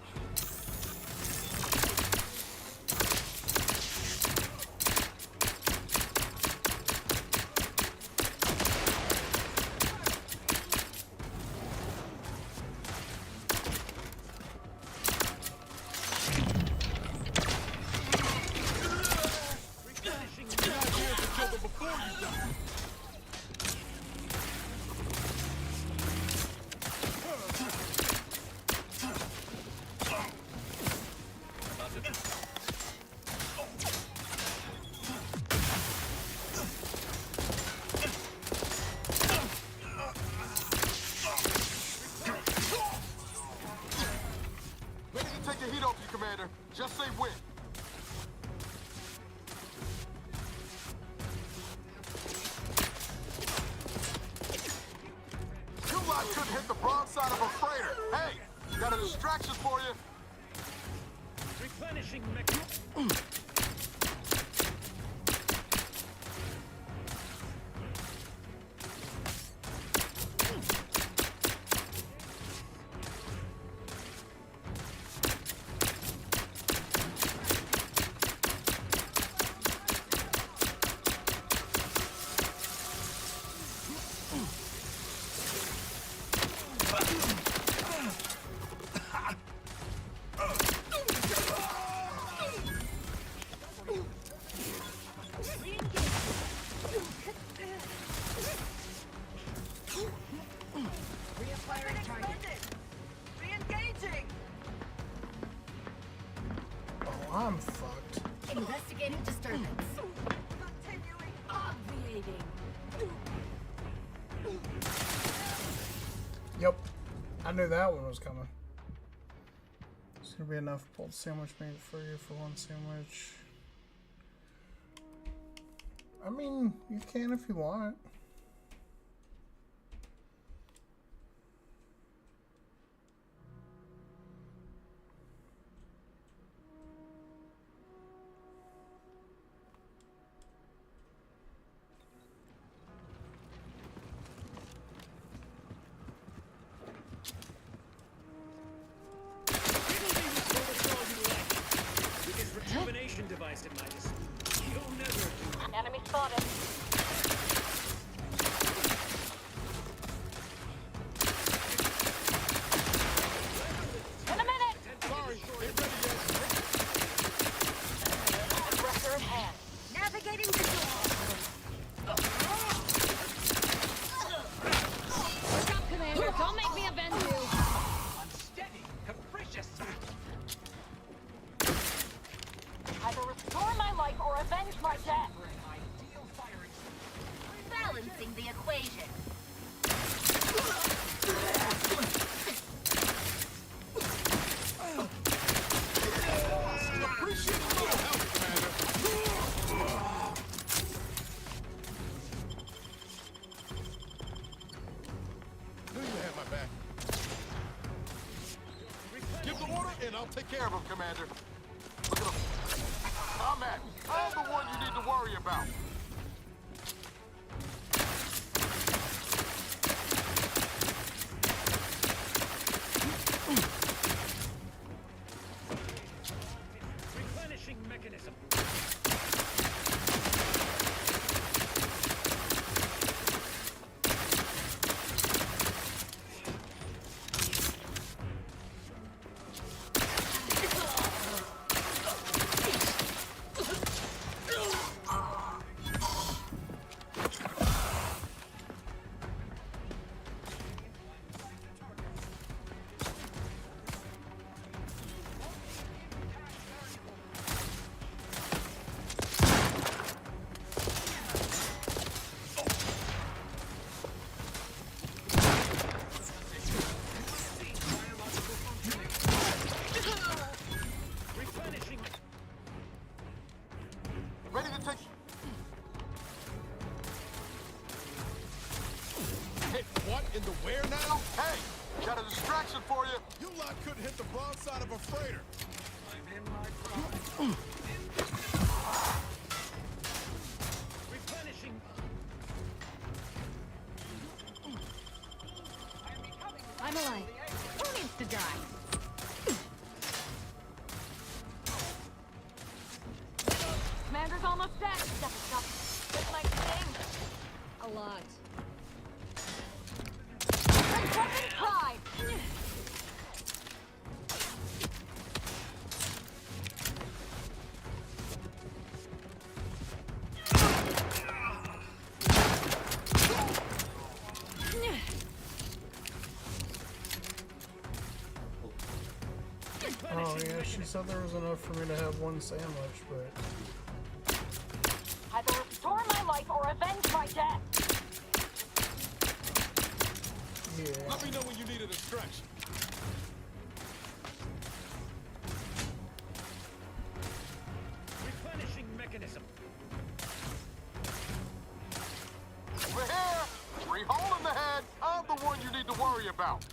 [SPEAKER 13] Ready to take the heat off you, Commander. Just say when. You lot couldn't hit the broadside of a freighter. Hey, got a distraction for you.
[SPEAKER 7] Replenishing mech.
[SPEAKER 1] I'm fucked.
[SPEAKER 22] Investigating disturbance. Continuing. Obviating.
[SPEAKER 1] Yep. I knew that one was coming. There's gonna be enough pulled sandwich meat for you for one sandwich. I mean, you can if you want.
[SPEAKER 7] Rejuvenation device at my disposal. You'll never do.
[SPEAKER 17] Enemy spotted. In a minute.
[SPEAKER 13] Sorry, ain't ready yet.
[SPEAKER 17] Aggressor at hand.
[SPEAKER 22] Navigating the door.
[SPEAKER 16] Stop, Commander. Don't make me avenge you.
[SPEAKER 7] Unsteady, capricious.
[SPEAKER 17] Either restore my life or avenge my death.
[SPEAKER 22] Balancing the equation.
[SPEAKER 13] Appreciate a little help, Commander. Knew you had my back. Give the order, and I'll take care of him, Commander. Look at him. Combat, I'm the one you need to worry about.
[SPEAKER 7] Replenishing mechanism.
[SPEAKER 13] Ready to take... Hit what in the where now? Hey, got a distraction for you. You lot couldn't hit the broadside of a freighter. I'm in my prime.
[SPEAKER 7] Replenishing.
[SPEAKER 16] I'm alive. Who needs to die?
[SPEAKER 17] commander's almost dead. Step it up. This might sting.
[SPEAKER 22] A lot.
[SPEAKER 17] Weapon pride.
[SPEAKER 1] Oh yeah, she said there was enough for me to have one sandwich, but...
[SPEAKER 17] Either restore my life or avenge my death.
[SPEAKER 1] Yeah.
[SPEAKER 5] Let me know when you need a distraction.
[SPEAKER 7] Replenishing mechanism.
[SPEAKER 13] We're here! Three hole in the head! I'm the one you need to worry about.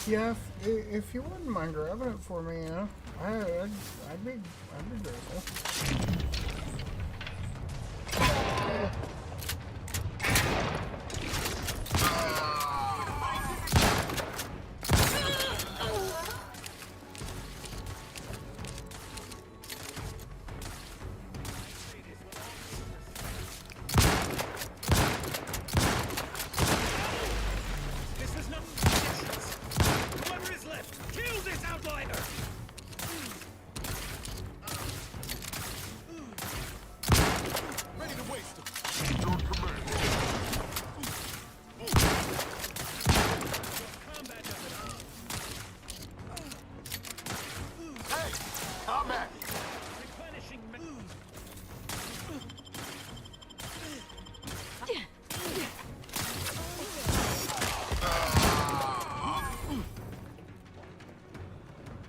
[SPEAKER 1] Yeah, if you wouldn't mind grabbing it for me, yeah, I'd be grateful.
[SPEAKER 7] This is not resistance. Whoever is left, kill this outlier!
[SPEAKER 13] Ready to waste them. Your command. Hey, combat!
[SPEAKER 7] Replenishing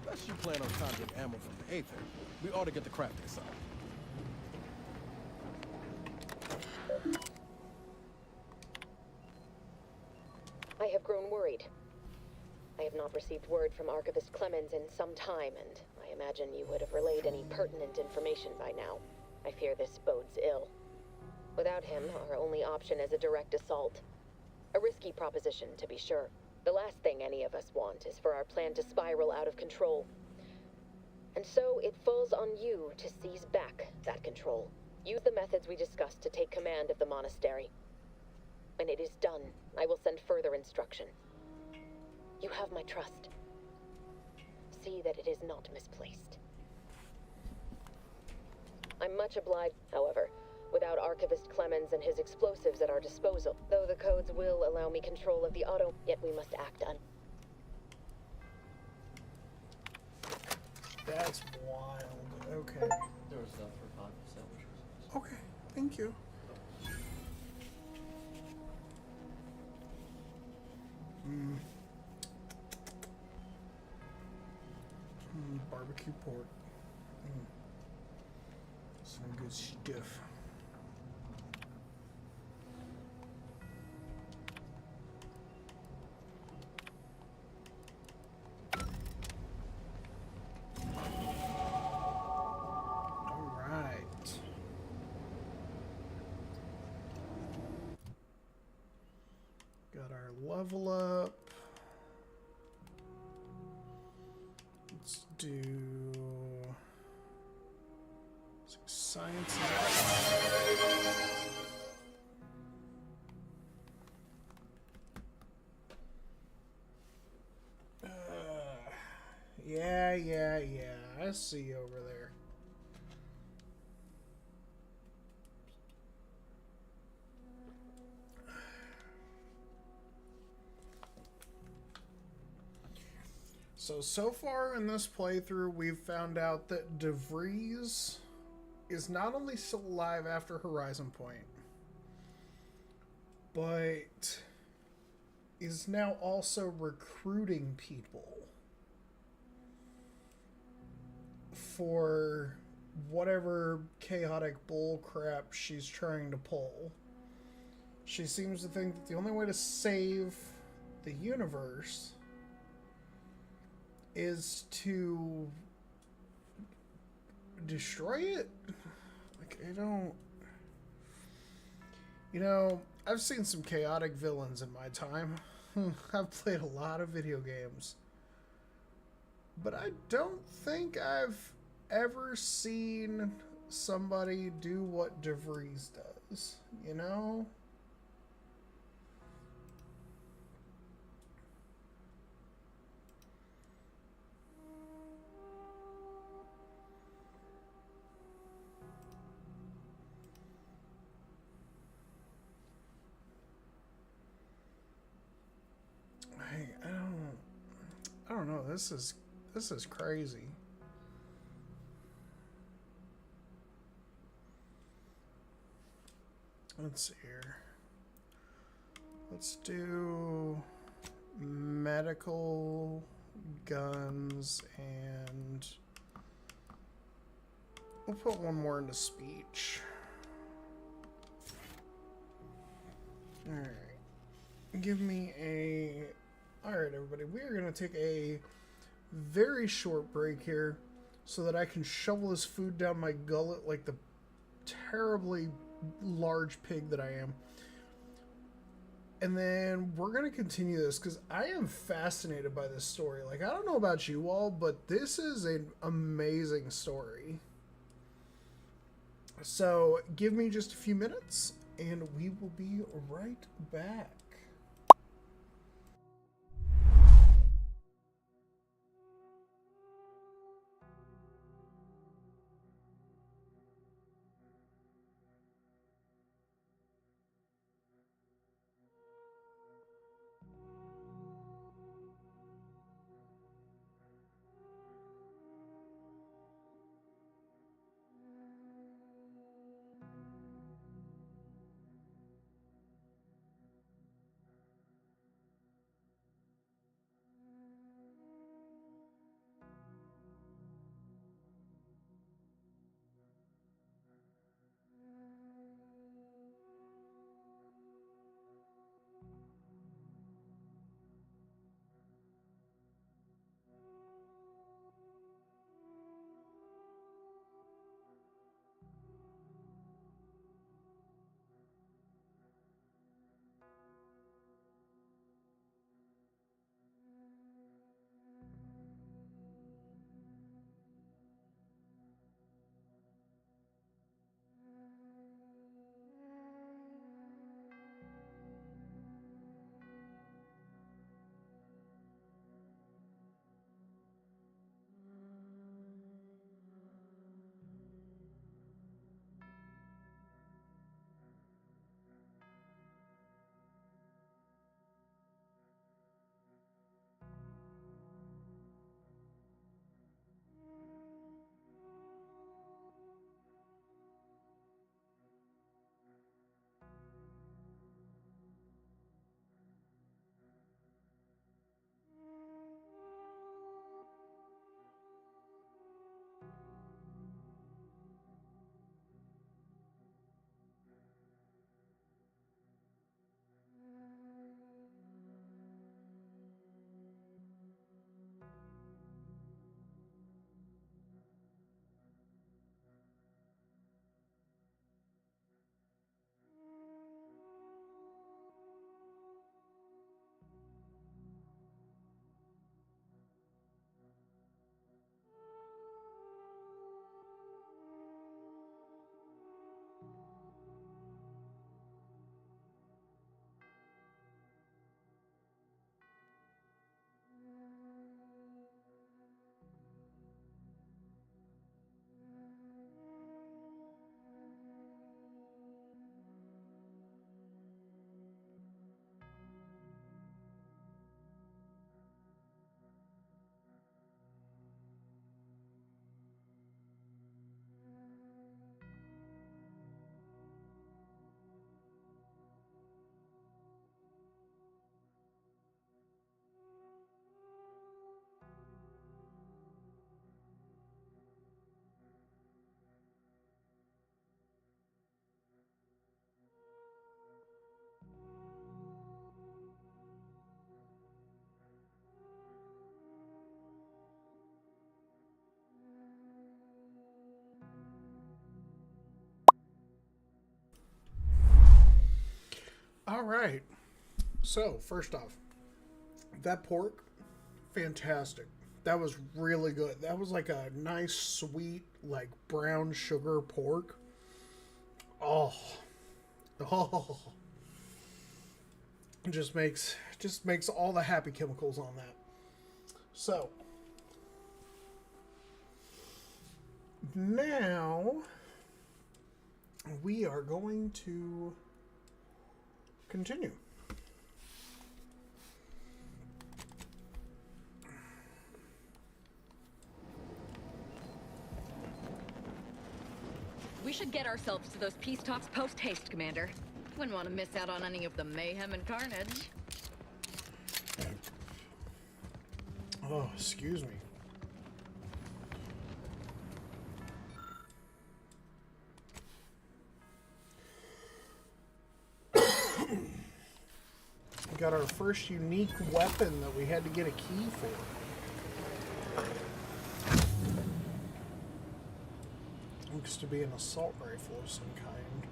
[SPEAKER 21] Unless you plan on conjuring ammo from the Aether, we ought to get the crafting side.
[SPEAKER 19] I have grown worried. I have not received word from Archivist Clemens in some time, and I imagine you would have relayed any pertinent information by now. I fear this bodes ill. Without him, our only option is a direct assault. A risky proposition, to be sure. The last thing any of us want is for our plan to spiral out of control. And so it falls on you to seize back that control. Use the methods we discussed to take command of the monastery. When it is done, I will send further instruction. You have my trust. See that it is not misplaced. I'm much obliged, however, without Archivist Clemens and his explosives at our disposal. Though the codes will allow me control of the auto, yet we must act on.
[SPEAKER 1] That's wild. Okay.
[SPEAKER 20] There was enough for 5 sandwiches.
[SPEAKER 1] Okay, thank you. Barbecue pork. Some good stuff. All right. Got our level up. Let's do science. Yeah. I see you over there. So far in this playthrough, we've found out that DeVries is not only still alive after Horizon Point, but is now also recruiting people for whatever chaotic bull crap she's trying to pull. She seems to think that the only way to save the universe is to destroy it. Like, I don't... You know, I've seen some chaotic villains in my time. I've played a lot of video games. But I don't think I've ever seen somebody do what DeVries does, you know? I don't know. This is crazy. Let's see here. Let's do medical, guns, and we'll put one more into speech. Alright. Give me a... Alright, everybody. We are going to take a very short break here so that I can shovel this food down my gullet like the terribly large pig that I am. And then we're going to continue this because I am fascinated by this story. Like, I don't know about you all, but this is an amazing story. So give me just a few minutes and we will be right back. All right. So, first off, that pork, fantastic. That was really good. That was like a nice, sweet, like brown sugar pork. Oh. Oh. Just makes all the happy chemicals on that. So, now we are going to continue.
[SPEAKER 16] We should get ourselves to those peace talks post-haste, Commander. Wouldn't want to miss out on any of the mayhem and carnage.
[SPEAKER 1] Oh, excuse me. We got our first unique weapon that we had to get a key for. Looks to be an assault rifle of some kind.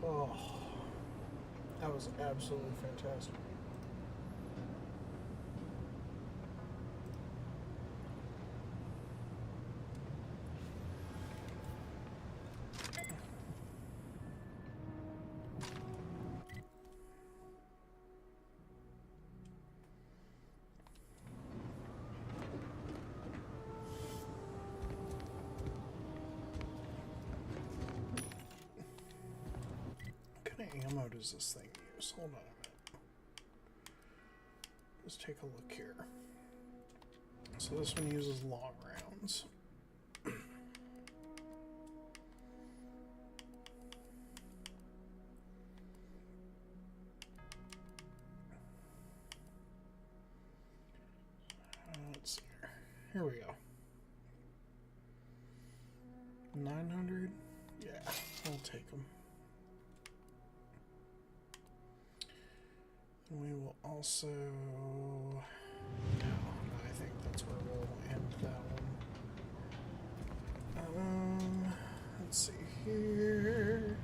[SPEAKER 1] Oh, that was absolutely fantastic. What kind of ammo does this thing use? Hold on a minute. Let's take a look here. So this one uses long rounds. Let's see here. Here we go. 900? Yeah, I'll take them. We will also... No, I think that's where we'll end that one. Let's see here.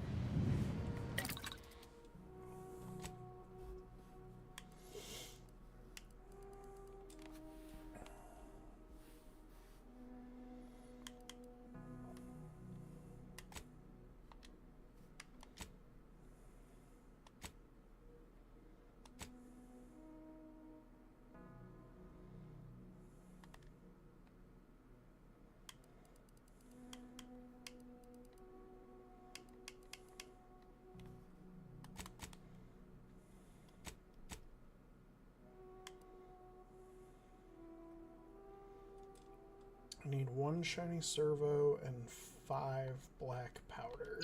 [SPEAKER 1] I need 1 shiny servo and 5 black powder.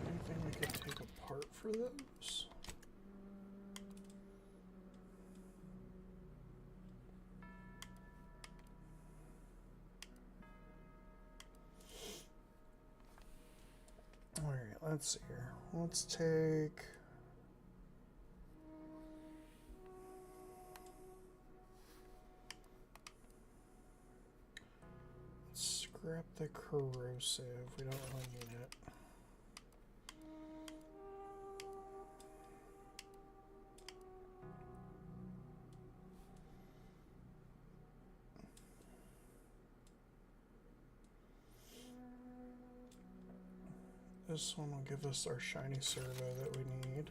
[SPEAKER 1] Anything we could take apart for those? Alright, let's see here. Let's take... Scrap the corrosive. We don't really need it. This one will give us our shiny servo that we need.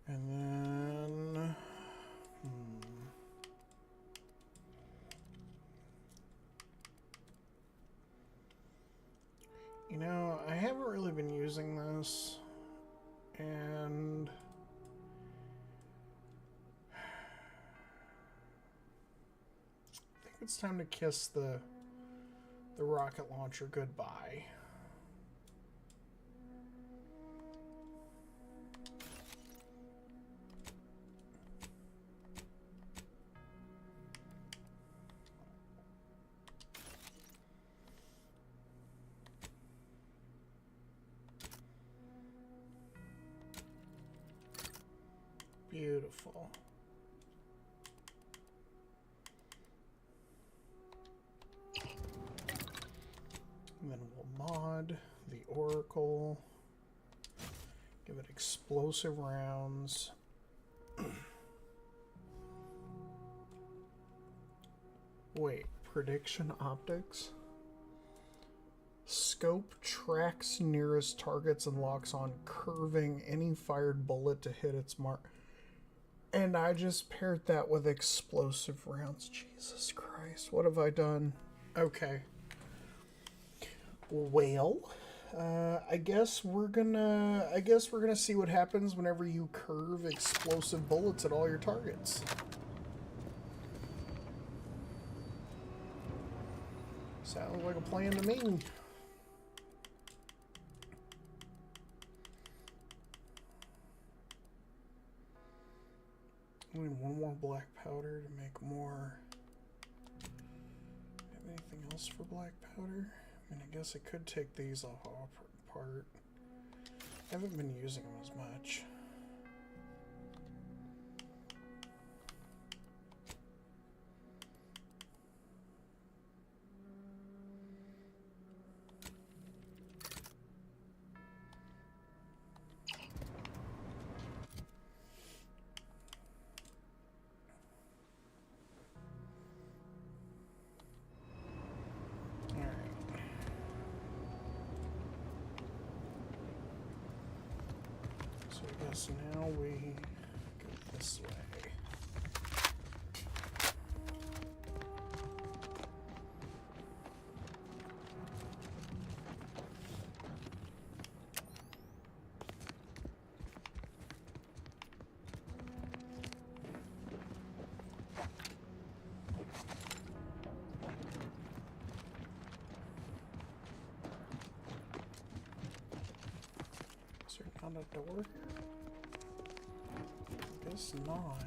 [SPEAKER 1] And then... You know, I haven't really been using this, and... I think it's time to kiss the the rocket launcher goodbye. Beautiful. And then we'll mod the Oracle, give it explosive rounds. Wait, prediction optics? Scope tracks nearest targets and locks on curving any fired bullet to hit its mark. And I just paired that with explosive rounds. Jesus Christ, what have I done? Okay. Well, I guess we're gonna see what happens whenever you curve explosive bullets at all your targets. Sounds like a plan to me. We need one more black powder to make more. Have anything else for black powder? I mean, I guess I could take these off apart. I haven't been using them as much. So now we go this way. Is there not a door here? Guess not.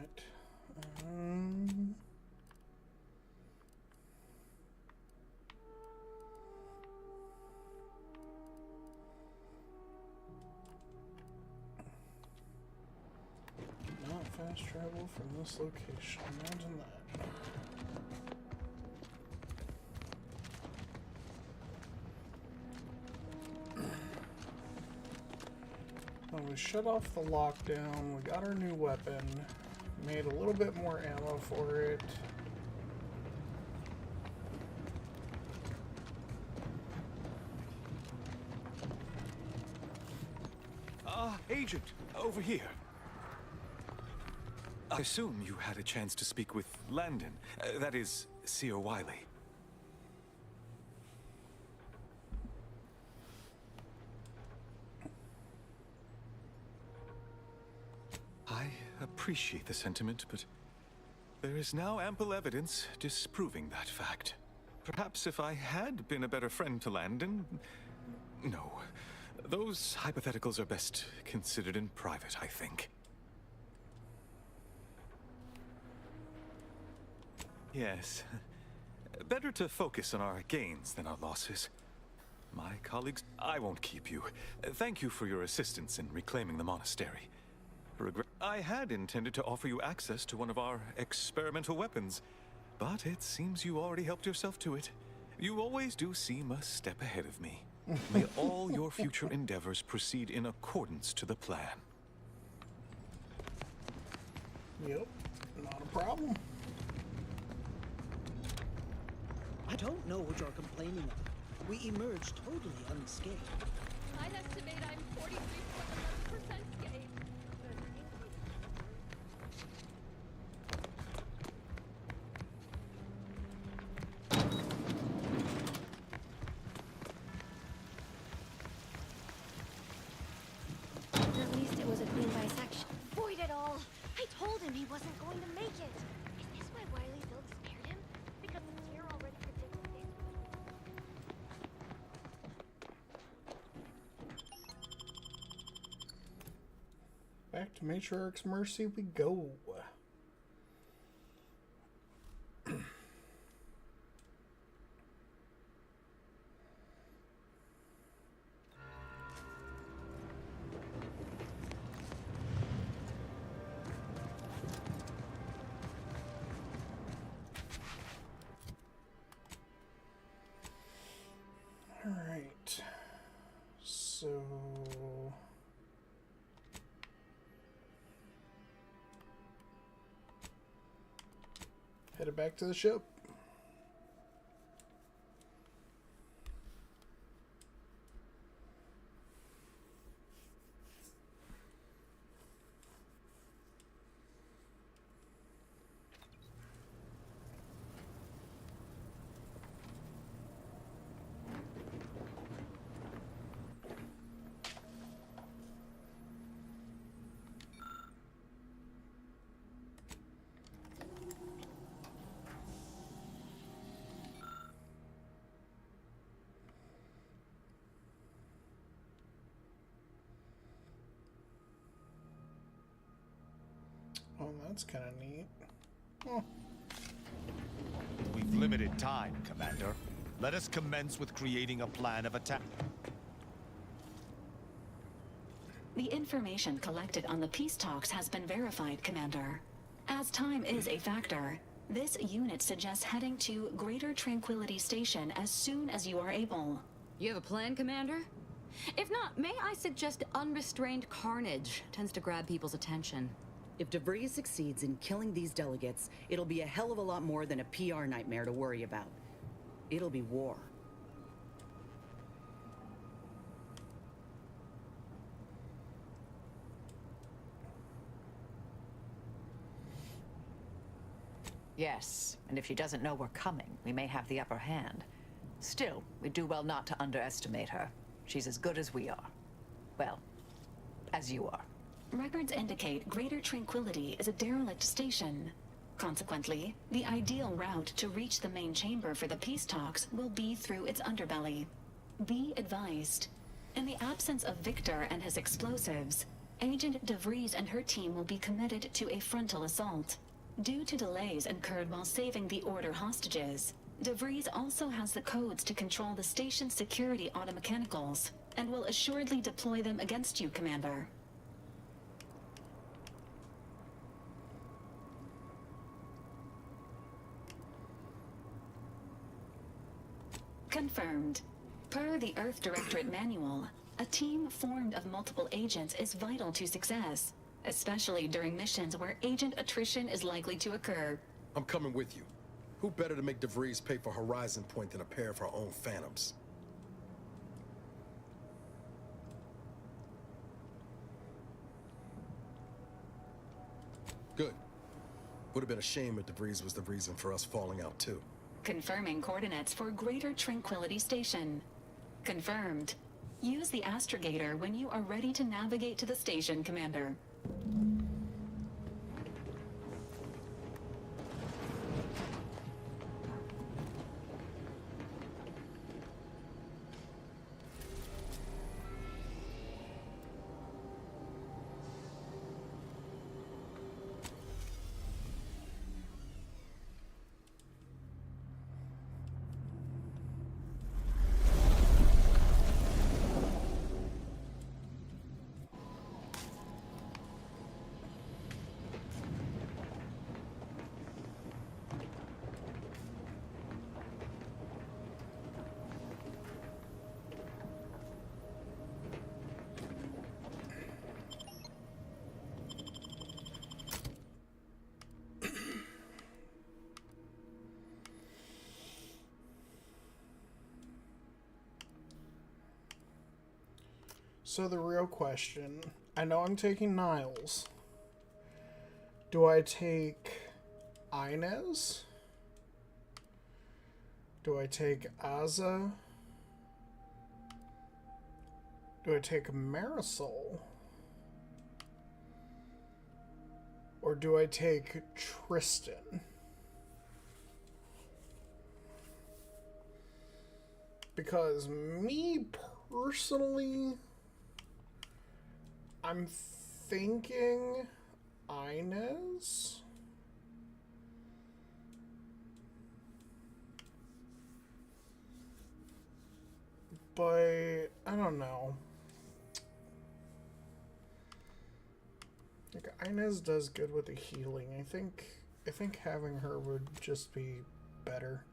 [SPEAKER 1] Not fast travel from this location. Imagine that. Well, we shut off the lockdown, we got our new weapon, made a little bit more ammo for it.
[SPEAKER 4] Agent, over here. I assume you had a chance to speak with Landon, that is, Seer Wiley. I appreciate the sentiment, but there is now ample evidence disproving that fact. Perhaps if I had been a better friend to Landon... No. Those hypotheticals are best considered in private, I think. Yes. Better to focus on our gains than our losses. My colleagues, I won't keep you. Thank you for your assistance in reclaiming the monastery. I had intended to offer you access to one of our experimental weapons, but it seems you already helped yourself to it. You always do seem a step ahead of me. May all your future endeavors proceed in accordance to the plan.
[SPEAKER 1] Yep, not a problem.
[SPEAKER 12] I don't know what you're complaining of. We emerged totally unscathed.
[SPEAKER 22] I'd estimate I'm 43.1% scathed. At least it was a clean dissection. Void it all! I told him he wasn't going to make it! Is this why Wiley's build scared him? Because the tear already predicted it.
[SPEAKER 1] Back to Matriarch's Mercy we go. Alright. So... headed back to the ship. Oh, that's kind of neat. Oh.
[SPEAKER 15] We've limited time, Commander. Let us commence with creating a plan of attack.
[SPEAKER 18] The information collected on the peace talks has been verified, Commander. As time is a factor, this unit suggests heading to Greater Tranquility Station as soon as you are able.
[SPEAKER 16] You have a plan, Commander? If not, may I suggest unrestrained carnage tends to grab people's attention.
[SPEAKER 6] If DeVries succeeds in killing these delegates, it'll be a hell of a lot more than a PR nightmare to worry about. It'll be war.
[SPEAKER 23] Yes, and if she doesn't know we're coming, we may have the upper hand. Still, we do well not to underestimate her. She's as good as we are. Well, as you are.
[SPEAKER 18] Records indicate Greater Tranquility is a derelict station. Consequently, the ideal route to reach the main chamber for the peace talks will be through its underbelly. Be advised. In the absence of Victor and his explosives, Agent DeVries and her team will be committed to a frontal assault. Due to delays incurred while saving the Order hostages, DeVries also has the codes to control the station's security automechanicals, and will assuredly deploy them against you, Commander. Confirmed. Per the Earth Directorate Manual, a team formed of multiple agents is vital to success, especially during missions where agent attrition is likely to occur.
[SPEAKER 21] I'm coming with you. Who better to make DeVries pay for Horizon Point than a pair of her own phantoms? Good. Would have been a shame if DeVries was the reason for us falling out too.
[SPEAKER 18] Confirming coordinates for Greater Tranquility Station. Confirmed. Use the astrogator when you are ready to navigate to the station, Commander.
[SPEAKER 1] So the real question, I know I'm taking Niles. Do I take Inez? Do I take Aza? Do I take Marisol? Or do I take Tristan? Because me personally, I'm thinking Inez. But I don't know. Like Inez does good with the healing. I think having her would just be better.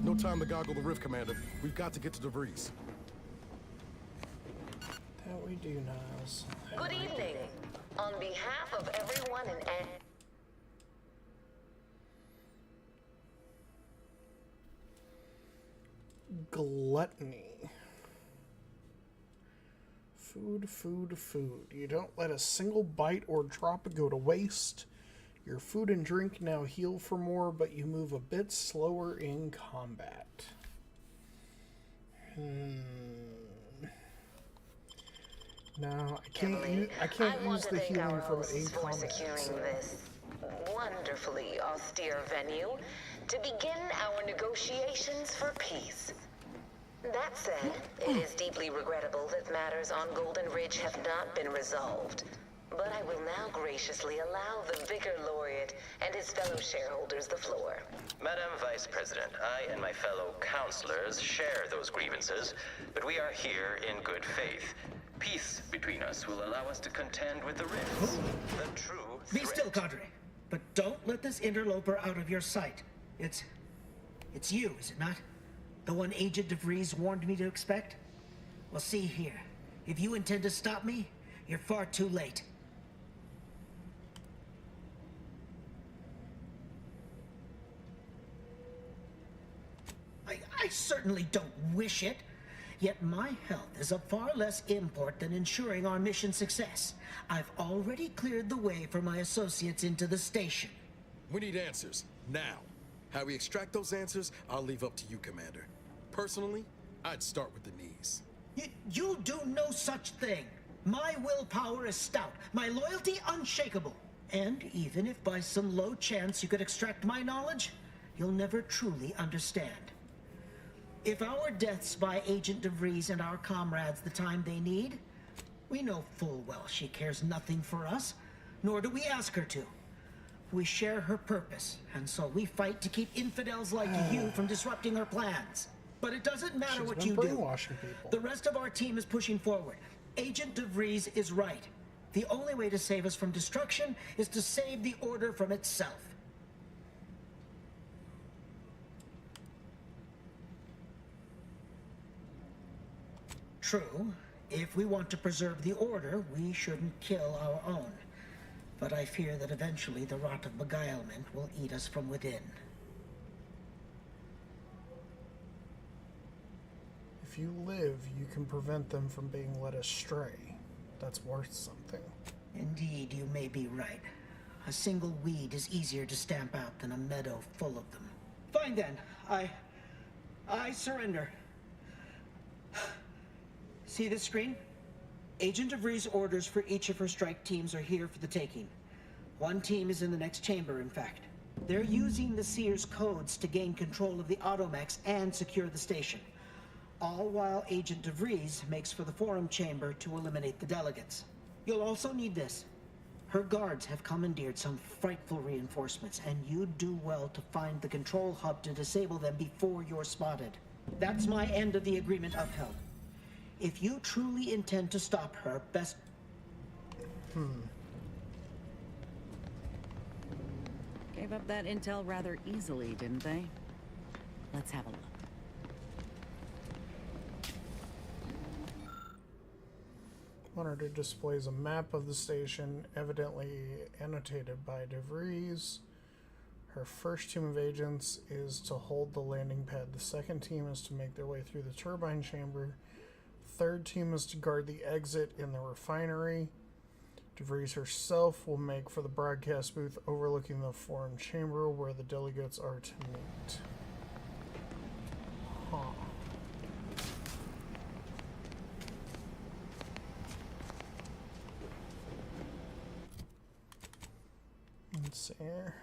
[SPEAKER 21] No time to goggle the rift, Commander. We've got to get to DeVries.
[SPEAKER 1] That we do, Niles.
[SPEAKER 19] Good evening. On behalf of everyone in
[SPEAKER 1] Gluttony. Food, food, food. You don't let a single bite or drop go to waste. Your food and drink now heal for more, but you move a bit slower in combat. No, I can't use the healing from aid combat.
[SPEAKER 19] securing this wonderfully austere venue to begin our negotiations for peace. That said, it is deeply regrettable that matters on Golden Ridge have not been resolved. But I will now graciously allow the Vicar Laureate and his fellow shareholders the floor.
[SPEAKER 3] Madam Vice President, I and my fellow counselors share those grievances, but we are here in good faith. Peace between us will allow us to contend with the rifts. The true
[SPEAKER 12] Be still, Cadre. But don't let this interloper out of your sight. It's you, is it not? The one Agent DeVries warned me to expect? Well, see here. If you intend to stop me, you're far too late. I certainly don't wish it. Yet my health is of far less import than ensuring our mission success. I've already cleared the way for my associates into the station.
[SPEAKER 21] We need answers, now. How we extract those answers, I'll leave up to you, Commander. Personally, I'd start with the knees.
[SPEAKER 12] You'll do no such thing. My willpower is stout, my loyalty unshakable. And even if by some low chance you could extract my knowledge, you'll never truly understand. If our deaths buy Agent DeVries and our comrades the time they need, we know full well she cares nothing for us, nor do we ask her to. We share her purpose, and so we fight to keep infidels like you from disrupting her plans. But it doesn't matter what you do. The rest of our team is pushing forward. Agent DeVries is right. The only way to save us from destruction is to save the Order from itself. True, if we want to preserve the Order, we shouldn't kill our own. But I fear that eventually the rot of beguilement will eat us from within.
[SPEAKER 1] If you live, you can prevent them from being led astray. That's worth something.
[SPEAKER 12] Indeed, you may be right. A single weed is easier to stamp out than a meadow full of them. Fine then. I surrender. See this screen? Agent DeVries' orders for each of her strike teams are here for the taking. One team is in the next chamber, in fact. They're using the Seer's codes to gain control of the automechs and secure the station. All while Agent DeVries makes for the forum chamber to eliminate the delegates. You'll also need this. Her guards have commandeered some frightful reinforcements, and you'd do well to find the control hub to disable them before you're spotted. That's my end of the agreement upheld. If you truly intend to stop her, best...
[SPEAKER 6] Gave up that intel rather easily, didn't they? Let's have a look.
[SPEAKER 1] Monitor displays a map of the station, evidently annotated by DeVries. Her first team of agents is to hold the landing pad. The second team is to make their way through the turbine chamber. Third team is to guard the exit in the refinery. DeVries herself will make for the broadcast booth overlooking the forum chamber where the delegates are to meet. Let's see here.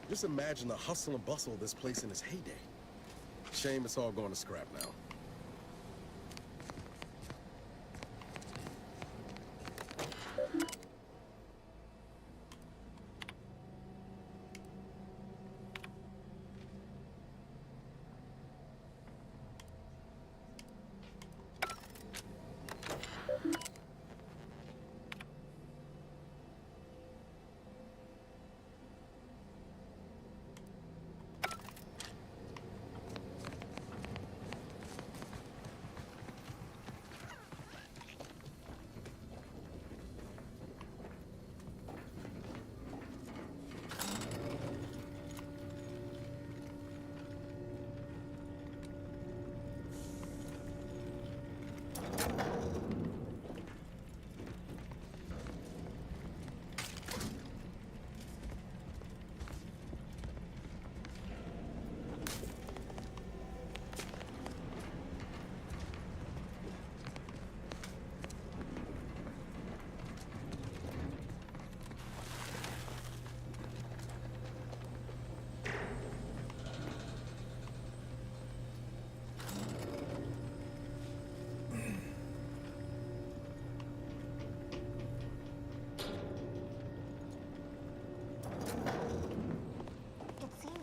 [SPEAKER 21] Just imagine the hustle and bustle of this place in its heyday. Shame it's all going to scrap now.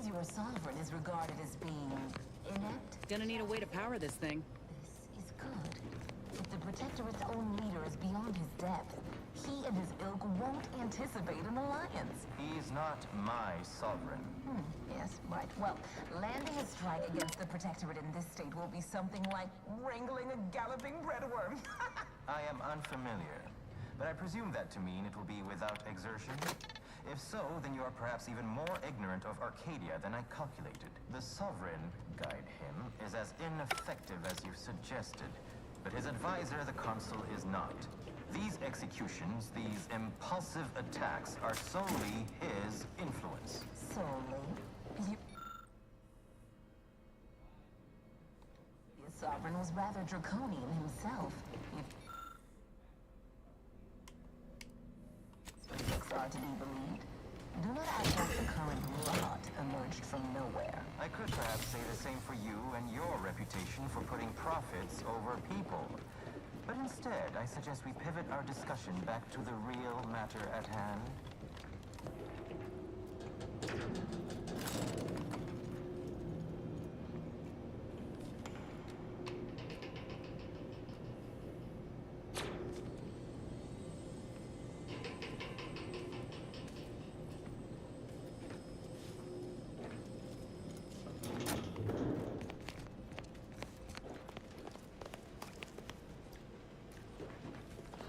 [SPEAKER 17] Your sovereign is regarded as being inept.
[SPEAKER 6] Gonna need a way to power this thing.
[SPEAKER 17] This is good. If the Protectorate's own leader is beyond his depth, he and his ilk won't anticipate an alliance.
[SPEAKER 3] He's not my sovereign.
[SPEAKER 17] Yes, right. Well, landing a strike against the Protectorate in this state will be something like wrangling a galloping breadworm.
[SPEAKER 3] I am unfamiliar, but I presume that to mean it will be without exertion. If so, then you are perhaps even more ignorant of Arcadia than I calculated. The Sovereign, guide him, is as ineffective as you suggested, but his advisor, the Consul, is not. These executions, these impulsive attacks, are solely his influence.
[SPEAKER 17] Solely? The Sovereign was rather draconian himself. If are to be believed, do not act like the current rot emerged from nowhere.
[SPEAKER 3] I could perhaps say the same for you and your reputation for putting profits over people. But instead, I suggest we pivot our discussion back to the real matter at hand.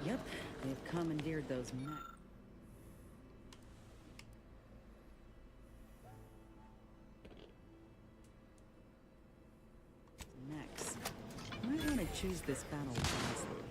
[SPEAKER 6] Yep, they've commandeered those mechs. Next, might want to choose this battle wisely.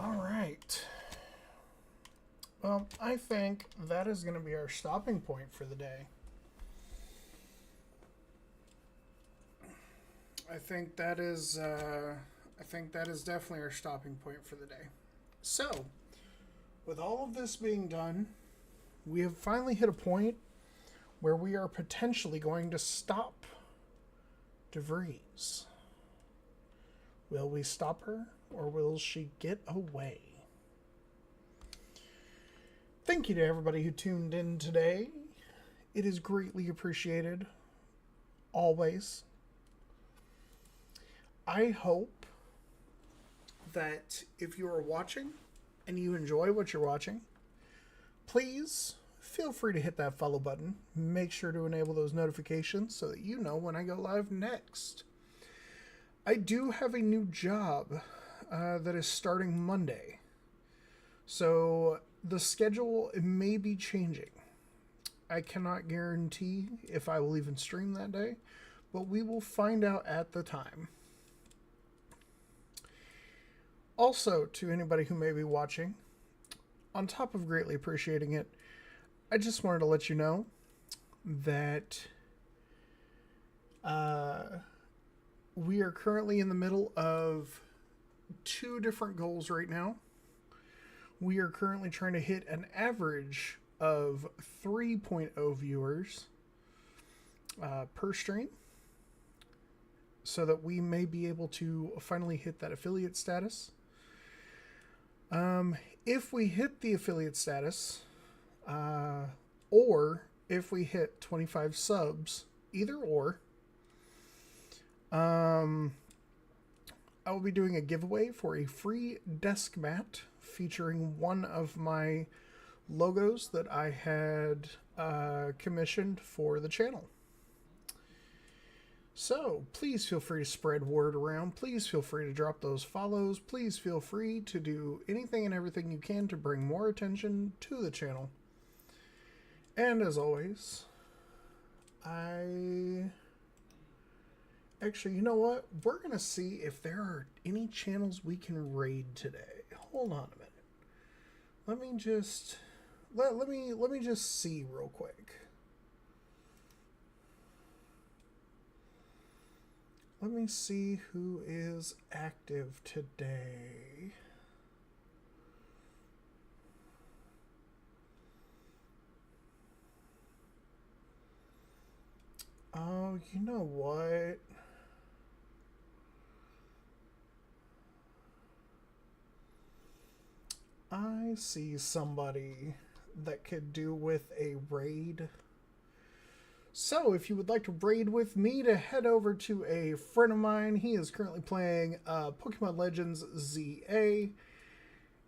[SPEAKER 1] All right. Well, I think that is going to be our stopping point for the day. I think that is definitely our stopping point for the day. So, with all of this being done, we have finally hit a point where we are potentially going to stop DeVries. Will we stop her, or will she get away? Thank you to everybody who tuned in today. It is greatly appreciated. Always. I hope that if you are watching and you enjoy what you're watching, please feel free to hit that follow button. Make sure to enable those notifications so that you know when I go live next. I do have a new job that is starting Monday. So the schedule may be changing. I cannot guarantee if I will even stream that day, but we will find out at the time. Also, to anybody who may be watching, on top of greatly appreciating it, I just wanted to let you know that we are currently in the middle of 2 different goals right now. We are currently trying to hit an average of 3.0 viewers per stream, so that we may be able to finally hit that affiliate status. If we hit the affiliate status, or if we hit 25 subs, either or, I will be doing a giveaway for a free desk mat featuring one of my logos that I had commissioned for the channel. So please feel free to spread word around. Please feel free to drop those follows. Please feel free to do anything and everything you can to bring more attention to the channel. And as always, actually, you know what? We're going to see if there are any channels we can raid today. Hold on a minute. Let me just see real quick. Let me see who is active today. Oh, you know what? I see somebody that could do with a raid. So, if you would like to raid with me, to head over to a friend of mine. He is currently playing Pokemon Legends ZA.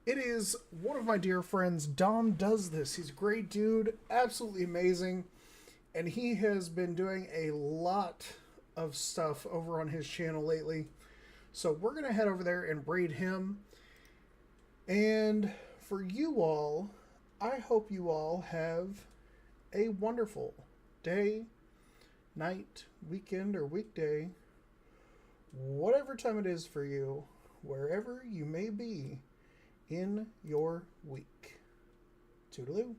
[SPEAKER 1] It is one of my dear friends. Dom does this. He's a great dude, absolutely amazing. And he has been doing a lot of stuff over on his channel lately. So we're going to head over there and raid him. And for you all, I hope you all have a wonderful day, night, weekend, or weekday, whatever time it is for you, wherever you may be in your week. Toodaloo.